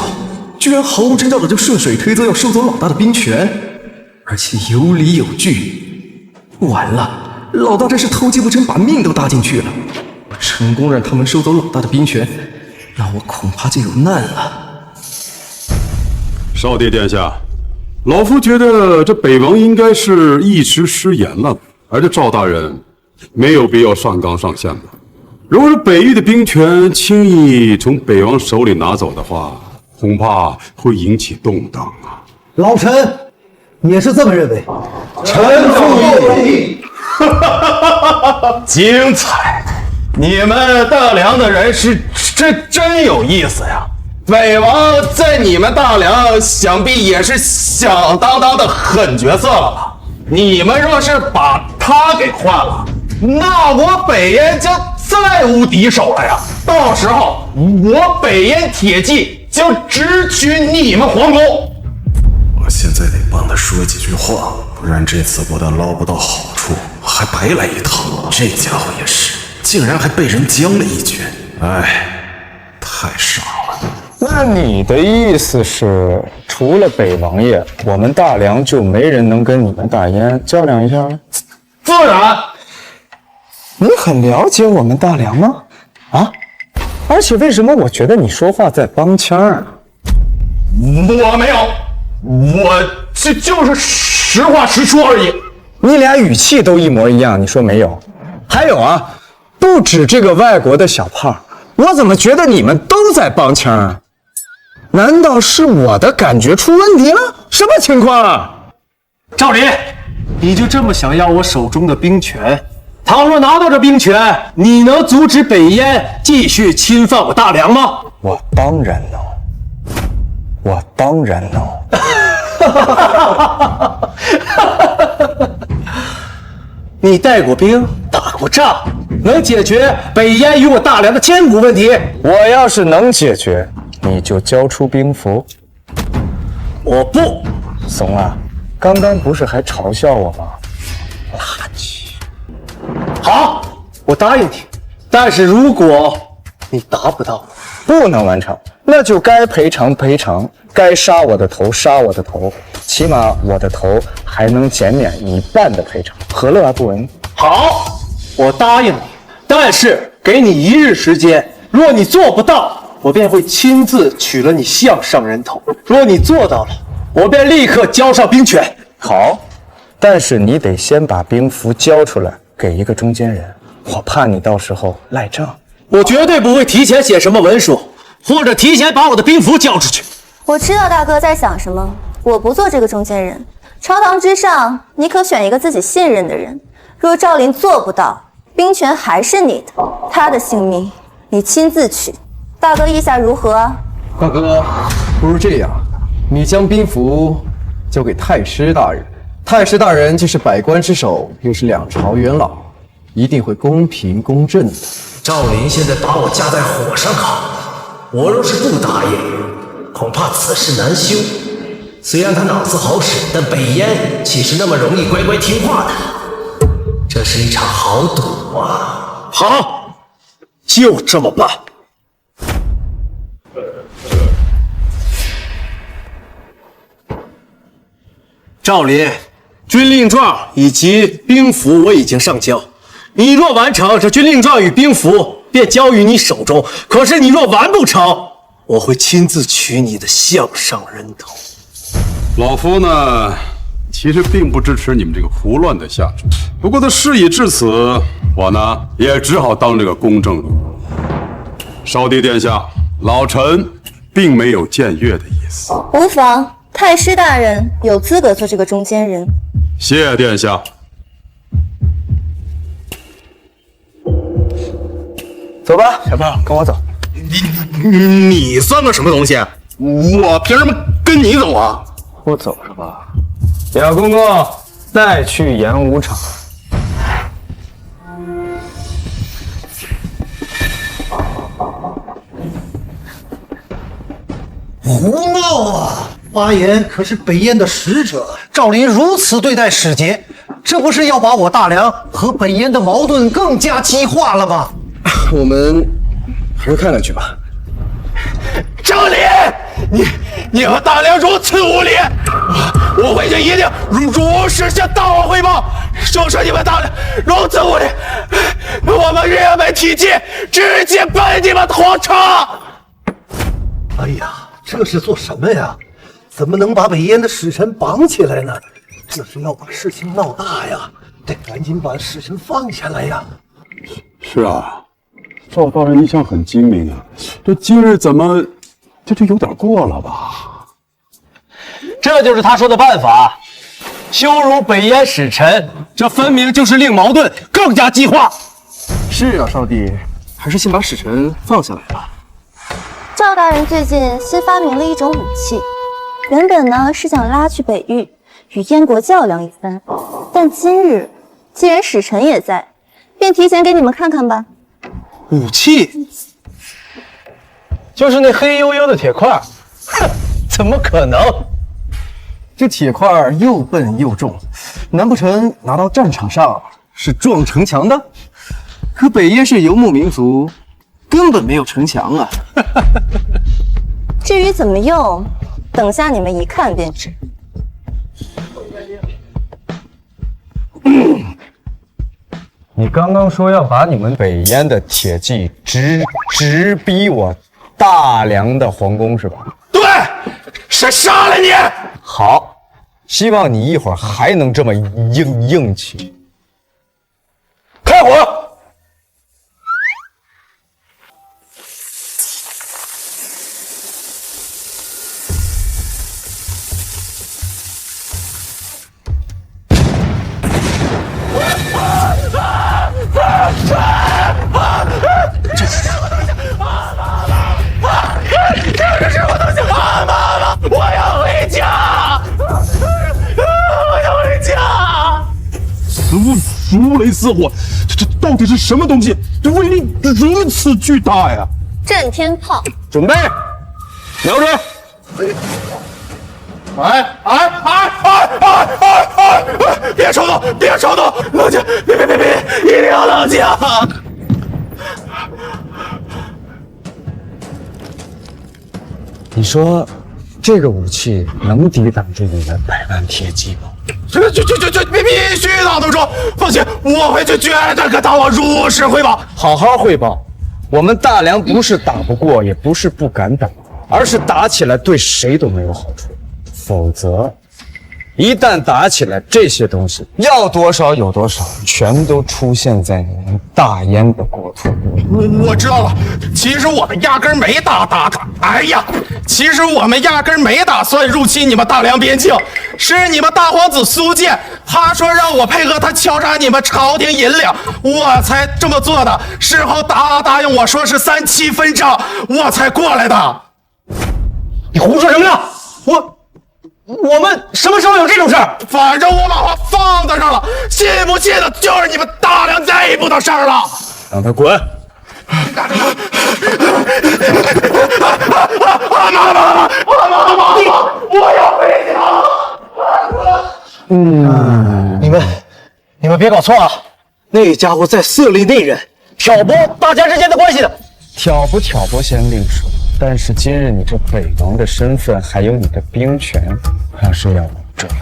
居然毫无征兆的就顺水推舟要收走老大的兵权，而且有理有据。完了，老大这是偷鸡不成，把命都搭进去了。我成功让他们收走老大的兵权，那我恐怕就有难了。少帝殿下，老夫觉得这北王应该是一时失言了，而这赵大人没有必要上纲上线吧。如果是北域的兵权轻易从北王手里拿走的话，恐怕会引起动荡啊。老臣也是这么认为。臣附议。精彩！你们大梁的人是真有意思呀。北王在你们大梁想必也是响当当的狠角色了吧？你们若是把他给换了，那我北燕就再无敌手了呀！到时候我北燕铁骑就直取你们皇宫。我现在得帮他说几句话，不然这次不但捞不到好处，还白来一趟。这家伙也是，竟然还被人将了一军，哎，太傻了。那你的意思是，除了北王爷，我们大梁就没人能跟你们大燕较量一下了？自然，你很了解我们大梁吗？啊？而且为什么我觉得你说话在帮腔啊？我没有，我就是实话实说而已。你俩语气都一模一样，你说没有？还有啊，不止这个外国的小胖，我怎么觉得你们都在帮腔啊？难道是我的感觉出问题了？什么情况啊？赵林，你就这么想要我手中的兵权？倘若拿到这兵权，你能阻止北燕继续侵犯我大梁吗？我当然能，我当然能。你带过兵，打过仗，能解决北燕与我大梁的千古问题。我要是能解决，你就交出兵符。我不。怂啊，刚刚不是还嘲笑我吗？垃圾。好，我答应你，但是如果你达不到，不能完成，那就该赔偿赔偿，该杀我的头杀我的头，起码我的头还能减免1半的赔偿，何乐而不为？好，我答应你，但是给你1日时间，若你做不到，我便会亲自取了你项上人头；若你做到了，我便立刻交上兵权。好，但是你得先把兵符交出来，给一个中间人，我怕你到时候赖账。我绝对不会提前写什么文书，或者提前把我的兵符交出去。我知道大哥在想什么，我不做这个中间人。朝堂之上，你可选一个自己信任的人。若赵林做不到，兵权还是你的，他的性命你亲自取。大哥意下如何啊？大哥，不如这样，你将兵符交给太师大人。太师大人既是百官之首，又是2朝元老，一定会公平公正的。赵林现在把我架在火上烤，我若是不答应，恐怕此事难休。虽然他脑子好使，但北燕岂是那么容易乖乖听话的？这是一场豪赌啊！好，就这么办。赵林，军令状以及兵符我已经上交，你若完成，这军令状与兵符便交于你手中。可是你若完不成，我会亲自取你的项上人头。老夫呢，其实并不支持你们这个胡乱的下注。不过，他事已至此，我呢也只好当这个公正人。少帝殿下，老臣并没有僭越的意思。无妨，太师大人有资格做这个中间人。谢殿下。走吧，小胖，跟我走。你算个什么东西？我凭什么跟你走啊？我走是吧？小公公，再去演武场。胡闹啊！巴彦可是北燕的使者，赵林如此对待使节，这不是要把我大梁和北燕的矛盾更加激化了吗？我们还是看看去吧。赵林，你和大梁如此无礼，我回去一定如实向大王汇报，说你们大梁如此无礼，我们人没体系，直接奔你们皇城。哎呀，这是做什么呀？怎么能把北燕的使臣绑起来呢？这是要把事情闹大呀！得赶紧把使臣放下来呀！是啊，赵大人一向很精明啊，这今日怎么这就有点过了吧？这就是他说的办法，羞辱北燕使臣，这分明就是令矛盾更加激化。是啊，少帝，还是先把使臣放下来吧。赵大人最近新发明了一种武器，原本呢是想拉去北域与燕国较量一番，但今日既然使臣也在，便提前给你们看看吧。武器？就是那黑黝黝的铁块。哼，怎么可能？这铁块又笨又重，难不成拿到战场上是撞城墙的？可北燕是游牧民族，根本没有城墙啊！至于怎么用，等下你们一看便知。你你刚刚说要把你们北燕的铁骑直逼我大梁的皇宫是吧？对，是杀了你。好，希望你一会儿还能这么硬气。开火！这是什么东西？妈妈，我要回家！我要回家！如雷似火，这到底是什么东西？这威力如此巨大呀！震天炮，准备，瞄准！别冲动，别冲动，冷静，别，一定要冷静。你说这个武器能抵挡住你的100万铁骑吗？这必须挡得住！放心，我会去绝对跟大王如实汇报。好好汇报。我们大梁不是打不过，也不是不敢打，而是打起来对谁都没有好处。否则，一旦打起来，这些东西要多少有多少，全都出现在你们大燕的国土。我知道了，其实我们压根没打他。哎呀，其实我们压根没打算入侵你们大梁边境，是你们大皇子苏建，他说让我配合他敲诈你们朝廷银两，我才这么做的。事后答应我说是3期分账，我才过来的。你胡说什么呢？我们什么时候有这种事儿？反正我把话放在这儿了，信不信的就是你们大梁内部的事儿了。让他滚！妈，我要回家。你们别搞错了，那家伙在色厉内荏，挑拨大家之间的关系的。挑不挑拨先另说，但是今日你这北王的身份，还有你的兵权，还是要我这来。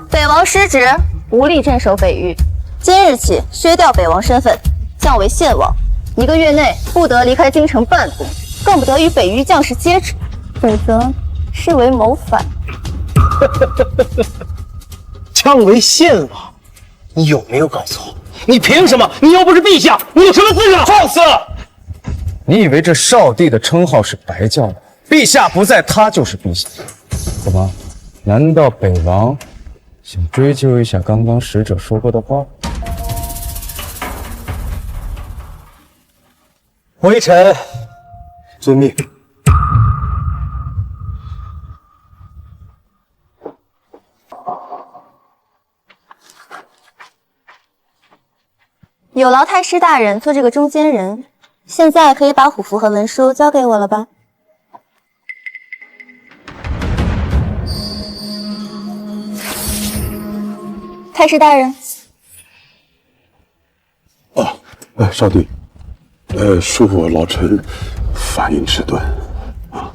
北王失职，无力镇守北域，今日起削掉北王身份，降为县王，1个月内不得离开京城半步，更不得与北域将士接触，否则视为谋反。降为县王，你有没有搞错？你凭什么？你又不是陛下，你有什么资格？放肆！你以为这少帝的称号是白叫的？陛下不在，他就是陛下。怎么？难道北王想追究一下刚刚使者说过的话？微臣遵命。有劳太师大人做这个中间人，现在可以把虎符和文书交给我了吧？太师大人，少帝，恕我老臣反应迟钝啊。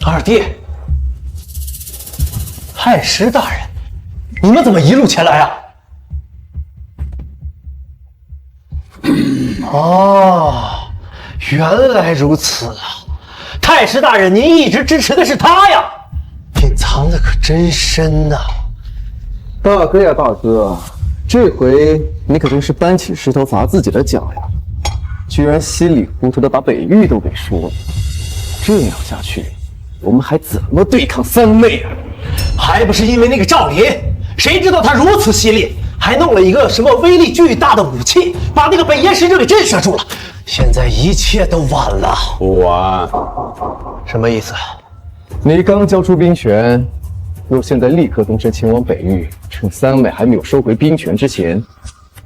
二弟，太师大人，你们怎么一路前来啊？哦，原来如此啊！太师大人，您一直支持的是他呀，隐藏的可真深呐！大哥呀，大哥，这回你可真是搬起石头砸自己的脚呀！居然稀里糊涂的把北域都给说了，这样下去，我们还怎么对抗三妹啊？还不是因为那个赵林，谁知道他如此犀利，还弄了一个什么威力巨大的武器，把那个北燕使者给震慑住了。现在一切都晚了。晚？什么意思？你刚交出兵权，若现在立刻动身前往北域，趁三妹还没有收回兵权之前，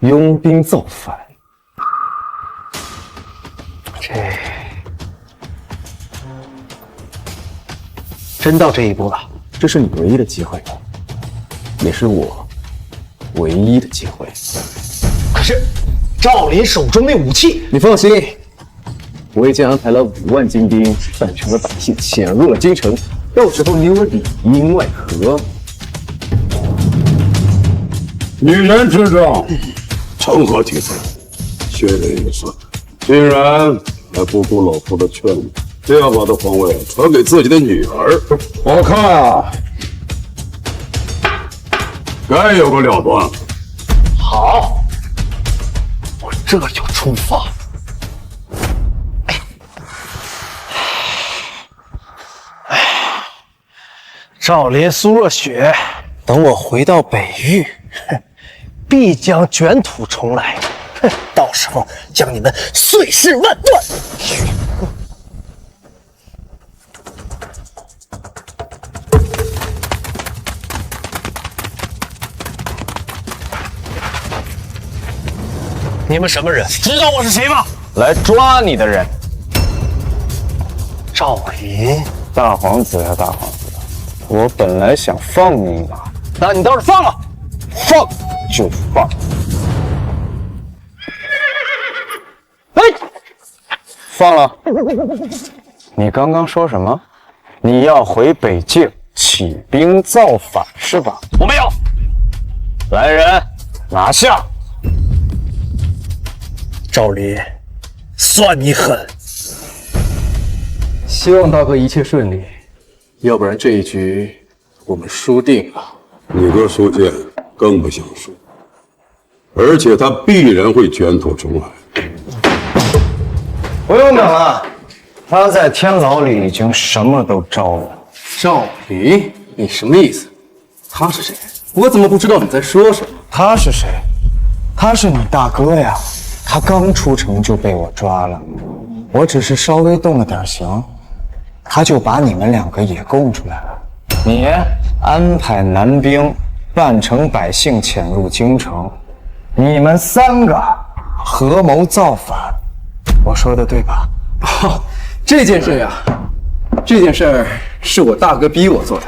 拥兵造反，真到这一步了，这是你唯一的机会，也是我唯一的机会。可是赵林手中那武器，你放心，我已经安排了5万精兵，扮成了百姓，潜入了京城，到时候你我里应外合。女人之政，成何体统？缺人也算。既然还不顾老夫的劝阻，非要把这皇位传给自己的女儿，我看啊，该有个了断。好，我这就出发。赵林、苏若雪，等我回到北域，必将卷土重来。到时候将你们碎尸万段。你们什么人？知道我是谁吗？来抓你的人。赵林，大皇子呀，大皇子，我本来想放你一马，那你倒是放了，放就放。哎，放了。你刚刚说什么？你要回北境起兵造反是吧？我没有。来人，拿下！赵林，算你狠。希望大哥一切顺利，要不然这一局我们输定了。你哥苏建更不想输，而且他必然会卷土重来。不用等了，他在天牢里已经什么都招了。赵林，你什么意思？他是谁？我怎么不知道你在说什么？他是谁？他是你大哥呀，他刚出城就被我抓了，我只是稍微动了点刑，他就把你们2个也供出来了。你安排男兵扮成百姓潜入京城，你们3个合谋造反，我说的对吧？哦，这件事呀，这件事是我大哥逼我做的，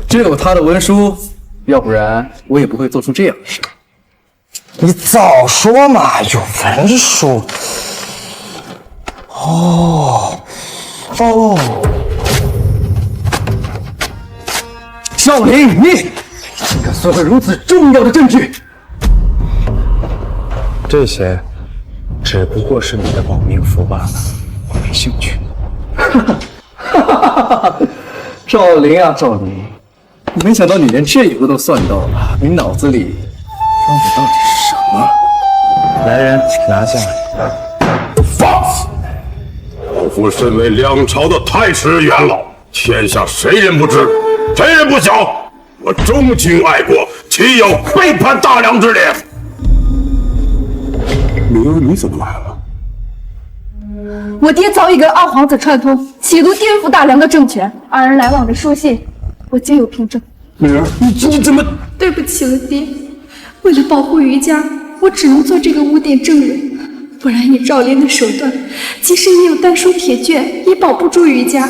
只有他的文书，要不然我也不会做出这样的事。你早说嘛，有文书。哦，赵林，你竟敢损坏如此重要的证据！这些只不过是你的保命符罢了，我没兴趣。赵林啊，赵林，没想到你连这一步都算到了，你脑子里装的到底是什么？来人，拿下！放肆！老夫身为2朝的太史元老，天下谁人不知，谁人不晓？我忠君爱国，岂有背叛大梁之理？女儿，你怎么来了？我爹早已跟二皇子串通，企图颠覆大梁的政权。2人来往的书信，我皆有凭证。女儿，你怎么？对不起了，爹。为了保护余家，我只能做这个污点证人。不然以赵林的手段，即使你有丹书铁卷，也保不住余家。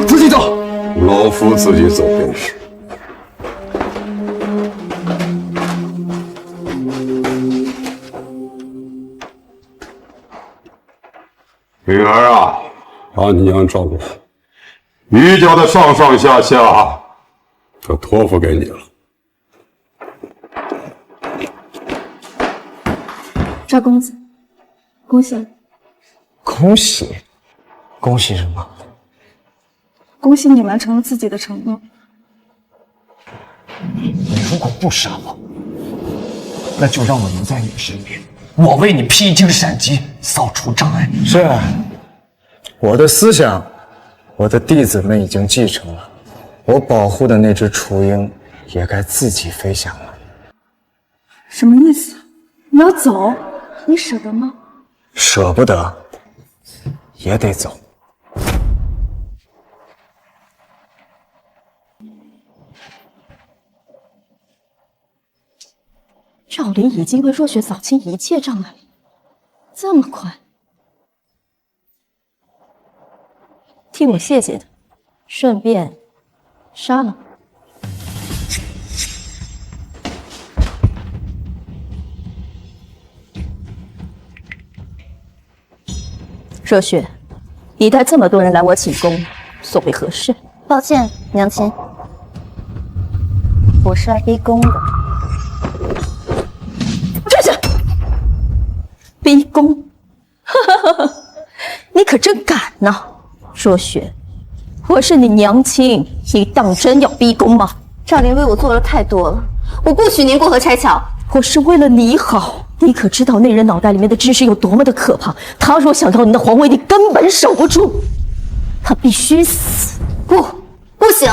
自己走。老夫自己走便是。女儿啊，把你娘照顾好，余家的上上下下，可托付给你了。赵公子，恭喜了！恭喜？恭喜什么？恭喜你完成了自己的承诺。你如果不杀我，那就让我留在你身边，我为你披荆斩棘，扫除障碍。是，我的思想，我的弟子们已经继承了，我保护的那只雏鹰也该自己飞翔了。什么意思？你要走？你舍得吗？舍不得，也得走。赵林已经为若雪扫清一切障碍，这么快，替我谢谢他。顺便杀了。热血，你带这么多人来我寝宫，所为何事？抱歉，娘亲，我是来逼宫的。这是逼宫，你可真敢呐！若雪，我是你娘亲，你当真要逼宫吗？赵灵为我做了太多了，我不许您过河拆桥。我是为了你好，你可知道那人脑袋里面的知识有多么的可怕？他若想要你的皇位，你根本守不住，他必须死。不行，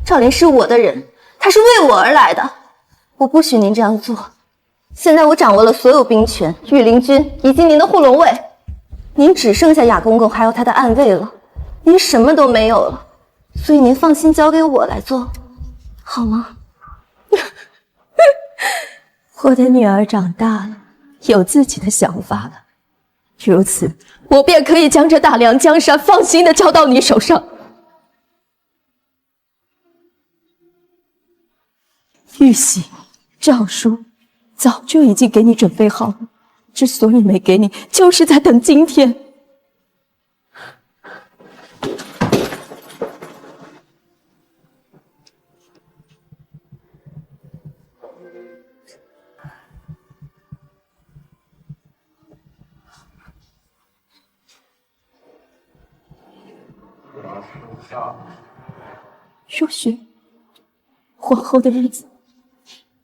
赵灵是我的人，他是为我而来的，我不许您这样做。现在我掌握了所有兵权、御林军以及您的护龙卫，您只剩下雅公公还有他的暗卫了，您什么都没有了，所以您放心交给我来做，好吗？我的女儿长大了，有自己的想法了，如此，我便可以将这大梁江山放心的交到你手上。玉玺、诏书早就已经给你准备好了，之所以没给你，就是在等今天。若雪，皇后的日子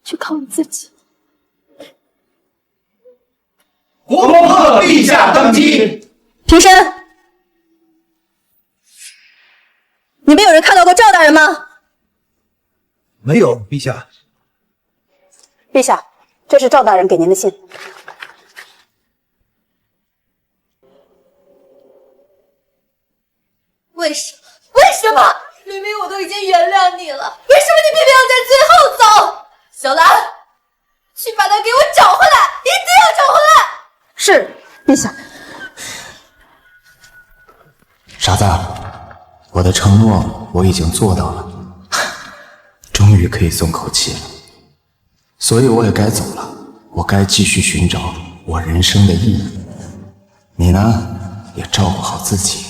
就靠你自己。皇后陛下登基。平身。你们有人看到过赵大人吗？没有，陛下。陛下，这是赵大人给您的信。为什么？明明我都已经原谅你了，为什么你偏偏要在最后走？小兰，去把他给我找回来，一定要找回来！是，陛下。傻子，我的承诺我已经做到了，终于可以松口气了。所以我也该走了，我该继续寻找我人生的意义。你呢，也照顾好自己，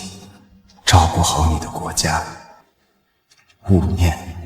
照顾好你的国家。勿念。